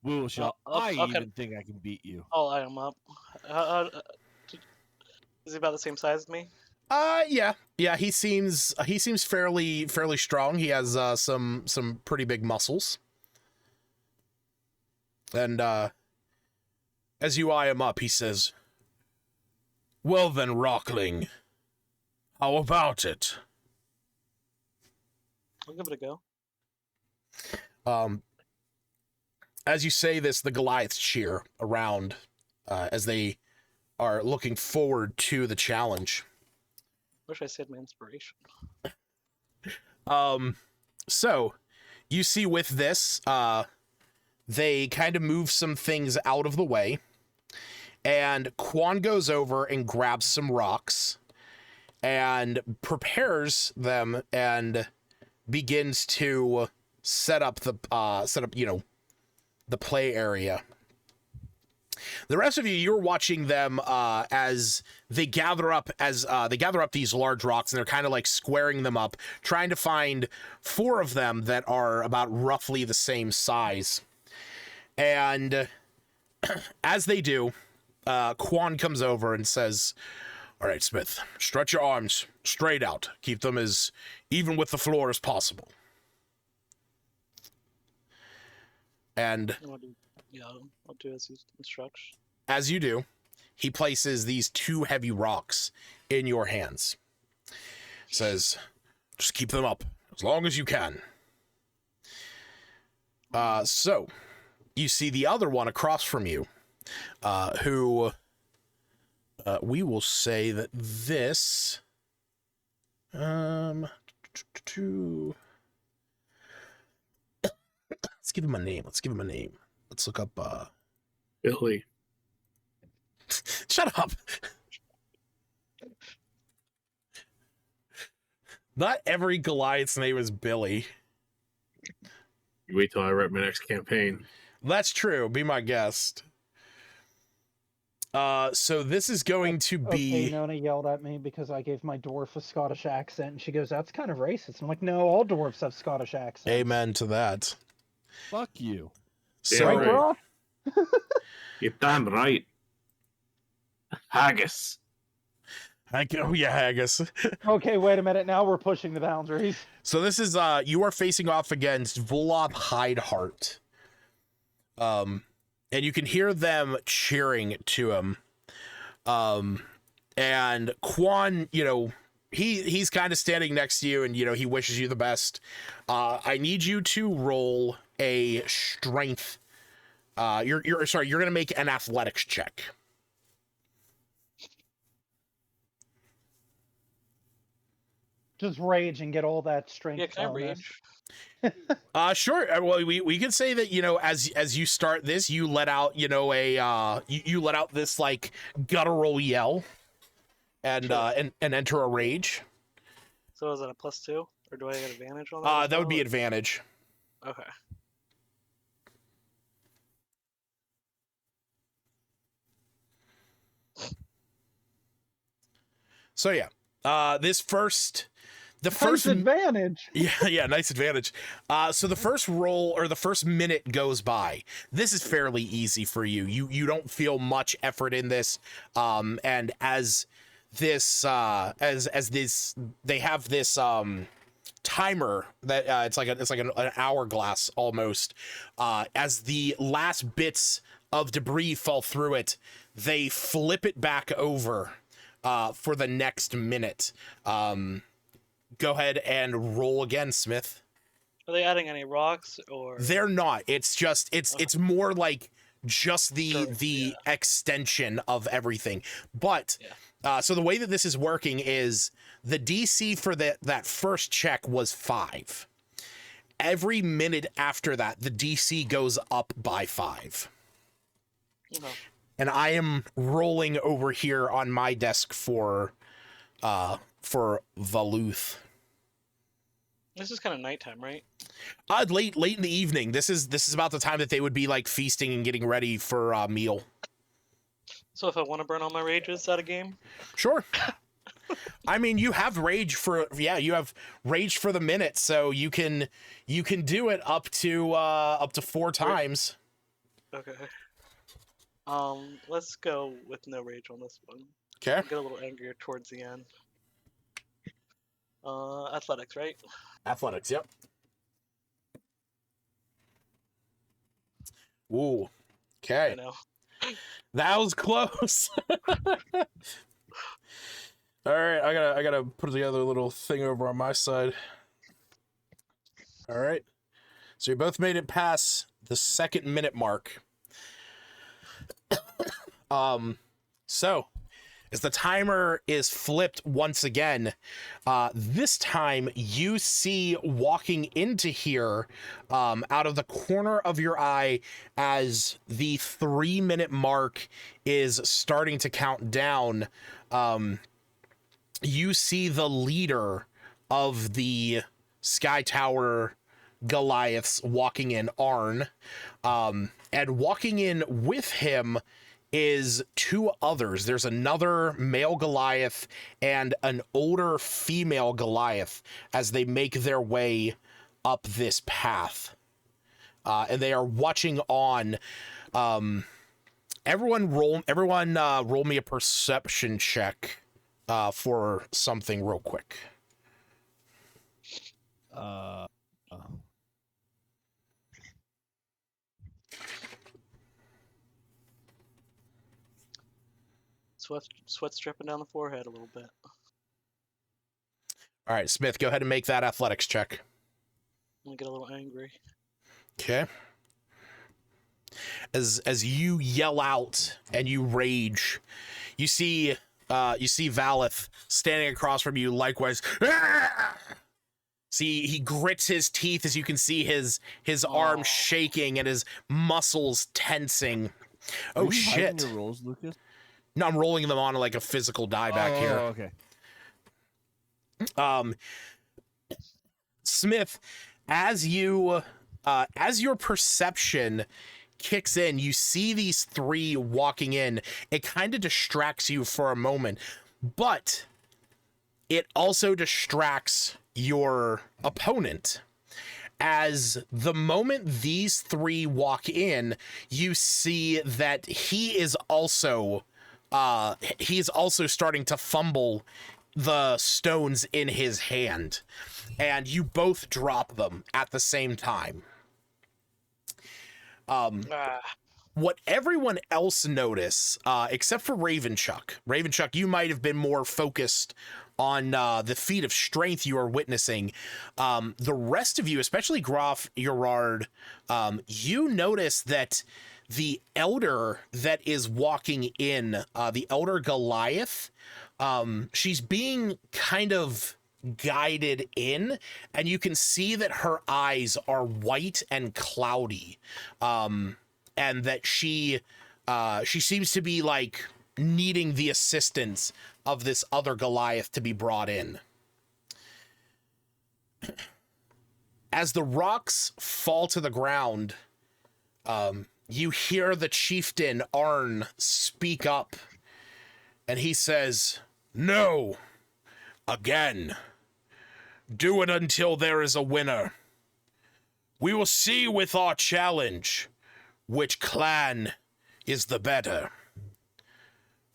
Will shall I okay. even think I can beat you? I'll eye him up. Is he about the same size as me? Yeah. He seems fairly strong. He has some pretty big muscles. And as you eye him up, he says, "Well then, Rockling, how about it?" I'll give it a go. As you say this, the Goliaths cheer around as they are looking forward to the challenge. Wish I said my inspiration. So you see with this, they kind of move some things out of the way, and Quan goes over and grabs some rocks and prepares them and begins to set up the play area. The rest of you're watching them as they gather up these large rocks, and they're kind of like squaring them up, trying to find 4 of them that are about roughly the same size. And as they do, Quan comes over and says, "All right, Smith, stretch your arms straight out. Keep them as even with the floor as possible." And I'll do as he's instructs. as you do, he places these 2 heavy rocks in your hands. Says, "Just keep them up as long as you can." So you see the other one across from you, who we will say that this let's give him a name. Let's look up Billy. Shut up. Not every Goliath's name is Billy. You wait till I write my next campaign. That's true. Be my guest. So this is going to be... Okay, Nona yelled at me because I gave my dwarf a Scottish accent, and she goes, "That's kind of racist." I'm like, "No, all dwarves have Scottish accents." Amen to that. Fuck you. So, Right, right. bro? You're damn right. Haggis. oh yeah, Haggis. Okay, wait a minute. Now we're pushing the boundaries. So this is you are facing off against Volop Hideheart. And you can hear them cheering to him. And Quan, he's kind of standing next to you, and he wishes you the best. I need you to roll a strength. You're gonna make an athletics check. Just rage and get all that strength. Yeah, can I bonus. rage? Sure. Well, we can say that as you start this, you let out you let out this like guttural yell, and Sure. and enter a rage. So is that a +2, or do I get advantage on that? That would be advantage. Okay. So yeah, the first Nice advantage. yeah, nice advantage. So the first roll or the first minute goes by. This is fairly easy for you. You don't feel much effort in this. And as this they have this timer that it's like an hourglass almost. As the last bits of debris fall through it, they flip it back over for the next minute. Go ahead and roll again, Smith. Are they adding any rocks or? They're not. It's just it's more like just the extension of everything. But Yeah. so the way that this is working is the DC for that first check was 5. Every minute after that, the DC goes up by 5. Okay. And I am rolling over here on my desk for Valuth. This is kind of nighttime, right? Late in the evening. This is about the time that they would be like feasting and getting ready for a meal. So if I want to burn all my rages out of game, Sure. I mean, you have rage for the minute, so you can do it up to 4 times. okay. Let's go with no rage on this one. Okay. I'll get a little angrier towards the end. Athletics, right? Athletics, yep. Ooh. Okay. I know. That was close. All right, I gotta put together a little thing over on my side. All right, so you both made it past the 2nd minute mark. So as the timer is flipped once again, this time you see walking into here, out of the corner of your eye, as the 3 minute mark is starting to count down. You see the leader of the Sky Tower Goliaths walking in, Arn, and walking in with him is 2 others. There's another male Goliath and an older female Goliath as they make their way up this path. And they are watching on. Everyone roll me a perception check for something real quick. Sweat's dripping down the forehead a little bit. All right, Smith, go ahead and make that athletics check. I'm gonna get a little angry. Okay. As you yell out and you rage, you see Valeth standing across from you, likewise. See, he grits his teeth as you can see his arm shaking and his muscles tensing. Oh shit! Your rolls, Lucas? No, I'm rolling them on like a physical die back here. Okay. Smith, as your perception kicks in, you see these 3 walking in. It kind of distracts you for a moment, but it also distracts your opponent. As the moment these 3 walk in, you see that he is also starting to fumble the stones in his hand, and you both drop them at the same time. What everyone else notice, except for Ravenchuck, you might have been more focused on the feat of strength you are witnessing. The rest of you, especially Graf Gerard, you notice that the elder that is walking in, the elder Goliath, she's being kind of guided in, and you can see that her eyes are white and cloudy, and that she seems to be like needing the assistance of this other Goliath to be brought in. As the rocks fall to the ground, you hear the chieftain Arn speak up, and he says, "No, again. Do it until there is a winner. We will see with our challenge which clan is the better.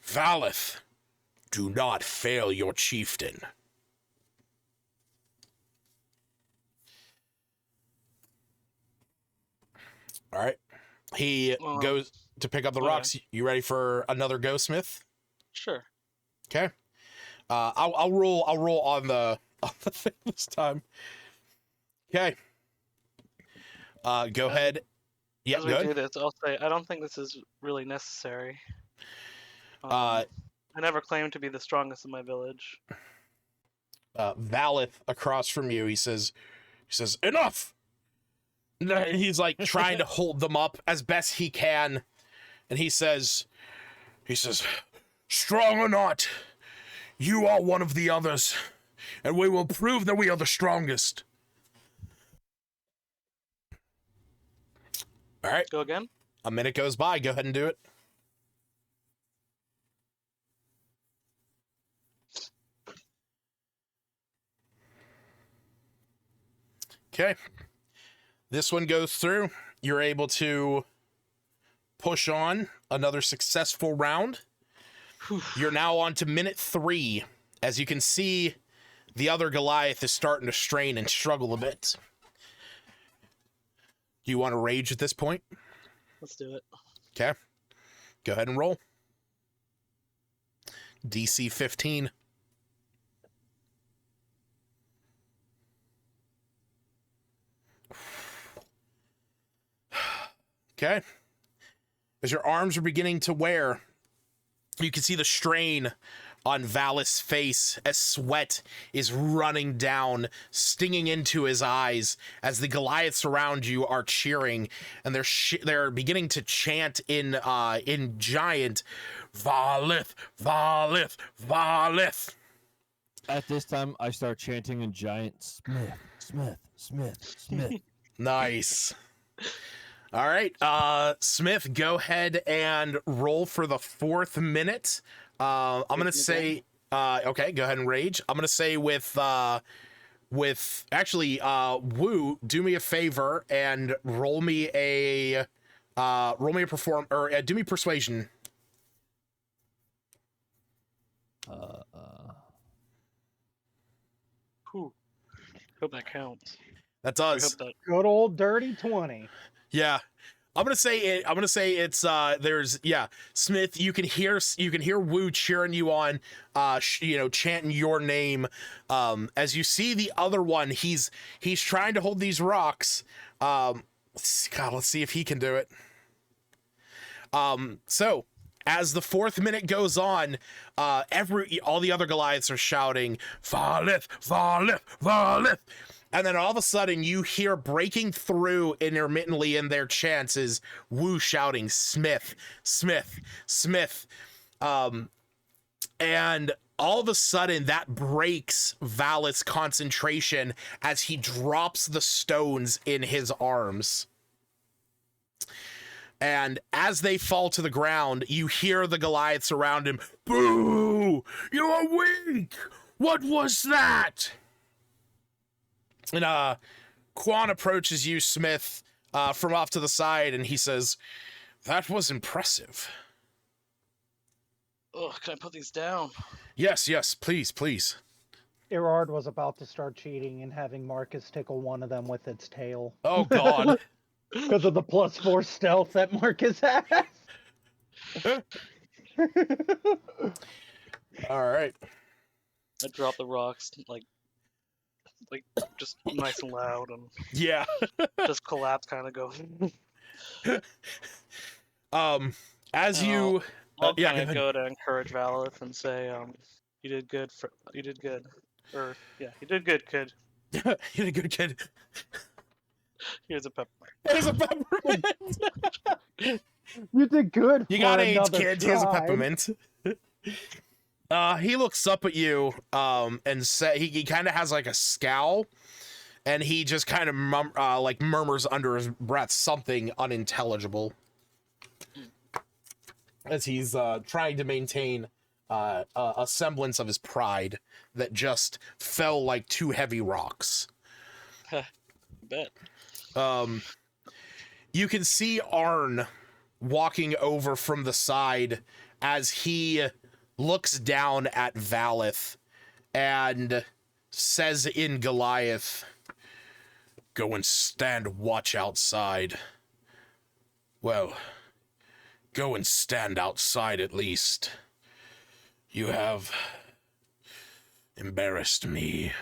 Valeth, do not fail your chieftain." All right. He goes to pick up the rocks. You ready for another go, Smith? Sure. Okay. I'll roll on the thing this time. Okay. Go ahead Yeah, As we do this, I'll say I don't think this is really necessary. I never claimed to be the strongest in my village. Valith across from you, he says, enough! And he's like trying to hold them up as best he can. And he says, strong or not, you are one of the others, and we will prove that we are the strongest. All right. Go again? A minute goes by. Go ahead and do it. Okay. This one goes through. You're able to push on another successful round. You're now on to minute 3. As you can see, the other Goliath is starting to strain and struggle a bit. Do you want to rage at this point? Let's do it. Okay. Go ahead and roll. DC 15. Okay. As your arms are beginning to wear, you can see the strain on Valith's face as sweat is running down, stinging into his eyes as the Goliaths around you are cheering, and they're beginning to chant in giant, Valith, Valith, Valith. At this time, I start chanting in giant, Smith, Smith, Smith, Smith. Nice. All right, Smith, go ahead and roll for the 4th minute. I'm gonna say, okay, go ahead and rage. I'm gonna say with actually, Woo, do me a favor and roll me a do me persuasion. Whew. Hope that counts. That I does. hope that. Good old dirty 20. Yeah. I'm gonna say it's there's Smith, you can hear Woo cheering you on, chanting your name, as you see the other one, he's trying to hold these rocks. Let's see if he can do it. So as the 4th minute goes on, all the other Goliaths are shouting, Valith, Valith, Valith. And then all of a sudden, you hear breaking through intermittently in their chants is Woo shouting, Smith, Smith, Smith. And all of a sudden, that breaks Valith's concentration as he drops the stones in his arms. And as they fall to the ground, you hear the Goliaths around him, Boo! You are weak! What was that? And Quan approaches you, Smith, from off to the side, and he says, that was impressive. Oh, can I put these down? Yes, please. Erard was about to start cheating and having Marcus tickle one of them with its tail. Oh, God. Because of the +4 stealth that Marcus has. All right. I drop the rocks, like just nice and loud, and Yeah. just collapse, kind of go. As you... I'll yeah, kind of go to encourage Valith and say, you did good. You did good. Or, yeah, you did good, kid. You're a good kid. Here's a peppermint. Here's a peppermint. You did good. You got for AIDS, another kid. Here's a try. peppermint. He looks up at you, and he kind of has like a scowl, and he just kind of murmurs under his breath something unintelligible as he's trying to maintain a semblance of his pride that just fell like 2 heavy rocks. Bet. You can see Arn walking over from the side as he looks down at Valith and says in Goliath, go and stand watch outside. Well, go and stand outside at least. You have embarrassed me.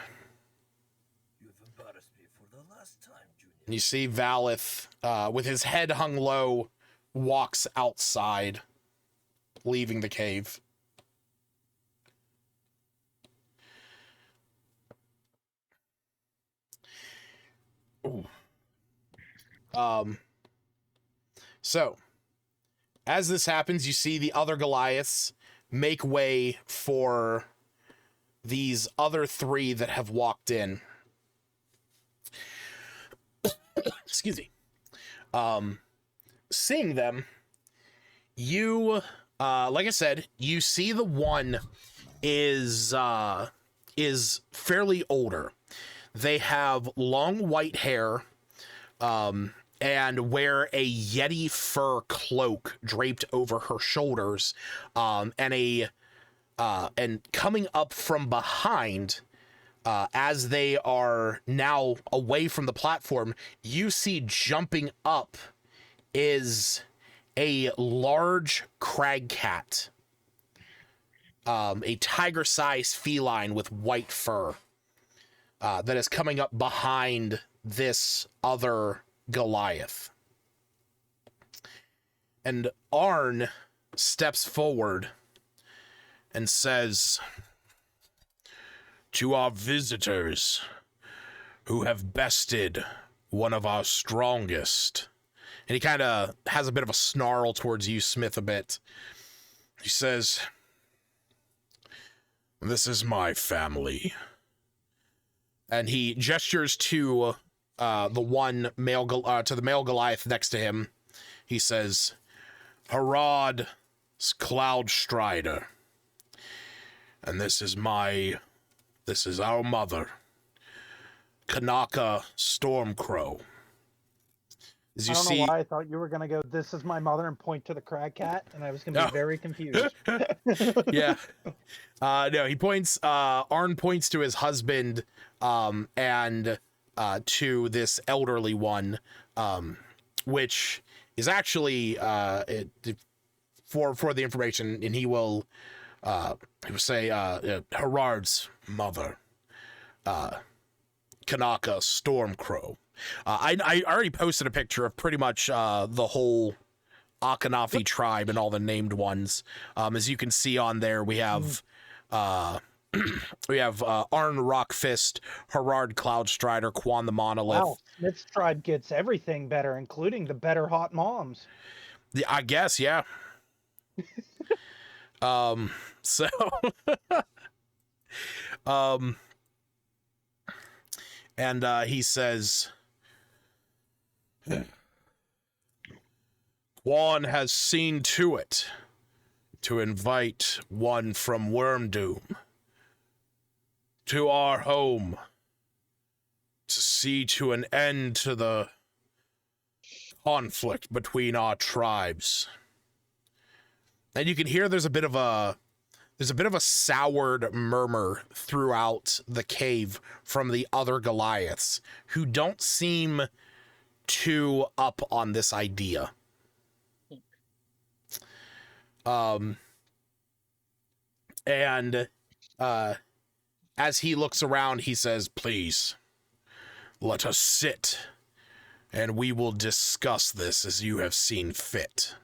You've embarrassed me for the last time, And you see Valith, with his head hung low, walks outside, leaving the cave. Ooh. So, as this happens, you see the other Goliaths make way for these other three that have walked in. Excuse me. Seeing them, you, like I said, you see the one is fairly older. They have long white hair, and wear a Yeti fur cloak draped over her shoulders, and coming up from behind, as they are now away from the platform, you see jumping up is a large crag cat, a tiger-sized feline with white fur, that is coming up behind this other Goliath. And Arn steps forward and says, "To our visitors who have bested one of our strongest," and he kind of has a bit of a snarl towards you, Smith, a bit. He says, "This is my family." And he gestures to the male Goliath next to him. He says, "Harad Cloud Strider. And this is our mother, Kanaka Stormcrow." As you I don't see, know why I thought you were going to go, "This is my mother," and point to the crag cat, and I was going to be very confused. Yeah. No, he points, Arn points to his husband, and to this elderly one, which is actually, for the information, and he will say, Harard's mother, Kanaka Stormcrow. I already posted a picture of pretty much the whole Akhenafi tribe and all the named ones. As you can see on there, we have Arn Rockfist, Harard Cloudstrider, Quan the Monolith. Wow, Smith's tribe gets everything better, including the better hot moms. Yeah, I guess, yeah. So and he says, "Quan has seen to it to invite one from Wormdoom to our home to see to an end to the conflict between our tribes." And you can hear there's a bit of a soured murmur throughout the cave from the other Goliaths, who don't seem too up on this idea. And as he looks around, he says, "Please, let us sit, and we will discuss this as you have seen fit."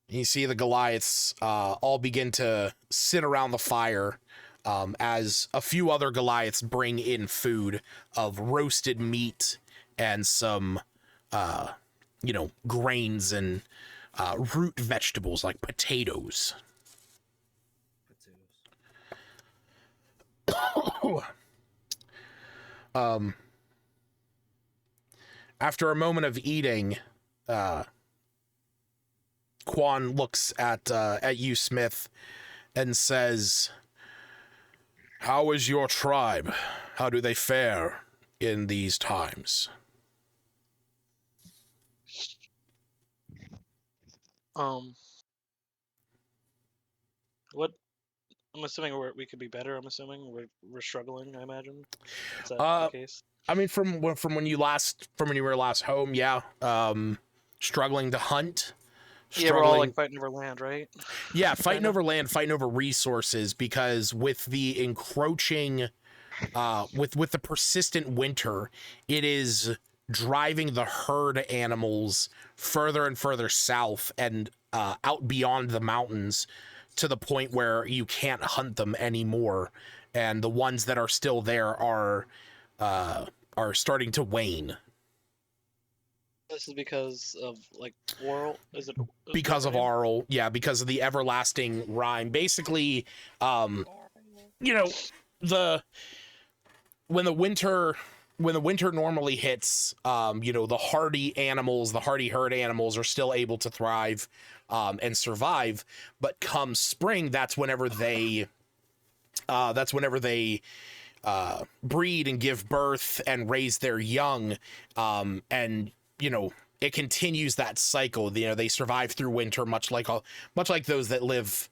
You see the Goliaths all begin to sit around the fire, as a few other Goliaths bring in food of roasted meat and some, grains and root vegetables like potatoes. After a moment of eating, Quan looks at you, Smith, and says, "How is your tribe? How do they fare in these times?" What? I'm assuming we could be better. I'm assuming we're struggling. I imagine. Is that the case? I mean, from when you were last home, yeah. Struggling to hunt. Yeah, we're all like fighting over land, right? Yeah, fighting over land, fighting over resources, because with the encroaching with the persistent winter, it is driving the herd animals further and further south and out beyond the mountains to the point where you can't hunt them anymore, and the ones that are still there are starting to wane. This is because of like oral. Is it Because of Arl, yeah, because of the everlasting rime. Basically, you know, the when the winter normally hits, the hardy animals, the hardy herd animals are still able to thrive and survive. But come spring, that's whenever they breed and give birth and raise their young, and it continues that cycle. They survive through winter, much like those that live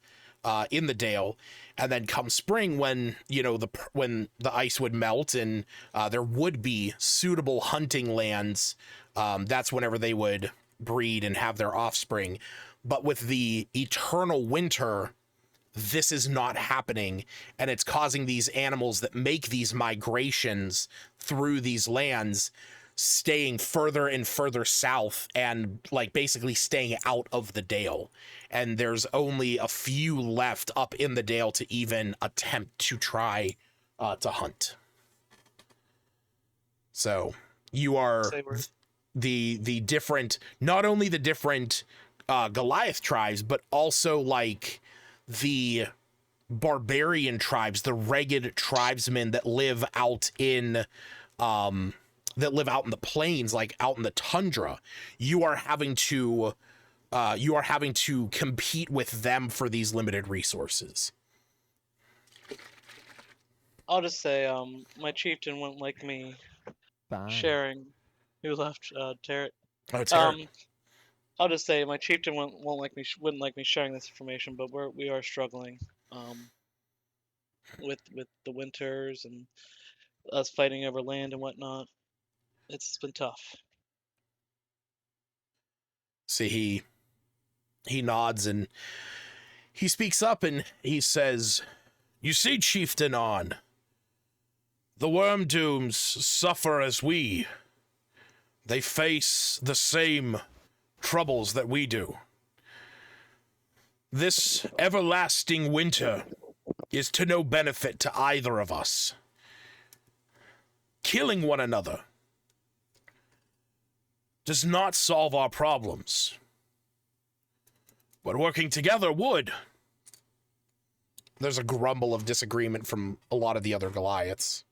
in the Dale, and then come spring, when when the ice would melt and there would be suitable hunting lands, that's whenever they would breed and have their offspring. But with the eternal winter, this is not happening, and it's causing these animals that make these migrations through these lands staying further and further south, and like basically staying out of the Dale. And there's only a few left up in the Dale to even attempt to try to hunt. So you are the different, not only the different Goliath tribes, but also like the barbarian tribes, the ragged tribesmen that live out in the plains, like out in the tundra. You are having to compete with them for these limited resources. I'll just say, my chieftain wouldn't like me sharing. Who left? Tarrant. Oh, Tarrant. I'll just say my chieftain wouldn't like me sharing this information, but we are struggling, with the winters and us fighting over land and whatnot. It's been tough. See, he nods and he speaks up and he says, "You see, Chieftain On, the Worm Dooms suffer as we. They face the same troubles that we do. This everlasting winter is to no benefit to either of us. Killing one another does not solve our problems, but working together would." There's a grumble of disagreement from a lot of the other Goliaths.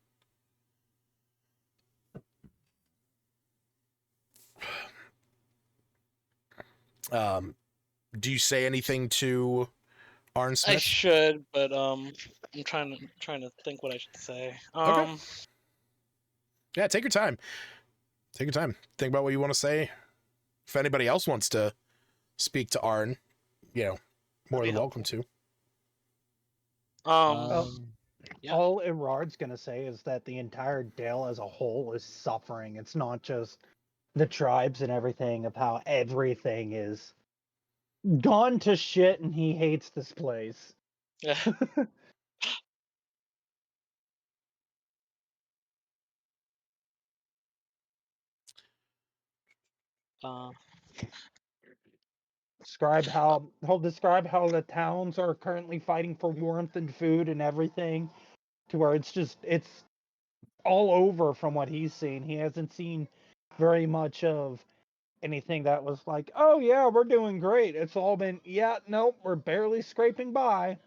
Do you say anything to Arn Smith? I should, but I'm trying to think what I should say. Okay. Yeah, take your time. Take your time. Think about what you want to say. If anybody else wants to speak to Arn, more than welcome to. Yeah. All Erard's gonna say is that the entire Dale as a whole is suffering. It's not just the tribes and everything, of how everything is gone to shit and he hates this place. Yeah. He'll describe how the towns are currently fighting for warmth and food and everything, to where it's all over from what he's seen. He hasn't seen very much of anything that was like, oh yeah, we're doing great. It's all been, yeah, nope, we're barely scraping by.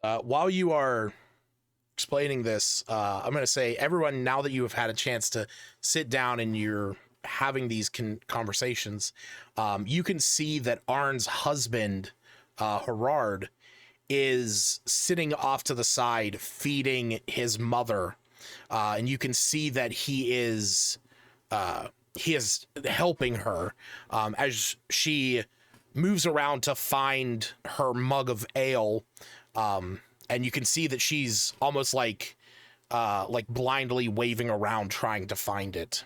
While you are explaining this, I'm going to say, everyone, now that you have had a chance to sit down and you're having these conversations, you can see that Arn's husband, Gerard, is sitting off to the side feeding his mother, and you can see that he is helping her as she moves around to find her mug of ale, and you can see that she's almost like blindly waving around trying to find it.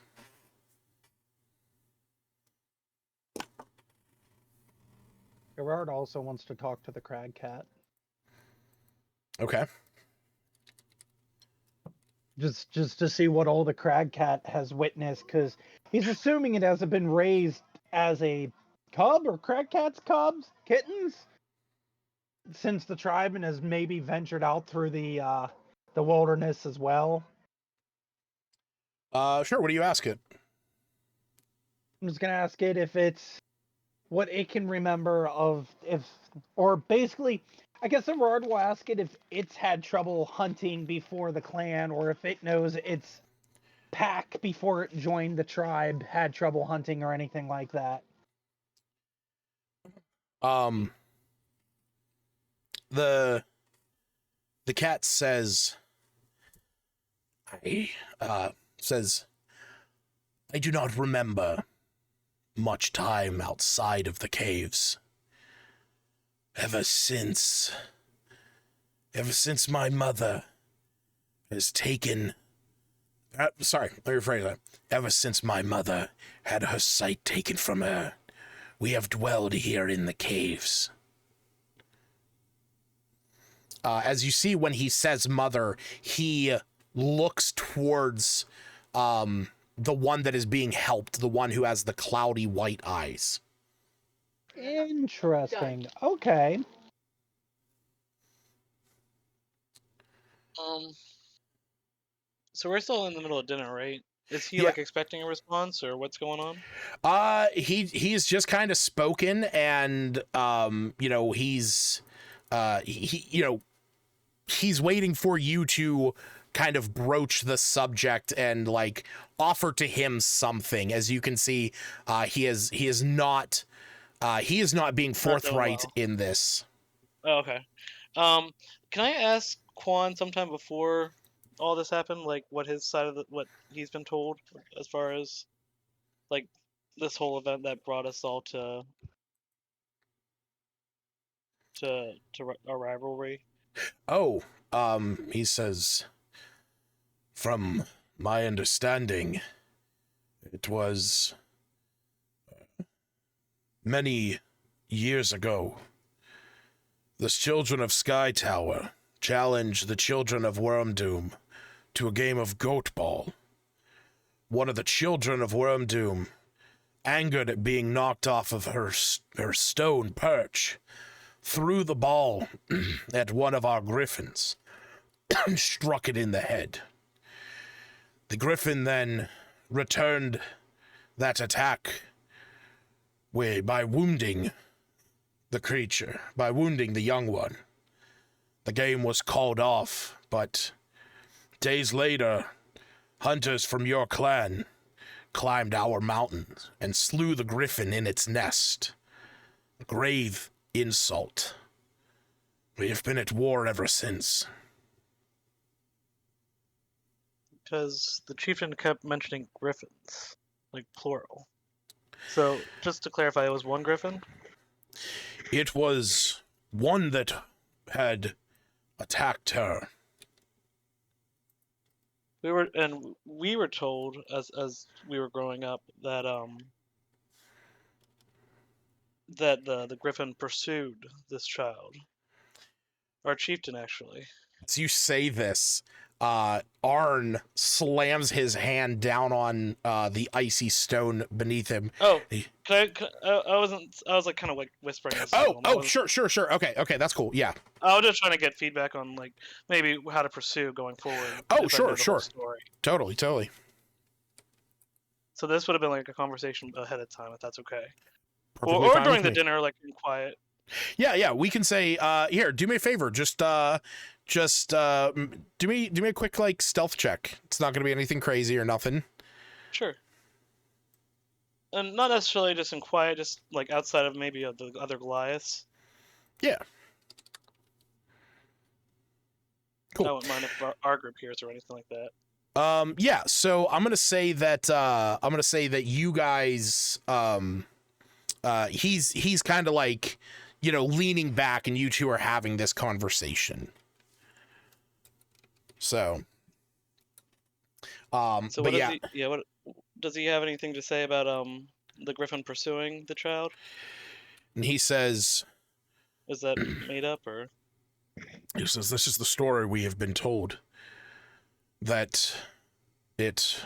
Gerard also wants to talk to the crag cat. Okay. Just to see what all the crag cat has witnessed, because he's assuming it hasn't been raised as a cub or crag cat's kittens, since the tribeman has maybe ventured out through the wilderness as well. Sure. What do you ask it? I'm just gonna ask it if it's what it can remember of or basically, I guess Everard will ask it if it's had trouble hunting before the clan, or if it knows its pack before it joined the tribe had trouble hunting or anything like that. The cat says, I do not remember much time outside of the caves. Ever since my mother has taken... sorry, let me rephrase that. Ever since my mother had her sight taken from her, we have dwelled here in the caves. As you see, when he says mother, he looks towards the one that is being helped, the one who has the cloudy white eyes. Interesting. Okay. So we're still in the middle of dinner, right? Is he Yeah. like expecting a response, or what's going on? He's just kind of spoken, and he's he's waiting for you to kind of broach the subject and like offer to him something. As you can see, he is not being forthright in this. Oh, okay. Can I ask Quan sometime before all this happened, like what his side of what he's been told as far as like this whole event that brought us all to a rivalry? Oh, he says, from my understanding, it was many years ago. The children of Sky Tower challenged the children of Wormdoom to a game of goat ball. One of the children of Wormdoom, angered at being knocked off of her stone perch, threw the ball at one of our griffins and struck it in the head. The griffin then returned that attack by wounding the creature, by wounding the young one. The game was called off, but days later, hunters from your clan climbed our mountains and slew the griffin in its nest. A grave insult. We have been at war ever since. Because the chieftain kept mentioning griffins, like plural. So just to clarify, it was one griffin? It was one that had attacked her. We were told as we were growing up that that the griffin pursued this child. Our chieftain, actually. As you say this, Arn slams his hand down on the icy stone beneath him. Oh, I was like kind of like whispering this. Sure. Okay, that's cool. Yeah. I was just trying to get feedback on like maybe how to pursue going forward. Oh, sure. Totally. So this would have been like a conversation ahead of time, if that's okay. Perfectly Or fine during with the me. dinner, like in quiet. Yeah. We can say, here, do me a favor. Just do me a quick like stealth check. It's not going to be anything crazy or nothing. Sure. And not necessarily just in quiet, just like outside of maybe the other Goliaths. Yeah. Cool. I wouldn't mind if our group hears or anything like that. Yeah, so I'm gonna say that you guys he's kind of like, leaning back and you two are having this conversation. So So but what yeah. what does he have anything to say about the griffin pursuing the child? And he says, Is that made up or? He says, "This is the story we have been told. That it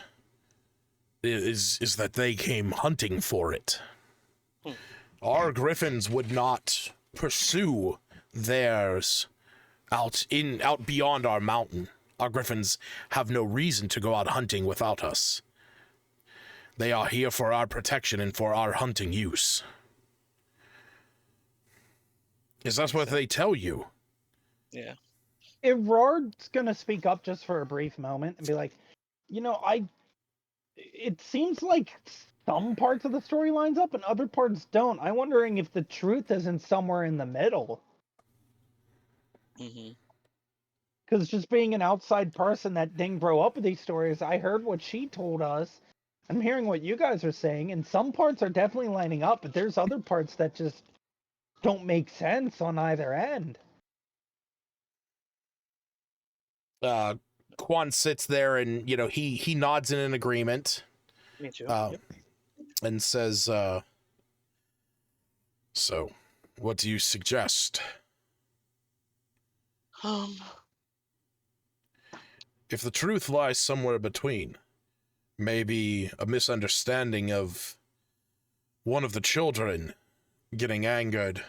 is that they came hunting for it. Our griffins would not pursue theirs out beyond our mountain. Our griffins have no reason to go out hunting without us. They are here for our protection and for our hunting use." Is that what they tell you? Yeah. Erard's gonna speak up just for a brief moment and be like, it seems like some parts of the story lines up and other parts don't. I'm wondering if the truth isn't somewhere in the middle. Mm-hmm. Because just being an outside person that didn't grow up with these stories, I heard what she told us. I'm hearing what you guys are saying, and some parts are definitely lining up, but there's other parts that just don't make sense on either end. Quan sits there and, he nods in an agreement. Me too. Yep. And says, "So, what do you suggest? If the truth lies somewhere between, maybe a misunderstanding of one of the children getting angered,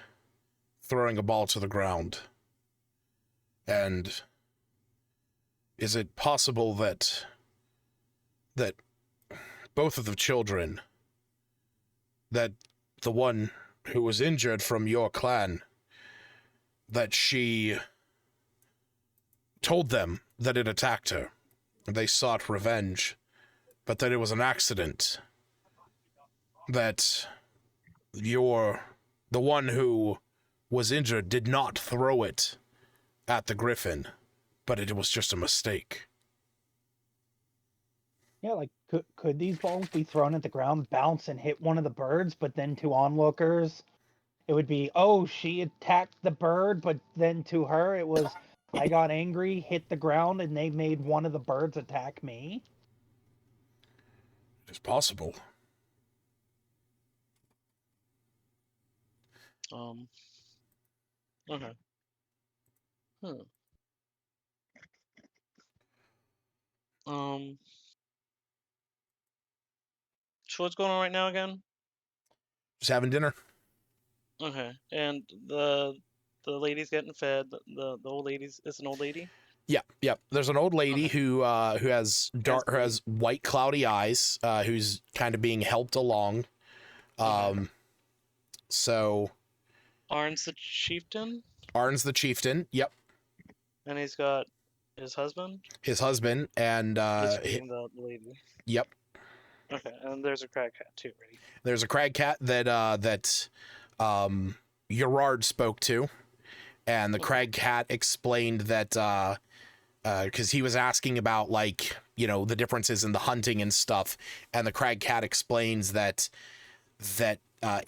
throwing a ball to the ground. And is it possible that both of the children, that the one who was injured from your clan, that she told them that it attacked her, and they sought revenge, but that it was an accident, that the one who was injured did not throw it at the griffin, but it was just a mistake?" Yeah, like could these balls be thrown at the ground, bounce and hit one of the birds, but then to onlookers, it would be, oh, she attacked the bird, but then to her it was, I got angry, hit the ground, and they made one of the birds attack me? It's possible. Okay. So what's going on right now again? Just having dinner. Okay. And the lady's getting fed. The old lady's, it's an old lady? Yeah. There's an old lady Okay. who has has white cloudy eyes, who's kind of being helped along. So Arn's the chieftain? Arn's the chieftain. Yep. And he's got his husband? His husband and Just being the lady. yep. Okay, and there's a crag cat too, right? There's a crag cat that Gerard spoke to, and the crag cat explained that because he was asking about, like, the differences in the hunting and stuff, and the crag cat explains that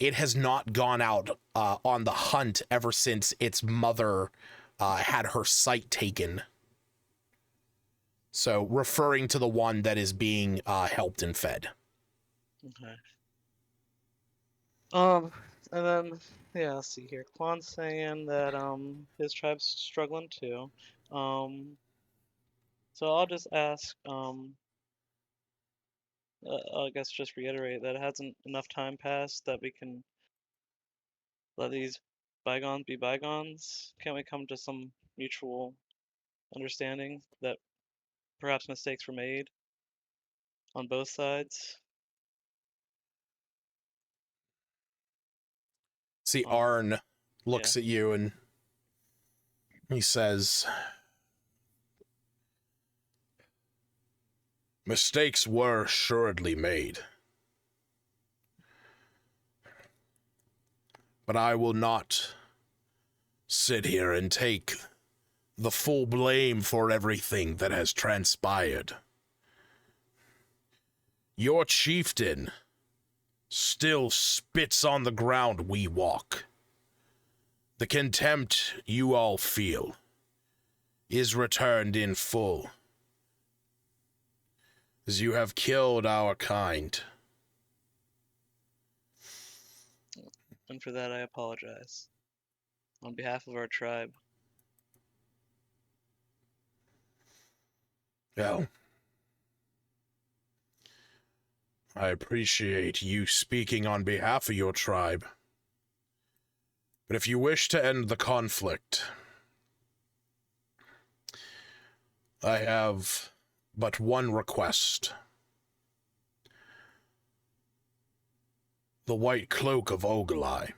it has not gone out on the hunt ever since its mother had her sight taken. So referring to the one that is being helped and fed. Okay. And then, yeah, let's see here. Quan's saying that his tribe's struggling too. So I'll just ask, I guess just reiterate that it hasn't enough time passed that we can let these bygones be bygones. Can't we come to some mutual understanding that perhaps mistakes were made on both sides? See, Arn looks Yeah. at you and he says, "Mistakes were assuredly made. But I will not sit here and take the full blame for everything that has transpired. Your chieftain still spits on the ground we walk. The contempt you all feel is returned in full, as you have killed our kind. And for that I apologize. On behalf of our tribe. Well, I appreciate you speaking on behalf of your tribe. But if you wish to end the conflict, I have but one request. The white cloak of Ogilai.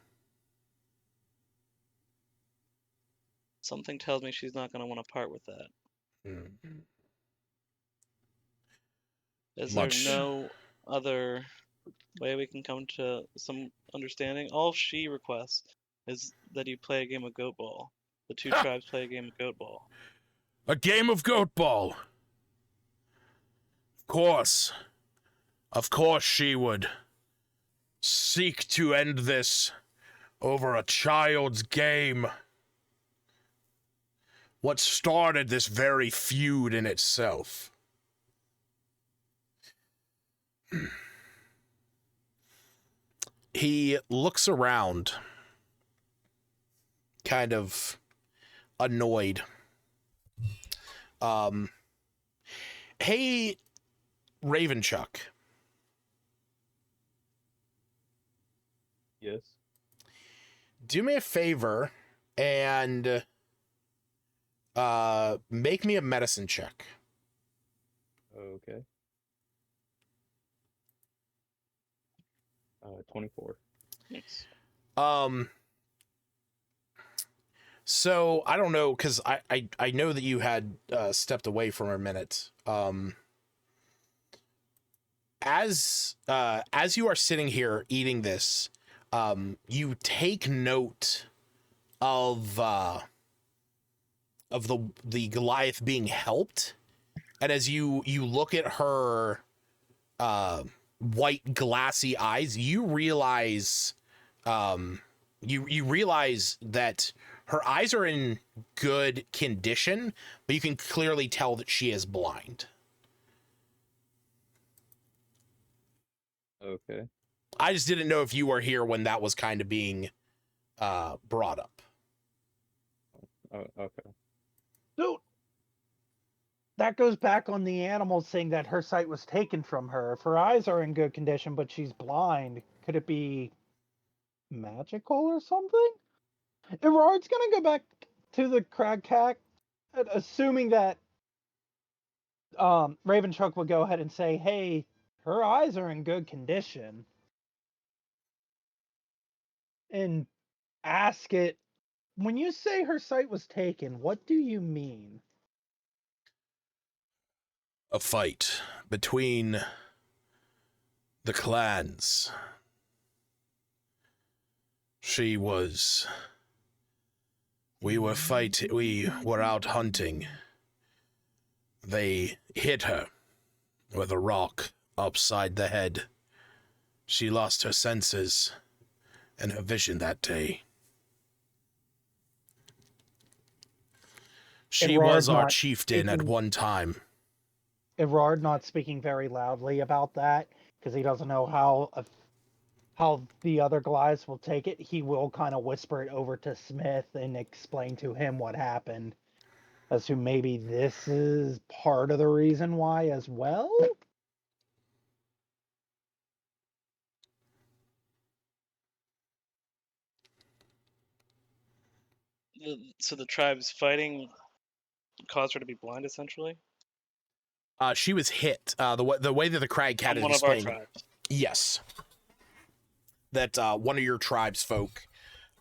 Something tells me she's not going to want to part with that. Is there no other way we can come to some understanding? All she requests is that you play a game of goat ball. The two tribes play a game of goat ball. A game of goat ball. Of course she would seek to end this over a child's game. What started this very feud in itself. He looks around, kind of annoyed. Hey, Ravenchuck. Yes. Do me a favor and make me a medicine check. Okay. 24. Nice. So I don't know, because I know that you had stepped away for a minute. As you are sitting here eating this, you take note of the Goliath being helped, and as you look at her white glassy eyes, you realize you realize that her eyes are in good condition, but you can clearly tell that she is blind. Okay. I just didn't know if you were here when that was kind of being brought up. Oh, okay. So that goes back on the animal saying that her sight was taken from her. If her eyes are in good condition, but she's blind, could it be magical or something? Everard's gonna go back to the crag cack, assuming that Ravenchuck will go ahead and say, "Hey, her eyes are in good condition," and ask it. When you say her sight was taken, what do you mean? A fight between the clans. We were out hunting. They hit her with a rock upside the head. She lost her senses and her vision that day. She Everard was our not chieftain at speaking- one time. Everard not speaking very loudly about that because he doesn't know how the other Goliaths will take it. He will kind of whisper it over to Smith and explain to him what happened, as to maybe this is part of the reason why as well. So the tribes fighting caused her to be blind, essentially. She was hit. The way that the Crag Cat On is one of our explaining. tribes. Yes. That one of your tribes folk,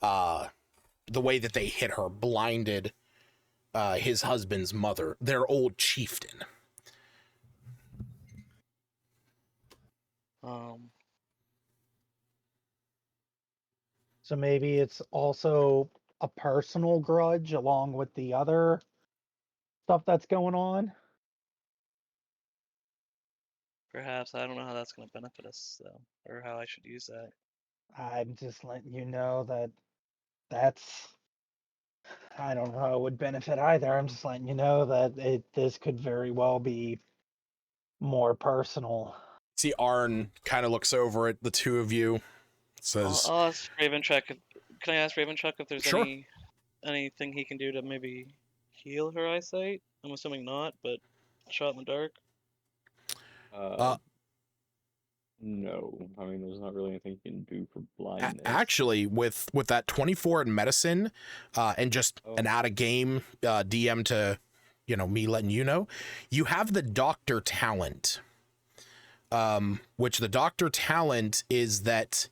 the way that they hit her blinded his husband's mother, their old chieftain. So maybe it's also a personal grudge along with the other stuff that's going on. Perhaps. I don't know how that's going to benefit us, though, or how I should use that. I'm just letting you know that's. I don't know how it would benefit either. I'm just letting you know that this could very well be more personal. See, Arn kind of looks over at the two of you, says, I'll ask Ravenchuck. Can I ask Ravenchuck if there's Sure. anything he can do to maybe heal her eyesight? I'm assuming not, but shot in the dark? No. I mean, there's not really anything you can do for blindness. Actually, with that 24 in medicine, and just an out of game DM to, me letting you know, you have the doctor talent. Which the doctor talent is that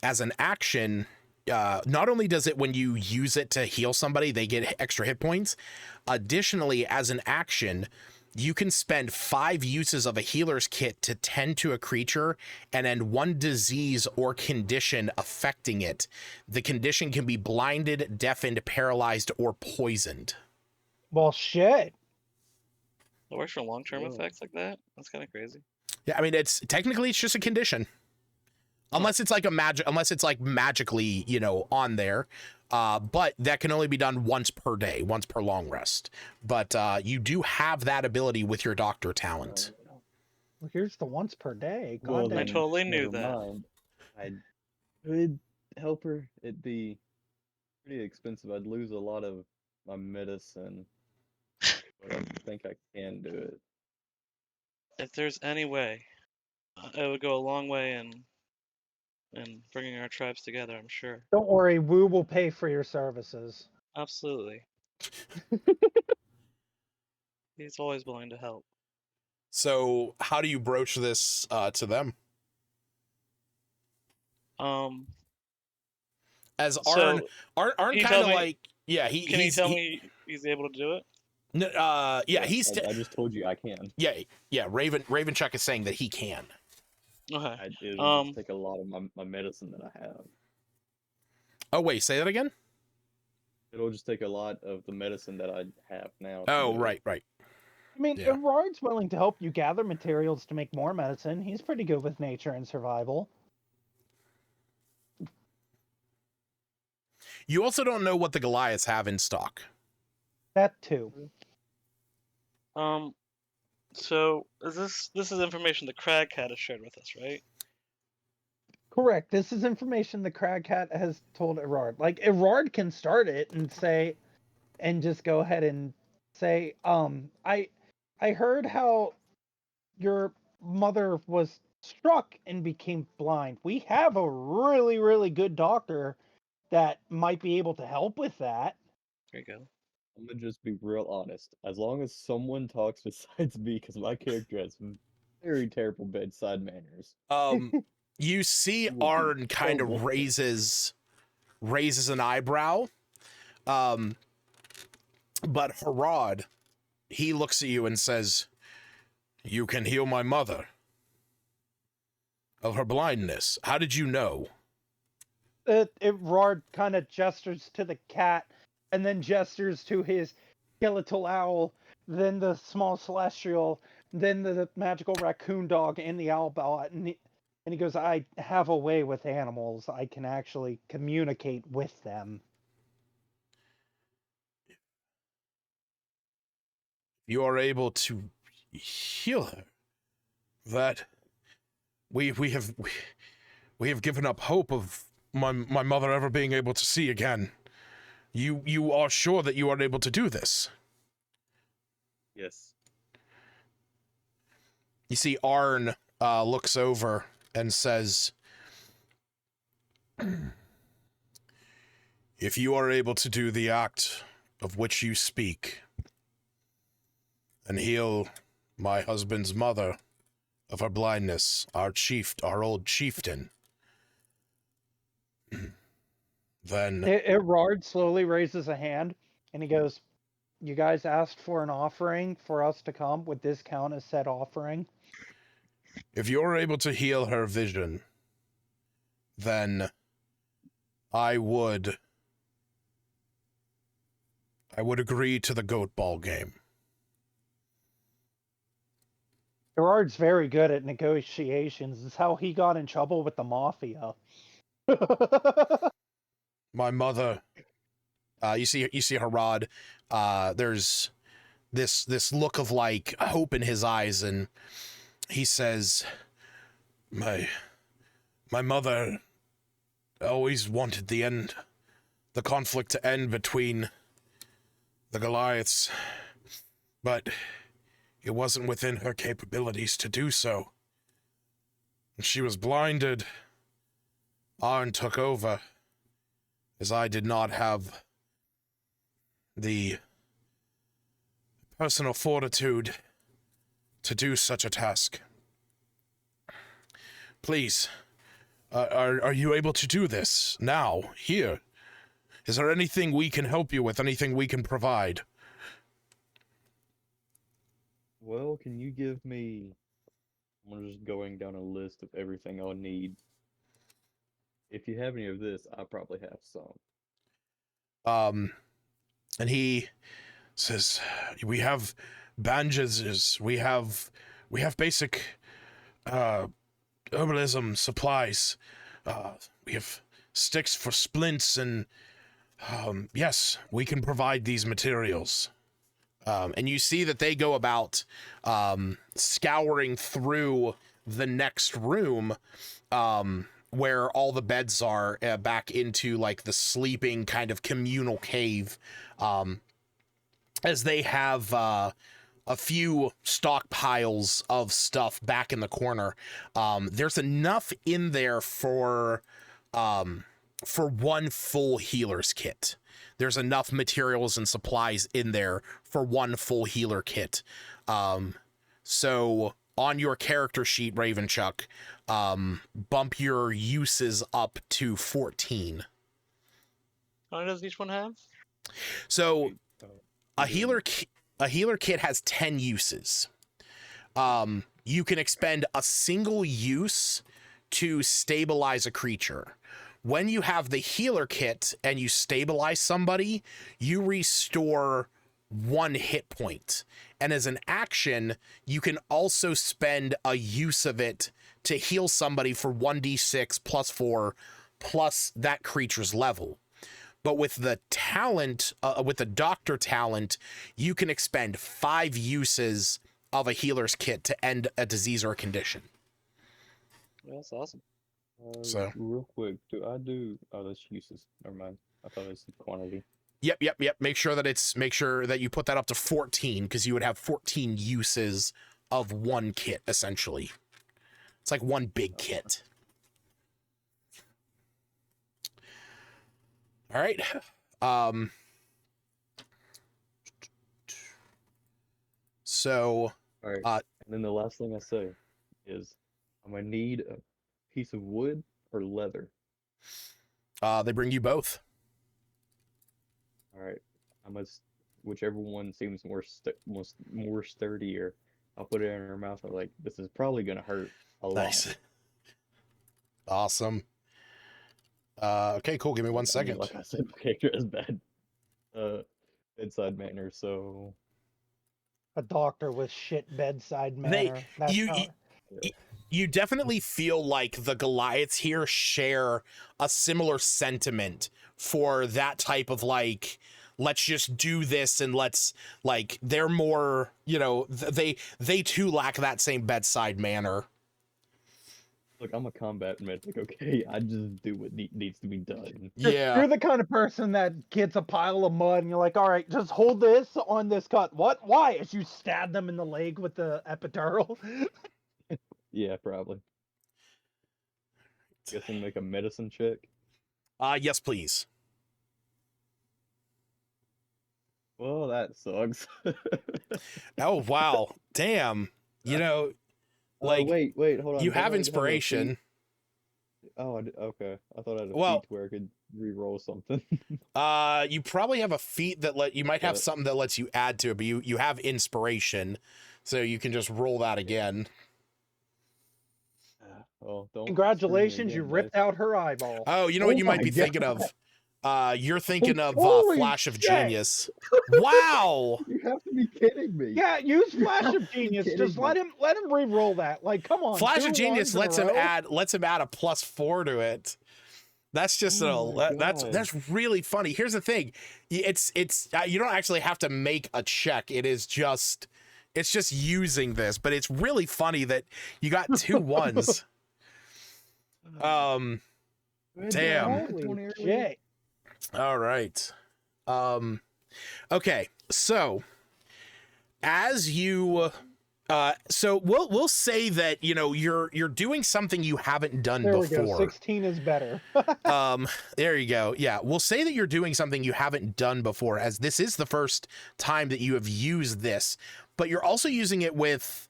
as an action, not only does it when you use it to heal somebody, they get extra hit points. Additionally, as an action, you can spend 5 uses of a healer's kit to tend to a creature and end 1 disease or condition affecting it. The condition can be blinded, deafened, paralyzed, or poisoned. Well, shit. It works for long-term effects like that? That's kind of crazy. Yeah, I mean, it's just a condition. Unless it's like magically, on there. But that can only be done once per day, once per long rest. But you do have that ability with your doctor talent. Well, here's the once per day. Well, God I damn. totally knew never that. mind. I could help her. It'd be pretty expensive. I'd lose a lot of my medicine. But I think I can do it. If there's any way, it would go a long way in bringing our tribes together, I'm sure. Don't worry, Wu will pay for your services. Absolutely. He's always willing to help. So how do you broach this to them? As Arn kind of like, yeah, Can you tell me he's able to do it? No, yeah, I just told you I can. Yeah. Ravenchuck is saying that he can. Okay. It'll just take a lot of my medicine that I have. Oh wait, say that again. It'll just take a lot of the medicine that I have now. Oh, right. I mean, Yeah. if Rard's willing to help you gather materials to make more medicine, he's pretty good with nature and survival. You also don't know what the Goliaths have in stock. That too. So this is information the Crag Cat has shared with us, right? Correct. This is information the Crag Cat has told Erard. Like, Erard can start it and just go ahead and say, I heard how your mother was struck and became blind. We have a really, really good doctor that might be able to help with that. There you go. I'm gonna just be real honest. As long as someone talks besides me, because my character has very terrible bedside manners. You see Arn kind of raises an eyebrow. But Harad, he looks at you and says, "You can heal my mother of her blindness. How did you know?" Rard kind of gestures to the cat and then gestures to his skeletal owl, then the small celestial, then the magical raccoon dog and the owlbot, and he goes, I have a way with animals. I can actually communicate with them. You are able to heal her. That we have given up hope of my mother ever being able to see again. You are sure that you are able to do this? Yes. You see Arn looks over and says, "If you are able to do the act of which you speak and heal my husband's mother of her blindness, our old chieftain, then..." Rard slowly raises a hand and he goes, you guys asked for an offering for us to come. Would this count as said offering? If you're able to heal her vision, then I would agree to the goat ball game. Gerard's very good at negotiations. It's how he got in trouble with the mafia. My mother, you see Harad, there's this look of like hope in his eyes, and he says, my mother always wanted the conflict to end between the Goliaths, but it wasn't within her capabilities to do so. She was blinded. Arn took over, as I did not have the personal fortitude to do such a task. Please, are you able to do this now, here? Is there anything we can help you with, anything we can provide? Well, can you give me... I'm just going down a list of everything I'll need. If you have any of this, I probably have some. And he says, we have bandages, we have basic, herbalism supplies, we have sticks for splints, and, yes, we can provide these materials. And you see that they go about, scouring through the next room, where all the beds are, back into like the sleeping kind of communal cave, as they have a few stockpiles of stuff back in the corner. There's enough in there for one full healer's kit. There's enough materials and supplies in there for one full healer kit. So on your character sheet, Ravenchuck, bump your uses up to 14. How many does each one have? So a healer kit has 10 uses. You can expend a single use to stabilize a creature. When you have the healer kit and you stabilize somebody, you restore 1 hit point. And as an action, you can also spend a use of it to heal somebody for 1d6 plus 4 plus that creature's level. But with the talent, with the doctor talent, you can expend 5 uses of a healer's kit to end a disease or a condition. That's awesome. So real quick, oh, that's uses. Never mind. I thought it was quantity. Yep. Make sure that you put that up to 14, because you would have 14 uses of 1 kit, essentially. It's like 1 big kit. All right. So. All right. And then the last thing I say is, I'm gonna need a piece of wood or leather. They bring you both. All right. I must, whichever one seems more sturdier. I'll put it in her mouth. I'm like, this is probably gonna hurt a lot. Nice. Awesome. Okay, cool. Give me 1 second. Like I said, my character has bad bedside manner, so A doctor with shit bedside manner. You definitely feel like the Goliaths here share a similar sentiment for that type of like, let's just do this, and let's, like, they're more, they too lack that same bedside manner. look, I'm a combat medic, okay? I just do what needs to be done. Yeah. You're the kind of person that gets a pile of mud and you're like, all right, just hold this on this cut. What? Why? As you stab them in the leg with the epidural. Yeah, probably. Guessing make a medicine check. Yes, please. Well, that sucks. Oh, wow. Damn. Like, wait, hold on. you Don't have I inspiration. Okay. I thought I had a Well, feat where I could re-roll something. You probably have a feat that you might have something that lets you add to it, but you have inspiration, so you can just roll that again. Oh, don't. Congratulations, you again, ripped guys. out her eyeball. Oh, you know what you might my be thinking of? You're thinking of Holy Flash of shit. Genius. Wow. You have to be kidding me. Yeah, use Flash of Genius. kidding Just me. let him re-roll that. Like, come on. Flash 2 of Genius ones in a row? lets him add a +4 to it. That's just that's really funny. Here's the thing. It's you don't actually have to make a check. It's just using this, but it's really funny that you got 2 ones. Damn. Holy shit. All right. Okay. So, as you So we'll say that, you know, you're doing something you haven't done There before. we go. 16 is better. There you go. Yeah, we'll say that you're doing something you haven't done before, as this is the first time that you have used this, but you're also using it with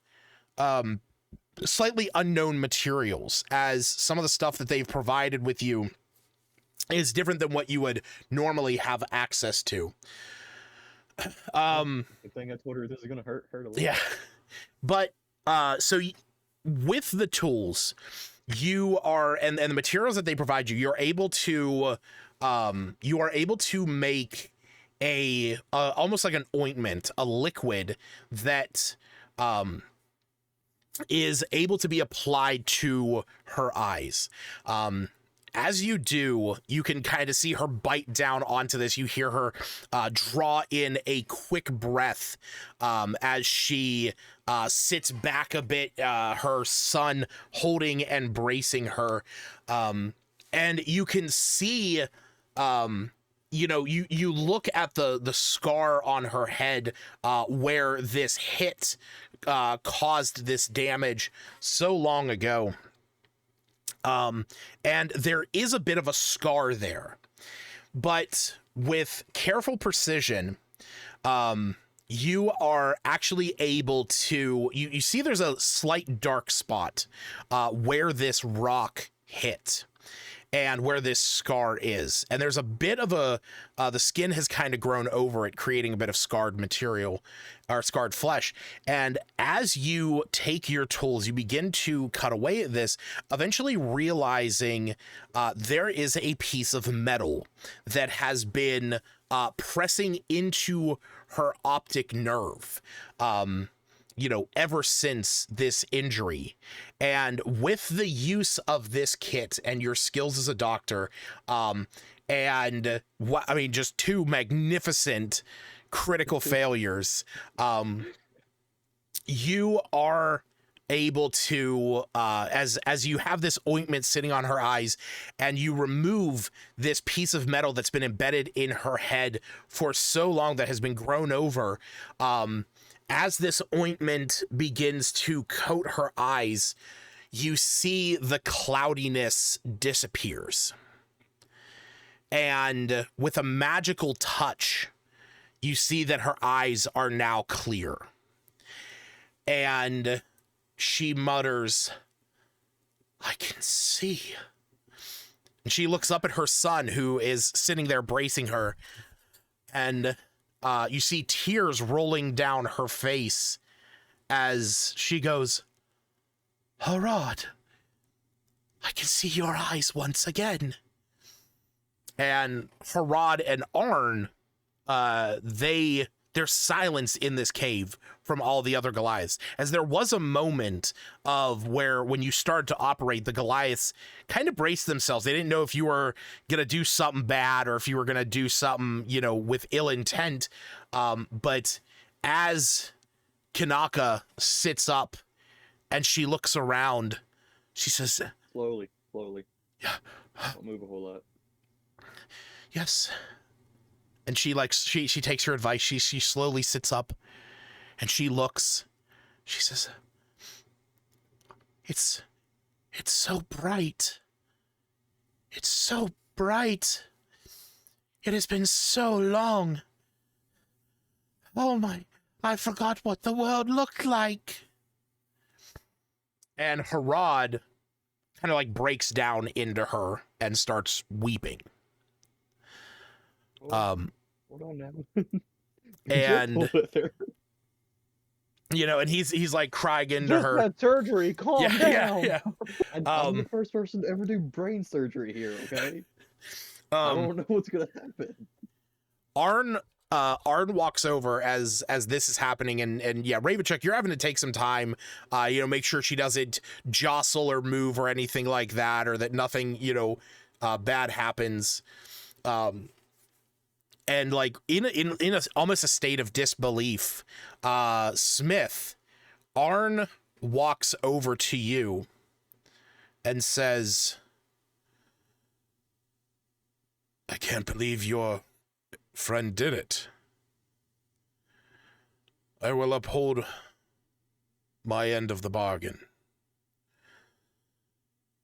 slightly unknown materials, as some of the stuff that they've provided with you is different than what you would normally have access to. Good thing I told her this is gonna hurt a little. Yeah. But so with the tools, you are and the materials that they provide you, you're able to make a almost like an ointment, a liquid that is able to be applied to her eyes. As you do, you can kind of see her bite down onto this. You hear her draw in a quick breath as she sits back a bit, her son holding and bracing her. And you can see, you know, you look at the scar on her head where this hit caused this damage so long ago. And there is a bit of a scar there, but with careful precision, you are actually able to, you see there's a slight dark spot, where this rock hit and where this scar is. And there's a bit of the skin has kind of grown over it, creating a bit of scarred material or scarred flesh. And as you take your tools, you begin to cut away at this, eventually realizing there is a piece of metal that has been pressing into her optic nerve, you know, ever since this injury. And with the use of this kit and your skills as a doctor, and what I mean, just two magnificent critical failures, you are able to, as you have this ointment sitting on her eyes and you remove this piece of metal that's been embedded in her head for so long, that has been grown over, as this ointment begins to coat her eyes, you see the cloudiness disappears. And with a magical touch, you see that her eyes are now clear. And she mutters, "I can see." And she looks up at her son, who is sitting there bracing her. And you see tears rolling down her face as she goes, "Harad, I can see your eyes once again." And Harad and Arn, there's silence in this cave from all the other Goliaths, as there was a moment of where, when you started to operate, the Goliaths kind of braced themselves. They didn't know if you were going to do something bad or if you were going to do something, you know, with ill intent. But as Kanaka sits up and she looks around, she says, Slowly. "Yeah, Don't move a whole lot. yes." And she takes her advice. She slowly sits up and she looks. She says, It's so bright. It's so bright. It has been so long. Oh my, I forgot what the world looked like." And Harad kind of like breaks down into her and starts weeping. Hold on now. And Careful there. you know, and he's like crying into Just her. had surgery. Calm down. Yeah. I'm the first person to ever do brain surgery here, okay? I don't know what's gonna happen. Arn walks over as this is happening, and yeah, Ravenchuck, you're having to take some time, you know, make sure she doesn't jostle or move or anything like that, or that nothing, you know, bad happens. And like in a almost a state of disbelief, Smith, Arn walks over to you and says, "I can't believe your friend did it. I will uphold my end of the bargain.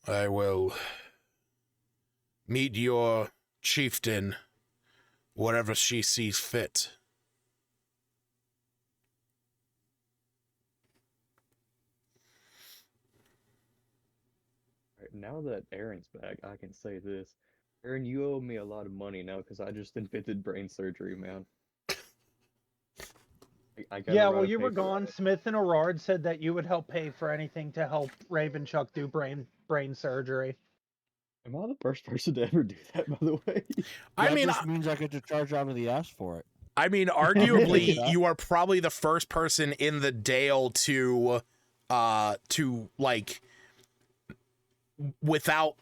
I will meet your chieftain wherever she sees fit. Alright, now that Aaron's back, I can say this. Aaron, you owe me a lot of money now because I just invented brain surgery, man. I gotta Yeah, write while a you were paper on gone, it. Smith and Arard said that you would help pay for anything to help Ravenchuck do brain surgery. Am I the first person to ever do that, by the way? I That mean, just means I get to charge out of the ass for it. arguably, that. you are probably the first person in the Dale to like, without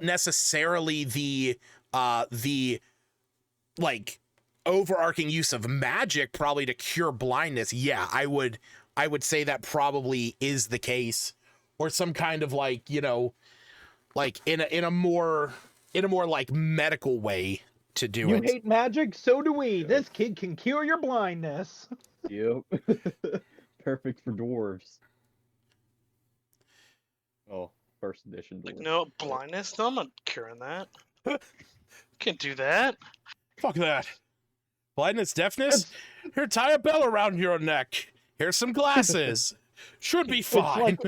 necessarily the like overarching use of magic, probably to cure blindness. Yeah, I would say that probably is the case, or some kind of like, you know, like in a more like medical way to do You it. hate magic? So do we. Yep. This kid can cure your blindness. Yep. Perfect for dwarves. Oh, first edition dwarves. Like, no, blindness? No, I'm not curing that. Can't do that. Fuck that. Blindness, deafness? Here, tie a bell around your neck. Here's some glasses. Should be fine.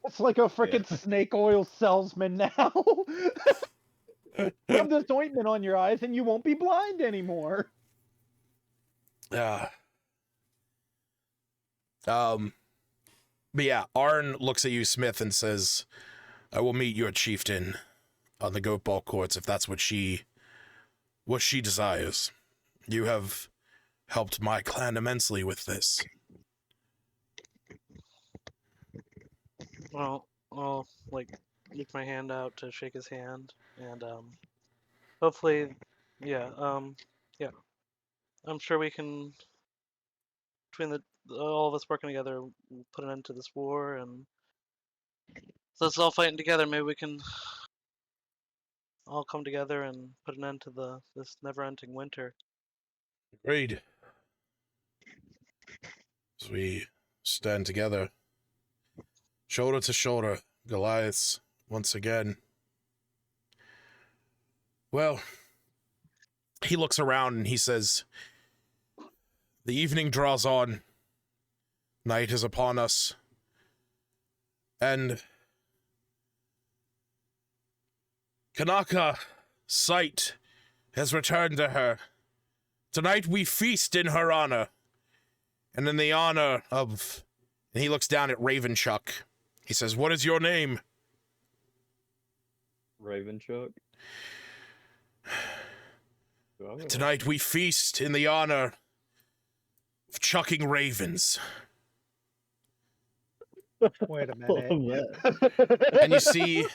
It's like a freaking snake oil salesman now. Rub this ointment on your eyes and you won't be blind anymore. But yeah, Arn looks at you, Smith, and says, I will meet your chieftain on the goat ball courts if that's what she desires. You have helped my clan immensely with this. Well, I'll like leave my hand out to shake his hand, and hopefully, yeah, I'm sure we can, between all of us working together, put an end to this war, and so let's all fighting together. Maybe we can all come together and put an end to this never-ending winter. Agreed. As we stand together, shoulder to shoulder, Goliaths, once again. Well, he looks around and he says, the evening draws on. Night is upon us. And Kanaka, sight, has returned to her. Tonight we feast in her honor. And in the honor of... And he looks down at Ravenchuck. He says, what is your name? Ravenchuck. Tonight we feast in the honor of chucking ravens. Wait a minute. And you see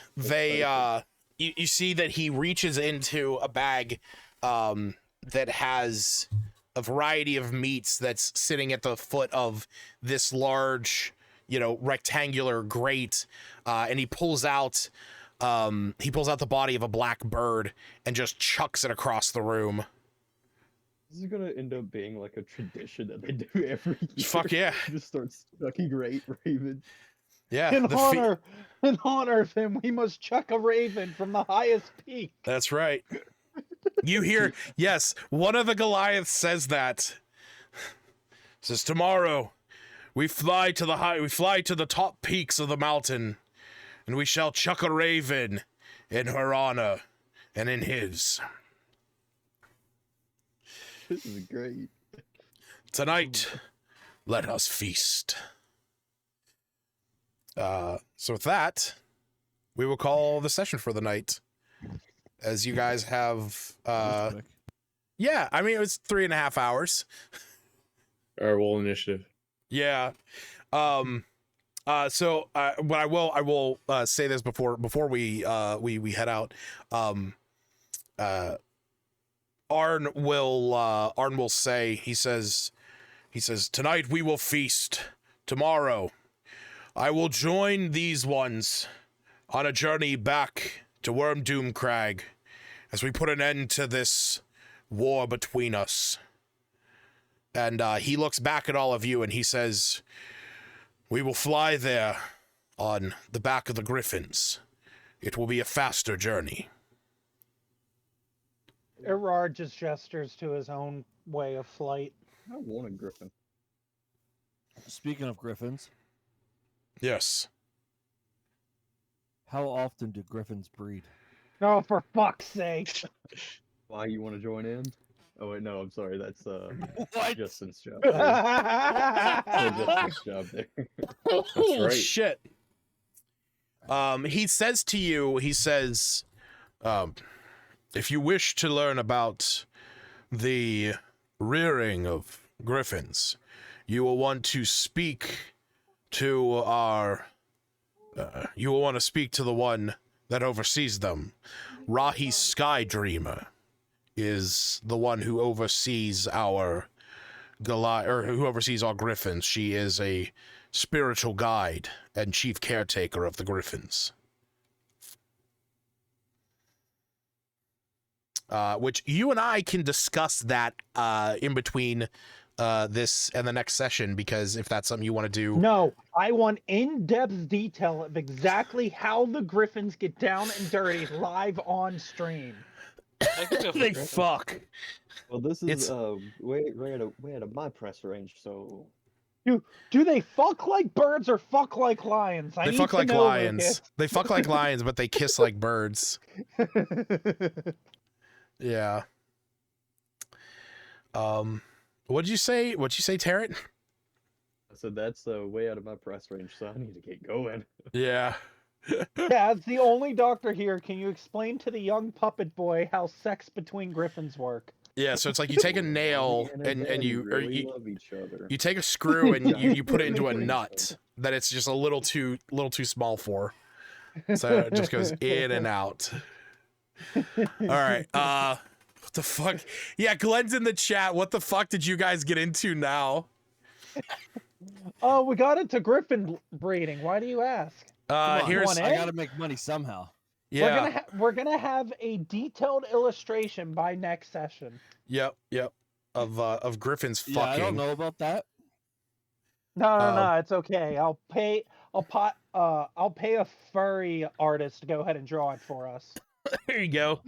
you see that he reaches into a bag that has a variety of meats that's sitting at the foot of this large, you know, rectangular grate, and he pulls out the body of a black bird and just chucks it across the room. This is gonna end up being like a tradition that they do every year. Fuck yeah. Just starts chucking ravens. Yeah. In honor of him, we must chuck a raven from the highest peak. That's right. You hear, yes, one of the Goliaths says that. Says, tomorrow we fly to the top peaks of the mountain, and we shall chuck a raven in her honor and in his. This is great. Tonight, let us feast. So with that, we will call the session for the night. As you guys have, yeah, I mean, it was 3.5 hours. Our roll initiative. Yeah. So, but I will say this before we head out. Arn will say, he says, tonight we will feast. Tomorrow, I will join these ones on a journey back to Wormdoom Crag as we put an end to this war between us. And he looks back at all of you and he says, We will fly there on the back of the griffins. It will be a faster journey. Erard just gestures to his own way of flight. I want a griffin. Speaking of griffins, Yes. how often do griffins breed? Oh, for fuck's sake! Why you want to join in? Oh wait, no, I'm sorry. That's What? Justin's job. Justin's job there. Oh, right. shit. He says to you, if you wish to learn about the rearing of griffins, you will want to speak to the one that oversees them. Rahi Sky Dreamer is the one who oversees our who oversees all griffins. She is a spiritual guide and chief caretaker of the griffins. Which you and I can discuss that in between this and the next session, because if that's something you want to do. No, I want in-depth detail of exactly how the Griffins get down and dirty live on stream. I can go for They Griffin. fuck. Well, this It's- is way out of my press range, so Do they fuck like birds or fuck like lions? They fuck like lions. They fuck like lions, but they kiss like birds. Yeah. What'd you say? What'd you say, Tarrant? I said that's way out of my press range, so I need to get going. Yeah. Yeah, as the only doctor here, can you explain to the young puppet boy how sex between griffins work? Yeah, so it's like you take a nail and you really love each other. you take a screw and you put it into a nut that it's just a little too small for. So it just goes in and out. All right. What the fuck? Yeah, Glenn's in the chat. What the fuck did you guys get into now? Oh, we got into griffin breeding. Why do you ask? Come on, Here's one, I eh? gotta make money somehow. yeah. We're gonna have a detailed illustration by next session. Yep. Of Griffin's Yeah, I don't fucking. know about that. No, it's okay. I'll pay a furry artist to go ahead and draw it for us. There you go.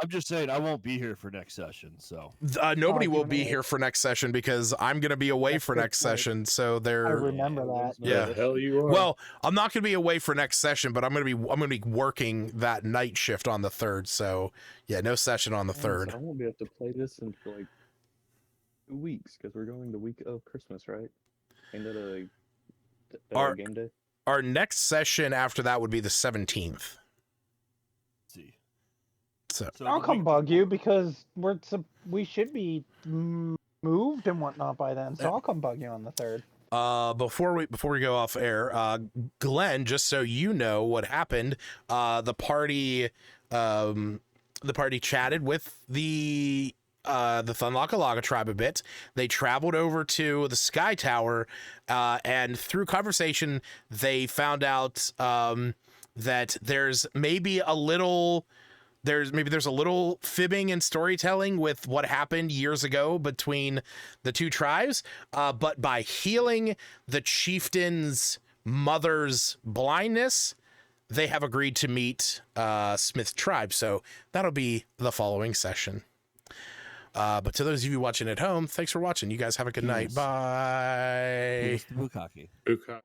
I'm just saying I won't be here for next session, so Nobody Oh, will you be know. here for next session because I'm gonna be away That's for good next point. session. So I they're remember that. Yeah. The hell you are. well. I'm not gonna be away for next session, but I'm gonna be working that night shift on the 3rd. So yeah, no session on the 3rd. I won't be able to play this in for like 2 weeks because we're going the week of Christmas, right? Ain't that Our- a game day? Our next session after that would be the 17th. let's see. So So I'll the come week- bug you because we should be moved and whatnot by then. So I'll come bug you on the 3rd. before we go off air, Glenn, just so you know what happened, the party chatted with the Thunlaka tribe a bit. They traveled over to the Sky Tower, and through conversation, they found out that there's a little fibbing and storytelling with what happened years ago between the two tribes. But by healing the chieftain's mother's blindness, they have agreed to meet Smith's tribe. So that'll be the following session. But to those of you watching at home, thanks for watching. You guys have a good night. Peace. Bye. Peace to Bukaki. Buka.